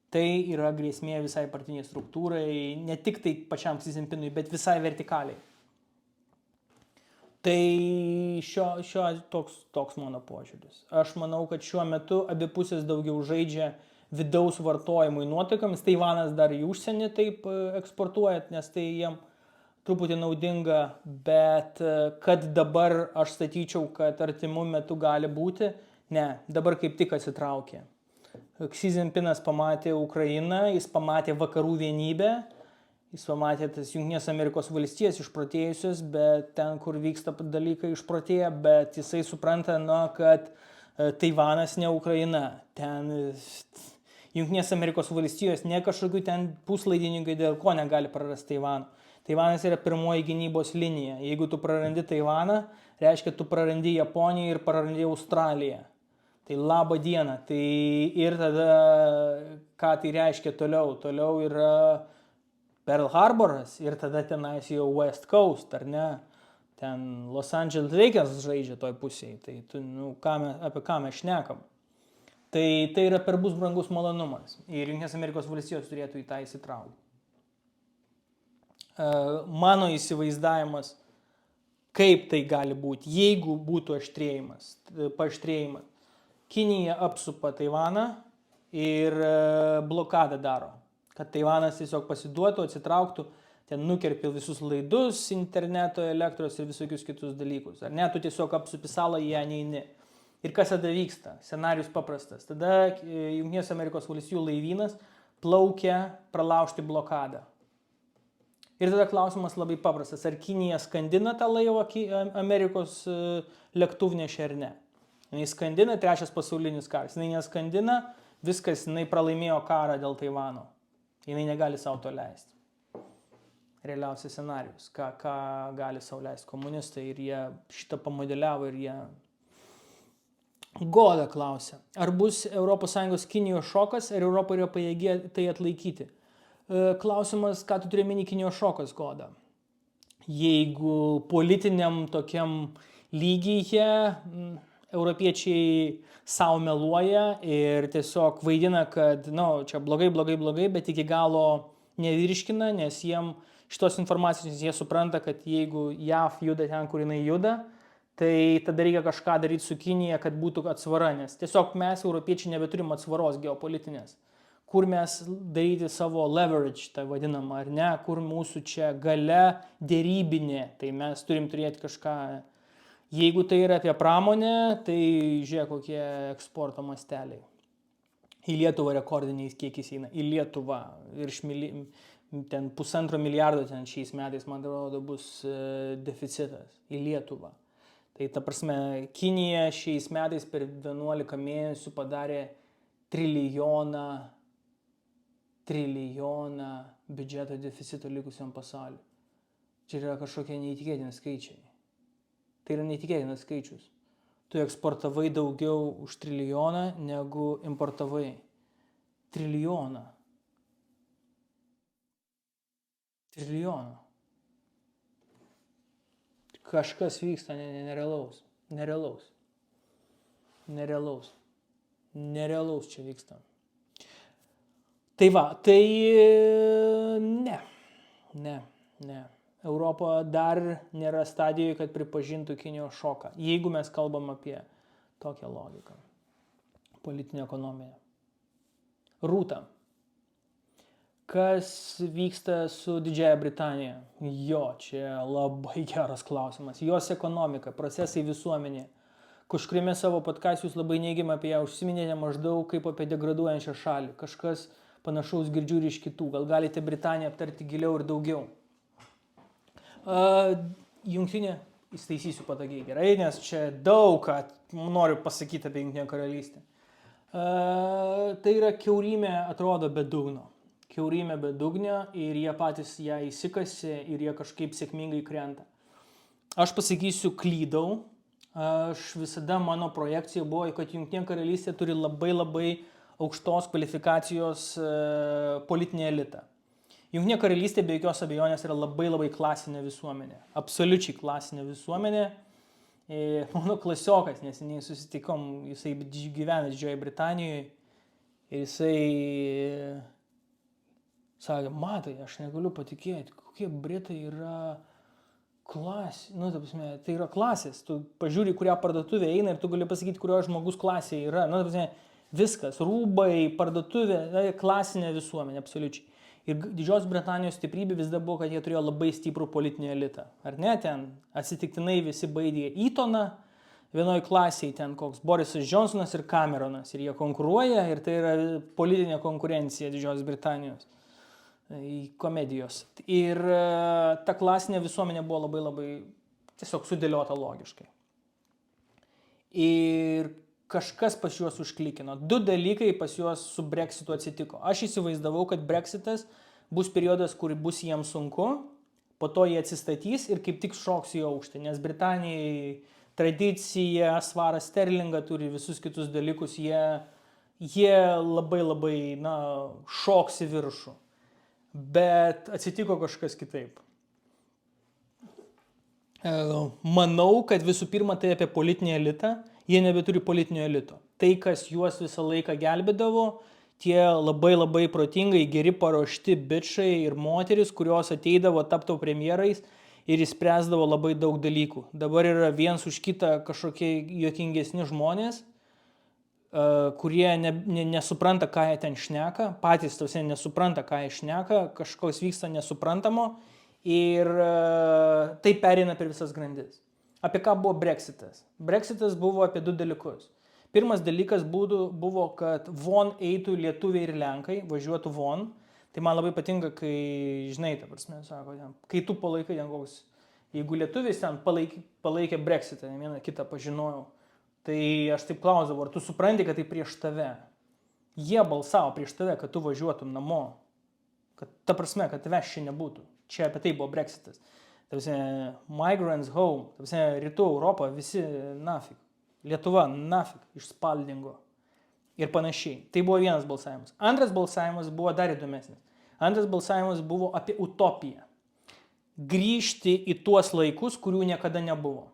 Speaker 1: Tai yra grėsmė visai partiniai struktūrai, ne tik tai pačiam Xi Jinpingui, bet visai vertikaliai. Tai toks mano požiūris. Aš manau, kad šiuo metu abi pusės daugiau žaidžia vidaus vartojimui nuotaikomis. Taivanas dar į užsienį taip eksportuoja, nes tai jiem truputį naudinga, bet kad dabar aš statyčiau, kad artimų metų gali būti, ne, dabar kaip tik atsitraukė. Xi Jinpingas pamatė Ukrainą, jis pamatė vakarų vienybę, jis pamatė tas Jungtinės Amerikos valstijas išprotėjusios, bet ten, kur vyksta dalykai išprotėję, bet jisai supranta, kad Taivanas ne Ukraina. Ten Jungtinės Amerikos valstijos ne kažkokių ten puslaidininkai, dėl ko negali prarasti Taivano. Taivanas yra pirmoji gynybos linija. Jeigu tu prarandi Taivaną, reiškia, tu prarandi Japoniją ir prarandi Australiją. Tai laba diena. Tai ir tada, ką tai reiškia toliau? Toliau yra Pearl Harboras ir tada tenais jau West Coast, ar ne? Ten Los Angeles Lakers žaidžia toj pusėje. Tai apie ką mes šnekam? Tai yra per bus brangus malonumas. Ir Jungtinės Amerikos valstijos turėtų į tą įsitraukti. Mano įsivaizdavimas, kaip tai gali būti, jeigu būtų paaštrėjimas. Kinija apsupa Taivaną ir blokadą daro, kad Taivanas tiesiog pasiduotų, atsitrauktų, ten nukerpė visus laidus, interneto, elektros ir visokius kitus dalykus. Ar ne, tu tiesiog apsupi salą, į ją neini. Ir kas tada vyksta? Scenarius paprastas. Tada Jungtinės Amerikos valstijų laivynas plaukia pralaužti blokadą. Ir tada klausimas labai paprastas. Ar Kinija skandina tą laivą Amerikos lėktuvnešį ar ne? Jis skandina, trečias pasaulinis karas. Jis neskandina, viskas, jis pralaimėjo karą dėl Taivano. Jis negali savo to leisti. Realiausias scenarius, ką gali savo leisti komunistai. Ir jie šitą pamodeliavo ir jie... Goda klausia, ar bus ES Kinijos šokas, ar Europa yra pajėgi tai atlaikyti? Klausimas, ką tu turi omeny Kinijos šokas, Goda? Jeigu politiniam tokiam lygyje europiečiai savo meluoja ir tiesiog vaidina, kad čia blogai, bet iki galo nevirškina, nes jiem šitos informacijos jie supranta, kad jeigu JAV juda ten, kur jinai juda, tai tada reikia kažką daryti su Kinija, kad būtų atsvara, nes tiesiog mes, europiečiai, nebeturim atsvaros geopolitinės. Kur mes daryti savo leverage, tai vadinama, ar ne, kur mūsų čia gale dėrybinė, tai mes turim turėti kažką. Jeigu tai yra apie pramonę, tai žiūrėk, kokie eksporto masteliai. Į Lietuvą rekordiniais kiekiais eina, į Lietuvą virš ten 1,5 milijardo ten šiais metais, man atrodo, bus deficitas į Lietuvą. Tai ta prasme, Kinija šiais metais per 11 mėnesių padarė trilijoną biudžeto deficito likusiam pasauliu. Čia yra kažkokie neįtikėtini skaičiai. Tai yra neįtikėtinas skaičius. Tu eksportavai daugiau už trilijoną, negu importavai. Trilijoną. Kažkas vyksta nerealaus. Nerealaus čia vyksta. Tai va, tai ne. Europa dar nėra stadijoje, kad pripažintų Kinijos šoką, jeigu mes kalbam apie tokią logiką. Politinę ekonomiją. Rūta. Kas vyksta su Didžiąja Britanija? Čia labai geras klausimas. Jos ekonomika, procesai visuomenė. Kažkuriame savo podcaste jūs labai neigiamai apie ją užsiminėte maždaug kaip apie degraduojančią šalį. Kažkas panašaus girdžiu ir iš kitų. Gal galite Britaniją aptarti giliau ir daugiau? Jungtinė, įstaisysiu patogiai gerai, nes čia daug ką noriu pasakyti apie Jungtinę karalystę. Tai yra kiaurymė, atrodo, be dugno. Kiaurymė be dugno ir jie patys ją įsikasi ir jie kažkaip sėkmingai krenta. Aš pasakysiu, klydau. Aš visada mano projekcija buvo, kad Jungtinė karalystė turi labai aukštos kvalifikacijos politinį elitą. Jungtinė karalystė be jokios abejonės yra labai klasinė visuomenė. Absoliučiai klasinė visuomenė. Mano klasiokas, neseniai susitikom, jisai gyvena Didžiojoje Britanijoje ir jisai sakė, matai, aš negaliu patikėti, kokie Britai yra klasė. Tai yra klasės. Tu pažiūri, kurią parduotuvę eina ir tu gali pasakyti, kurio žmogus klasėje yra. Viskas, rūbai, parduotuvė, klasinė visuomenė, absoliučiai. Ir Didžiosios Britanijos stiprybė vis dar buvo, kad jie turėjo labai stiprų politinį elitą. Ar ne, ten atsitiktinai visi baigė Eatoną, vienoje klasėje ten koks Borisas Johnsonas ir Cameronas. Ir jie konkuruoja ir tai yra politinė konkurencija Didžiosios Britanijos į komedijos. Ir ta klasinė visuomenė buvo labai tiesiog sudėliota logiškai. Ir kažkas pas juos užklikino. 2 dalykai pas juos su Brexitu atsitiko. Aš įsivaizdavau, kad Brexitas bus periodas, kur bus jiems sunku, po to jie atsistatys ir kaip tik šoks į aukštį, nes Britanijai tradicija, svarą sterlingą turi visus kitus dalykus, jie labai šoks į viršų. Bet atsitiko kažkas kitaip. Manau, kad visų pirma tai apie politinį elitą. Jie nebeturi politinio elito. Tai, kas juos visą laiką gelbėdavo, tie labai protingai, geri paruošti bičai ir moteris, kurios ateidavo, tapdavo premjerais ir išspręsdavo labai daug dalykų. Dabar yra viens už kitą kažkokie juokingesni žmonės, kurie nesupranta, ką jie ten šneka, patys nesupranta, ką jie šneka, kažkoks vyksta nesuprantamo ir tai pereina per visas grandis. Apie ką buvo Brexitas? Brexitas buvo apie 2 dalykus. Pirmas dalykas buvo, kad von eitų lietuviai ir lenkai, važiuotų von. Tai man labai patinka, kai, žinai, ta prasme, sako, kai tu palaikai ten koks, jeigu lietuviais ten palaikė Brexitą, ne vieną kitą pažinojau, tai aš taip klausdavau, ar tu supranti, kad tai prieš tave? Jie balsavo prieš tave, kad tu važiuotum namo. Kad, ta prasme, kad tavęs čia nebūtų. Čia apie tai buvo Brexitas. Migrants home, rytų Europą, visi nafik, Lietuva nafik išspaldingo ir panašiai. Tai buvo vienas balsavimas. Antras balsavimas buvo dar įdomesnis. Antras balsavimas buvo apie utopiją. Grįžti į tuos laikus, kurių niekada nebuvo.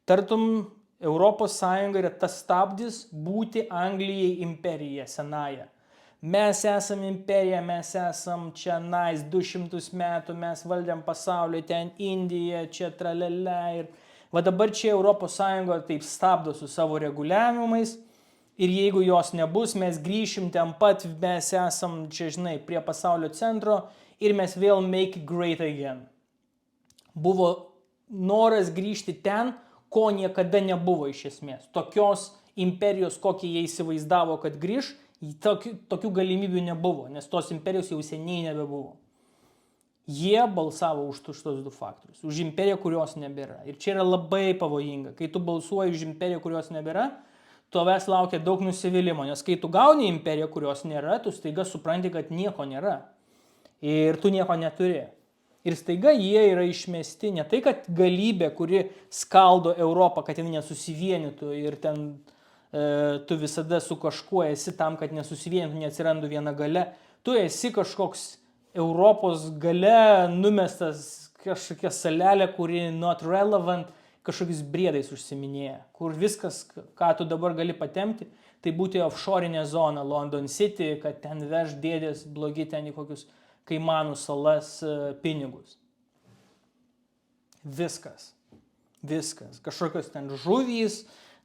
Speaker 1: Tartum, Europos Sąjunga yra tas stabdis būti Anglijai imperija senąją. Mes esam imperija, mes esam čia 200 metų, mes valdėm pasaulį, ten Indija, čia tralele. Ir va dabar čia Europos Sąjunga taip stabdo su savo reguliavimais. Ir jeigu jos nebus, mes grįšim ten pat, mes esam čia, žinai, prie pasaulio centro ir mes vėl make it great again. Buvo noras grįžti ten, ko niekada nebuvo iš esmės. Tokios imperijos, kokie jie įsivaizdavo, kad grįž, tokių galimybių nebuvo, nes tos imperijos jau seniai nebebuvo. Jie balsavo už šitos du faktorius, už imperiją, kurios nebėra. Ir čia yra labai pavojinga. Kai tu balsuoji už imperiją, kurios nebėra, tavęs laukia daug nusivylimo, nes kai tu gauni imperiją, kurios nėra, tu staiga supranti, kad nieko nėra. Ir tu nieko neturi. Ir staiga jie yra išmesti, ne tai, kad galybė, kuri skaldo Europą, kad jinai nesusivienytų ir ten tu visada su kažkuo esi tam, kad nesusivienytų, neatsirandų viena gale. Tu esi kažkoks Europos gale numestas kažkokia salelė, kuri not relevant, kažkokiais briedais užsiminėja, kur viskas, ką tu dabar gali patemti, tai būti offshore'inė zona, London City, kad ten veš dėdės blogi ten į kokius Kaimanų salas pinigus. Viskas. Kažkokios ten žuvys,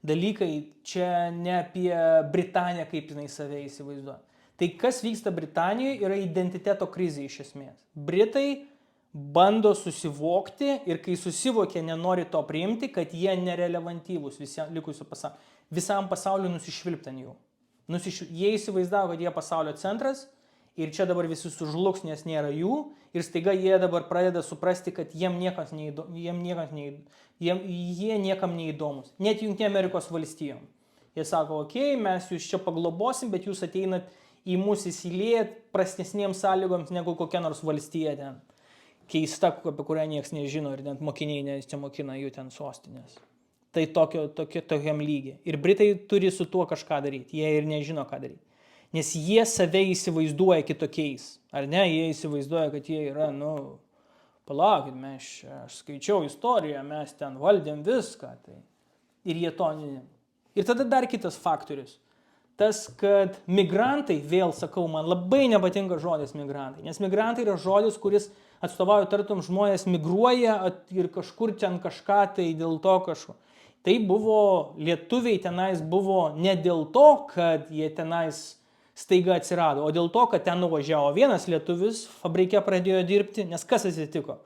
Speaker 1: dalykai, čia ne apie Britaniją, kaip jinai save įsivaizduoja. Tai kas vyksta Britanijoje yra identiteto krizė iš esmės. Britai bando susivokti ir kai susivokė, nenori to priimti, kad jie nerelevantyvūs visam pasauliu nusišvilpti ant jų. Jie įsivaizdavo, kad jie pasaulio centras ir čia dabar visi sužlugs, nes nėra jų ir staiga jie dabar pradeda suprasti, kad jie niekam neįdomus. Net Jungtinėm Amerikos valstijom. Jie sako, okei, mes jūs čia paglobosim, bet jūs ateinat į mus įsiliejat prastesniems sąlygoms negu kokia nors valstija ten. Keista, apie kurią nieks nežino ir net mokiniai nesimokina jų ten sostinės. Tai tokiam lygiai. Ir Britai turi su tuo kažką daryti. Jie ir nežino, ką daryti. Nes jie save įsivaizduoja kitokiais. Ar ne? Jie įsivaizduoja, kad jie yra, palaukit, aš skaičiau istoriją, mes ten valdėm viską. Tai. Ir jie to ne. Ir tada dar kitas faktorius. Tas, kad migrantai, vėl sakau, man labai nepatinka žodis migrantai. Nes migrantai yra žodis, kuris atstovauja, tartum, žmonės migruoja ir kažkur ten kažką, tai dėl to kažko. Tai buvo, lietuviai tenais buvo ne dėl to, kad jie tenais staiga atsirado, o dėl to, kad ten nuvažiavo vienas lietuvis, fabrike pradėjo dirbti, nes kas atsitiko?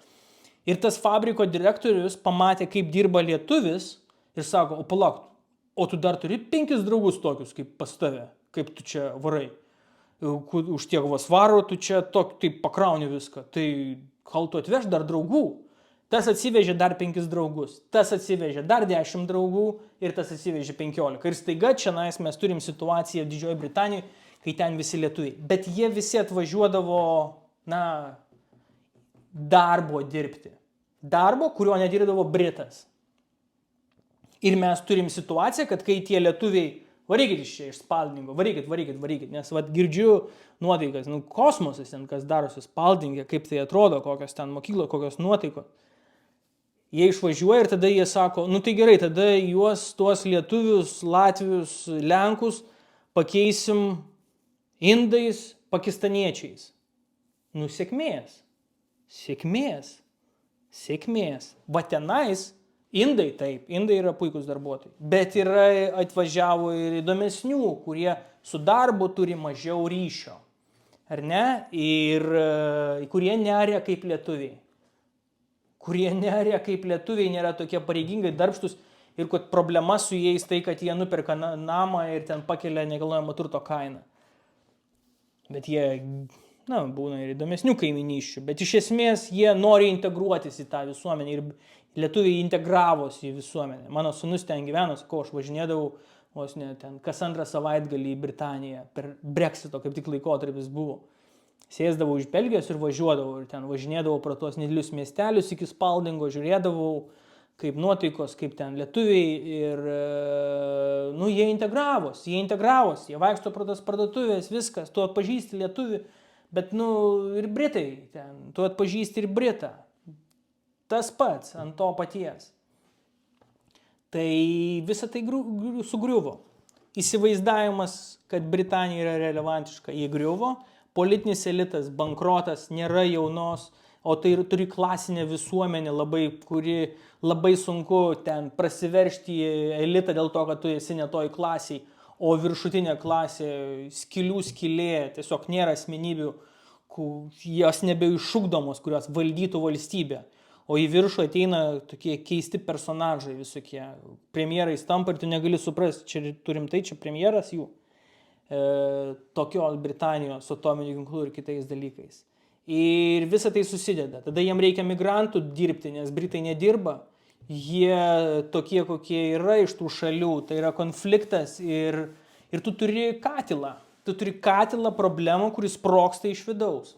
Speaker 1: Ir tas fabriko direktorius pamatė, kaip dirba lietuvis ir sako, o palauk, o tu dar turi 5 draugus tokius kaip pas tave, kaip tu čia varai. Už tiek vasvaro tu čia taip pakrauni viską, tai gal tu atveš dar draugų. Tas atsivežė dar 5 draugus, tas atsivežė dar 10 draugų ir tas atsivežė 15. Ir staiga čia mes turim situaciją Didžiojoje Britanijoje, kai ten visi lietuviai. Bet jie visi atvažiuodavo, darbo dirbti. Darbo, kurio nedirbdavo Britas. Ir mes turim situaciją, kad kai tie lietuviai, varykit iš čia, iš Spaldingo, varykit, nes girdžiu nuotaikas, kosmosas ten, kas darosi Spaldinge, kaip tai atrodo, kokios ten mokyklos, kokios nuotaikos. Jie išvažiuoja ir tada jie sako, tai gerai, tada tuos lietuvius, latvius, lenkus pakeisim indais, pakistaniečiais. Sėkmės. Va tenais indai yra puikus darbuotojai, bet yra atvažiavo ir įdomesnių, kurie su darbu turi mažiau ryšio, ar ne, ir kurie neria kaip lietuviai. Nėra tokie pareigingai darbštus ir kad problema su jais tai, kad jie nuperka namą ir ten pakelia nekilnojamo turto kainą. Bet jie, būna ir įdomesnių kaimynysčių, bet iš esmės jie nori integruotis į tą visuomenę ir lietuviai integravosi į visuomenę. Mano sūnus ten gyveno, sakau, aš važinėdavau vos ne ten kas antrą savaitgalį į Britaniją, per Brexito kaip tik laikotarpis buvo. Sėsdavau iš Belgijos ir važiuodavau ir ten važinėdavau pro tuos nedidelius miestelius iki Spaldingo, žiūrėdavau, kaip nuotaikos, kaip ten lietuviai ir, jie integravosi, jie vaikšto pro tas parduotuvės, viskas, tu atpažįsti lietuvį, Bet, ir Britai ten, tu atpažįsti ir Britą. Tas pats, ant to paties. Tai visa tai sugriuvo. Įsivaizdavimas, kad Britanija yra relevantiška, jie griuvo. Politinis elitas, bankrotas, nėra jaunos, o tai turi klasinę visuomenę, kuri labai sunku ten prasiveršti į elitą dėl to, kad tu esi ne toj klasiai, o viršutinė klasė, skylė, tiesiog nėra asmenybių, jos nebeišugdomos, kurios valdytų valstybę. O į viršų ateina tokie keisti personažai visokie. Premjerais tampa ir tu negali suprasti, čia turim tai, čia premjeras jų. Tokios Britanijos su atominiu ginklu ir kitais dalykais. Ir visa tai susideda. Tada jiem reikia migrantų dirbti, nes Britai nedirba. Jie tokie, kokie yra iš tų šalių. Tai yra konfliktas ir tu turi katilą. Tu turi katilą problemų, kuris sprogsta iš vidaus.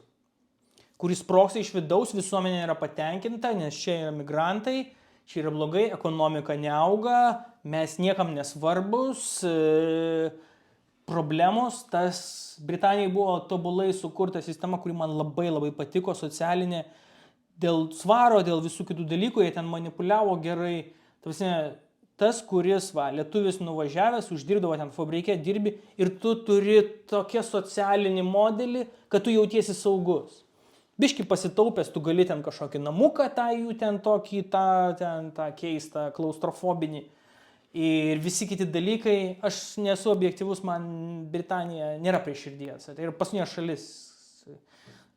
Speaker 1: Visuomenė yra patenkinta, nes čia yra migrantai, čia yra blogai, ekonomika neauga, mes niekam nesvarbus, problemos. Tas Britanijai buvo tobulai sukurta sistema, kuri man labai patiko, socialinė, dėl svaro, dėl visų kitų dalykų, jie ten manipuliavo gerai. Tas, kuris, lietuvis nuvažiavęs, uždirbdavo ten fabrike, dirbi ir tu turi tokią socialinį modelį, kad tu jautiesi saugus. Biški pasitaupęs, tu gali ten kažkokį namuką, tą keistą, klaustrofobinį ir visi kiti dalykai. Aš nesu objektyvus, man Britanija nėra prie širdies. Tai yra paskutinė šalis.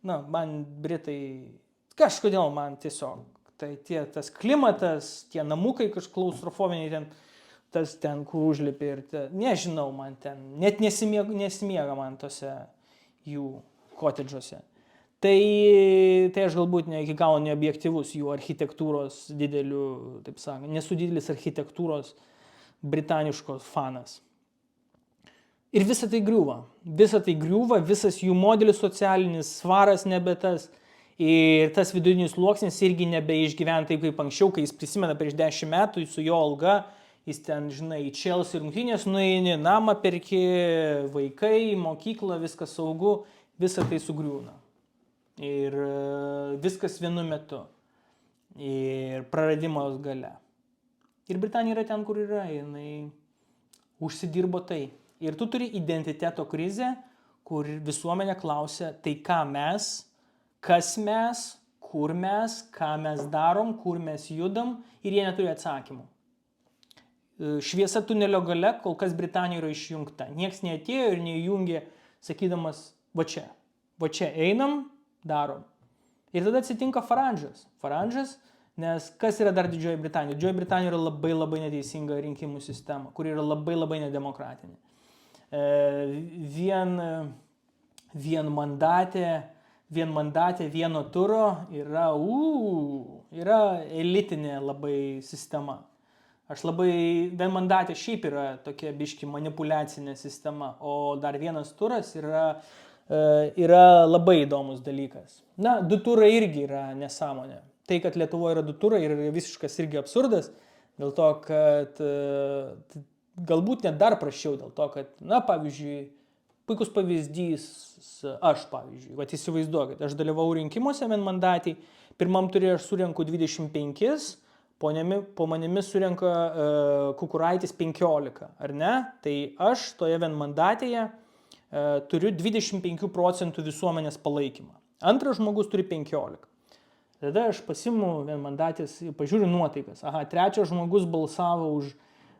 Speaker 1: Man Britai, kažkodėl man tiesiog. Tai tas klimatas, tie namukai kažkokie klaustrofobiniai, ten kur užlipi ir nežinau, man ten, net nesimiega man tose jų kotedžuose. Tai aš galbūt ne iki galo neobjektyvus jų architektūros didelių, taip sakant, nesu didelis architektūros britaniškos fanas. Ir visa tai griūva, visas jų modelis socialinis, svaras nebe tas ir tas vidutinis sluoksnis irgi nebeišgyvena taip kaip anksčiau, kai jis prisimena prieš 10 metų su jo alga, jis ten, žinai, į Chelsea rungtynės nueini, namą perki, vaikai, mokykla, viskas saugu, visa tai sugriūna. Ir viskas vienu metu. Ir praradimos gale. Ir Britanija yra ten, kur yra. Jinai užsidirbo tai. Ir tu turi identiteto krizę, kur visuomenė klausia, tai ką mes, kas mes, kur mes, ką mes darom, kur mes judam. Ir jie neturi atsakymų. Šviesa tunelio gale kol kas Britanija yra išjungta. Niekas neatėjo ir neįjungė, sakydamas, va čia einam, darom. Ir tada atsitinka Faranžas, nes kas yra dar Didžioji Britanija? Didžioji Britanija yra labai neteisinga rinkimų sistema, kuri yra labai nedemokratinė. Vienmandatė, vieno turo yra elitinė labai sistema. Vienmandatė šiaip yra tokia biški manipuliacinė sistema, o dar vienas turas yra labai įdomus dalykas. 2 turai irgi yra nesąmonė. Tai, kad Lietuvoje yra 2 turai, yra visiškas irgi absurdas, dėl to, kad galbūt net dar prašiau, dėl to, kad, pavyzdžiui, puikus pavyzdys, aš, pavyzdžiui, įsivaizduokit, aš dalyvau rinkimuose vienmandatėj, pirmam turė aš surenku 25, po manimi surenka Kukuraitis 15, ar ne? Tai aš toje vienmandatėje turiu 25% visuomenės palaikymą. Antras žmogus turi 15. Tada aš pasimu vienmandatės, pažiūriu nuotaikas. Trečias žmogus balsavo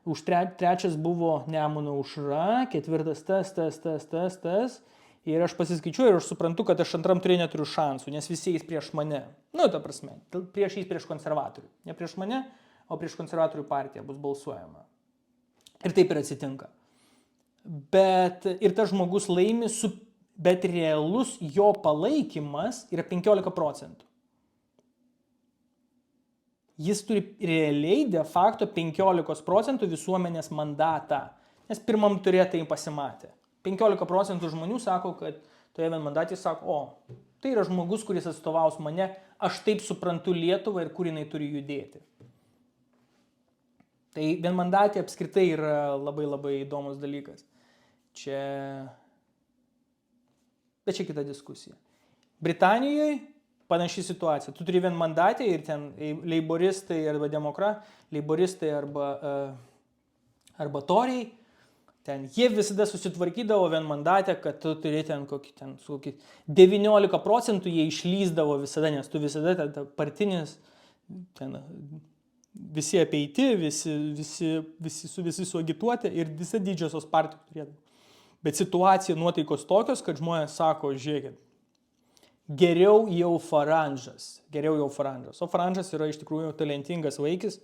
Speaker 1: už trečias buvo Nemuno Aušra, ketvirtas tas. Ir aš pasiskaičiuoju ir aš suprantu, kad aš antram turė neturiu šansų, nes visi eis prieš mane. Prieš konservatorių. Ne prieš mane, o prieš konservatorių partiją bus balsuojama. Ir taip ir atsitinka. Ir tas žmogus laimi, bet realus jo palaikymas yra 15%. Jis turi realiai de facto 15% visuomenės mandatą, nes pirmam turė tai pasimatė. 15% žmonių sako, kad toje vienmandatėje sako, tai yra žmogus, kuris atstovaus mane, aš taip suprantu Lietuvą ir kur jinai turi judėti. Tai vienmandatė apskritai yra labai įdomus dalykas. Čia Bet čia kita diskusija. Britanijoje panaši situacija. Tu turi vienmandatę ir ten leiboristai arba toriai, ten jie visada susitvarkydavo vienmandatę, kad tu turi ten kokį 19% jie išlyzdavo visada, nes tu visada ten partinis, ten visi apeiti, visi suagituoti ir visi didžiosios partijos turėdavo. Bet situacija, nuotaikos tokios, kad žmonės sako, žiūrėkit, geriau jau Faranžas. O Faranžas yra iš tikrųjų talentingas vaikis.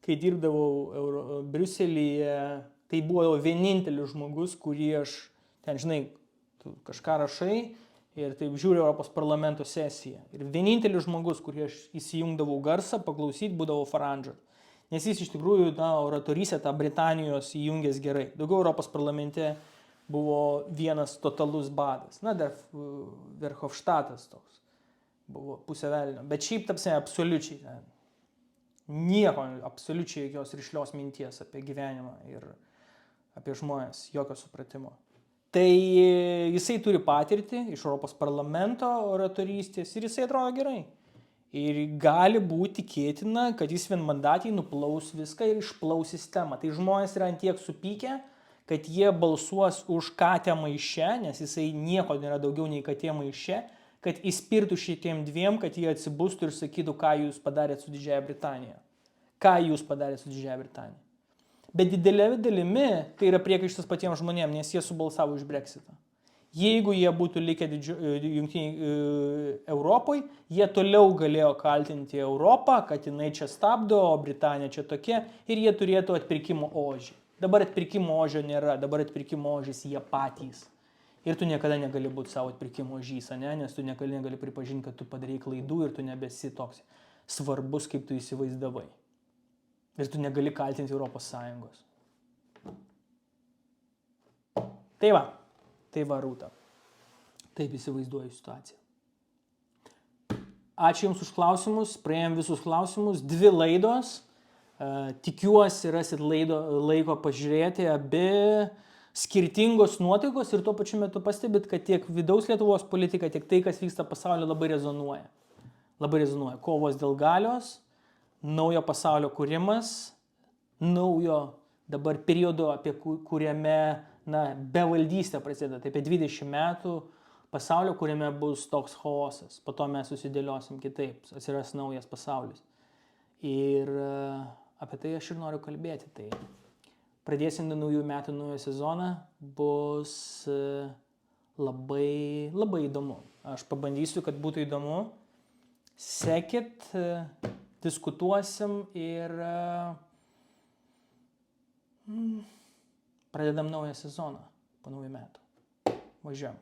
Speaker 1: Kai dirbdavau Briuselyje, tai buvo vienintelis žmogus, kurį aš, ten žinai, tu kažką rašai ir taip žiūri Europos parlamento sesiją. Ir vienintelis žmogus, kurį aš įsijungdavau garsą, paklausyti, būdavo Faranžas. Nes jis iš tikrųjų, oratorystę tą Britanijos įjungęs gerai. Daugiau Europos parlamente buvo vienas totalus badas. Dar Verhofštatas toks. Buvo pusė velnio. Bet šiaip tapsime absoliučiai. Nieko, absoliučiai jokios rišlios minties apie gyvenimą ir apie žmonės, jokio supratimo. Tai jisai turi patirtį iš Europos parlamento oratorystės ir jisai atrodo gerai. Ir gali būti tikėtina, kad jis vienmandatį nuplaus viską ir išplaus sistemą. Tai žmonės yra antiek supykę, kad jie balsuos už katę maiše, nes jisai nieko nėra daugiau nei katė maiše, kad įspirtų šitiem dviem, kad jie atsibustų ir sakytų, ką jūs padarėt su Didžiąja Britanija. Bet didelė dalimi tai yra priekaištas patiems žmonėms, nes jie subalsavo už Brexitą. Jeigu jie būtų likę Europoje, jie toliau galėjo kaltinti Europą, kad jinai čia stabdo, o Britanija čia tokia, ir jie turėtų atpirkimo ožį. Dabar atpirkimo ožio nėra, dabar atpirkimo ožis jie patys. Ir tu niekada negali būti savo atpirkimo ožys, nes tu niekada negali pripažinti, kad tu padarei klaidų ir tu nebesi toks svarbus, kaip tu įsivaizdavai. Ir tu negali kaltinti Europos Sąjungos. Tai va, Rūta. Taip įsivaizduoju situaciją. Ačiū Jums už klausimus, praėjom visus klausimus, 2 laidos. Tikiuosi rasit laiko pažiūrėti abi skirtingos nuotaikos ir tuo pačiu metu pastebit, kad tiek vidaus Lietuvos politika, tiek tai, kas vyksta pasaulyje, labai rezonuoja. Kovos dėl galios, naujo pasaulio kūrimas, naujo dabar periodo, apie kuriame bevaldystė prasideda. Tai apie 20 metų pasaulio, kuriame bus toks chaosas. Po to mes susidėliosim kitaip, atsiras naujas pasaulis. Ir apie tai aš ir noriu kalbėti. Tai pradėsim naujų metų, naują sezoną, bus labai, labai įdomu. Aš pabandysiu, kad būtų įdomu. Sekit, diskutuosim ir pradedam naują sezoną po naujų metų. Važiuojam.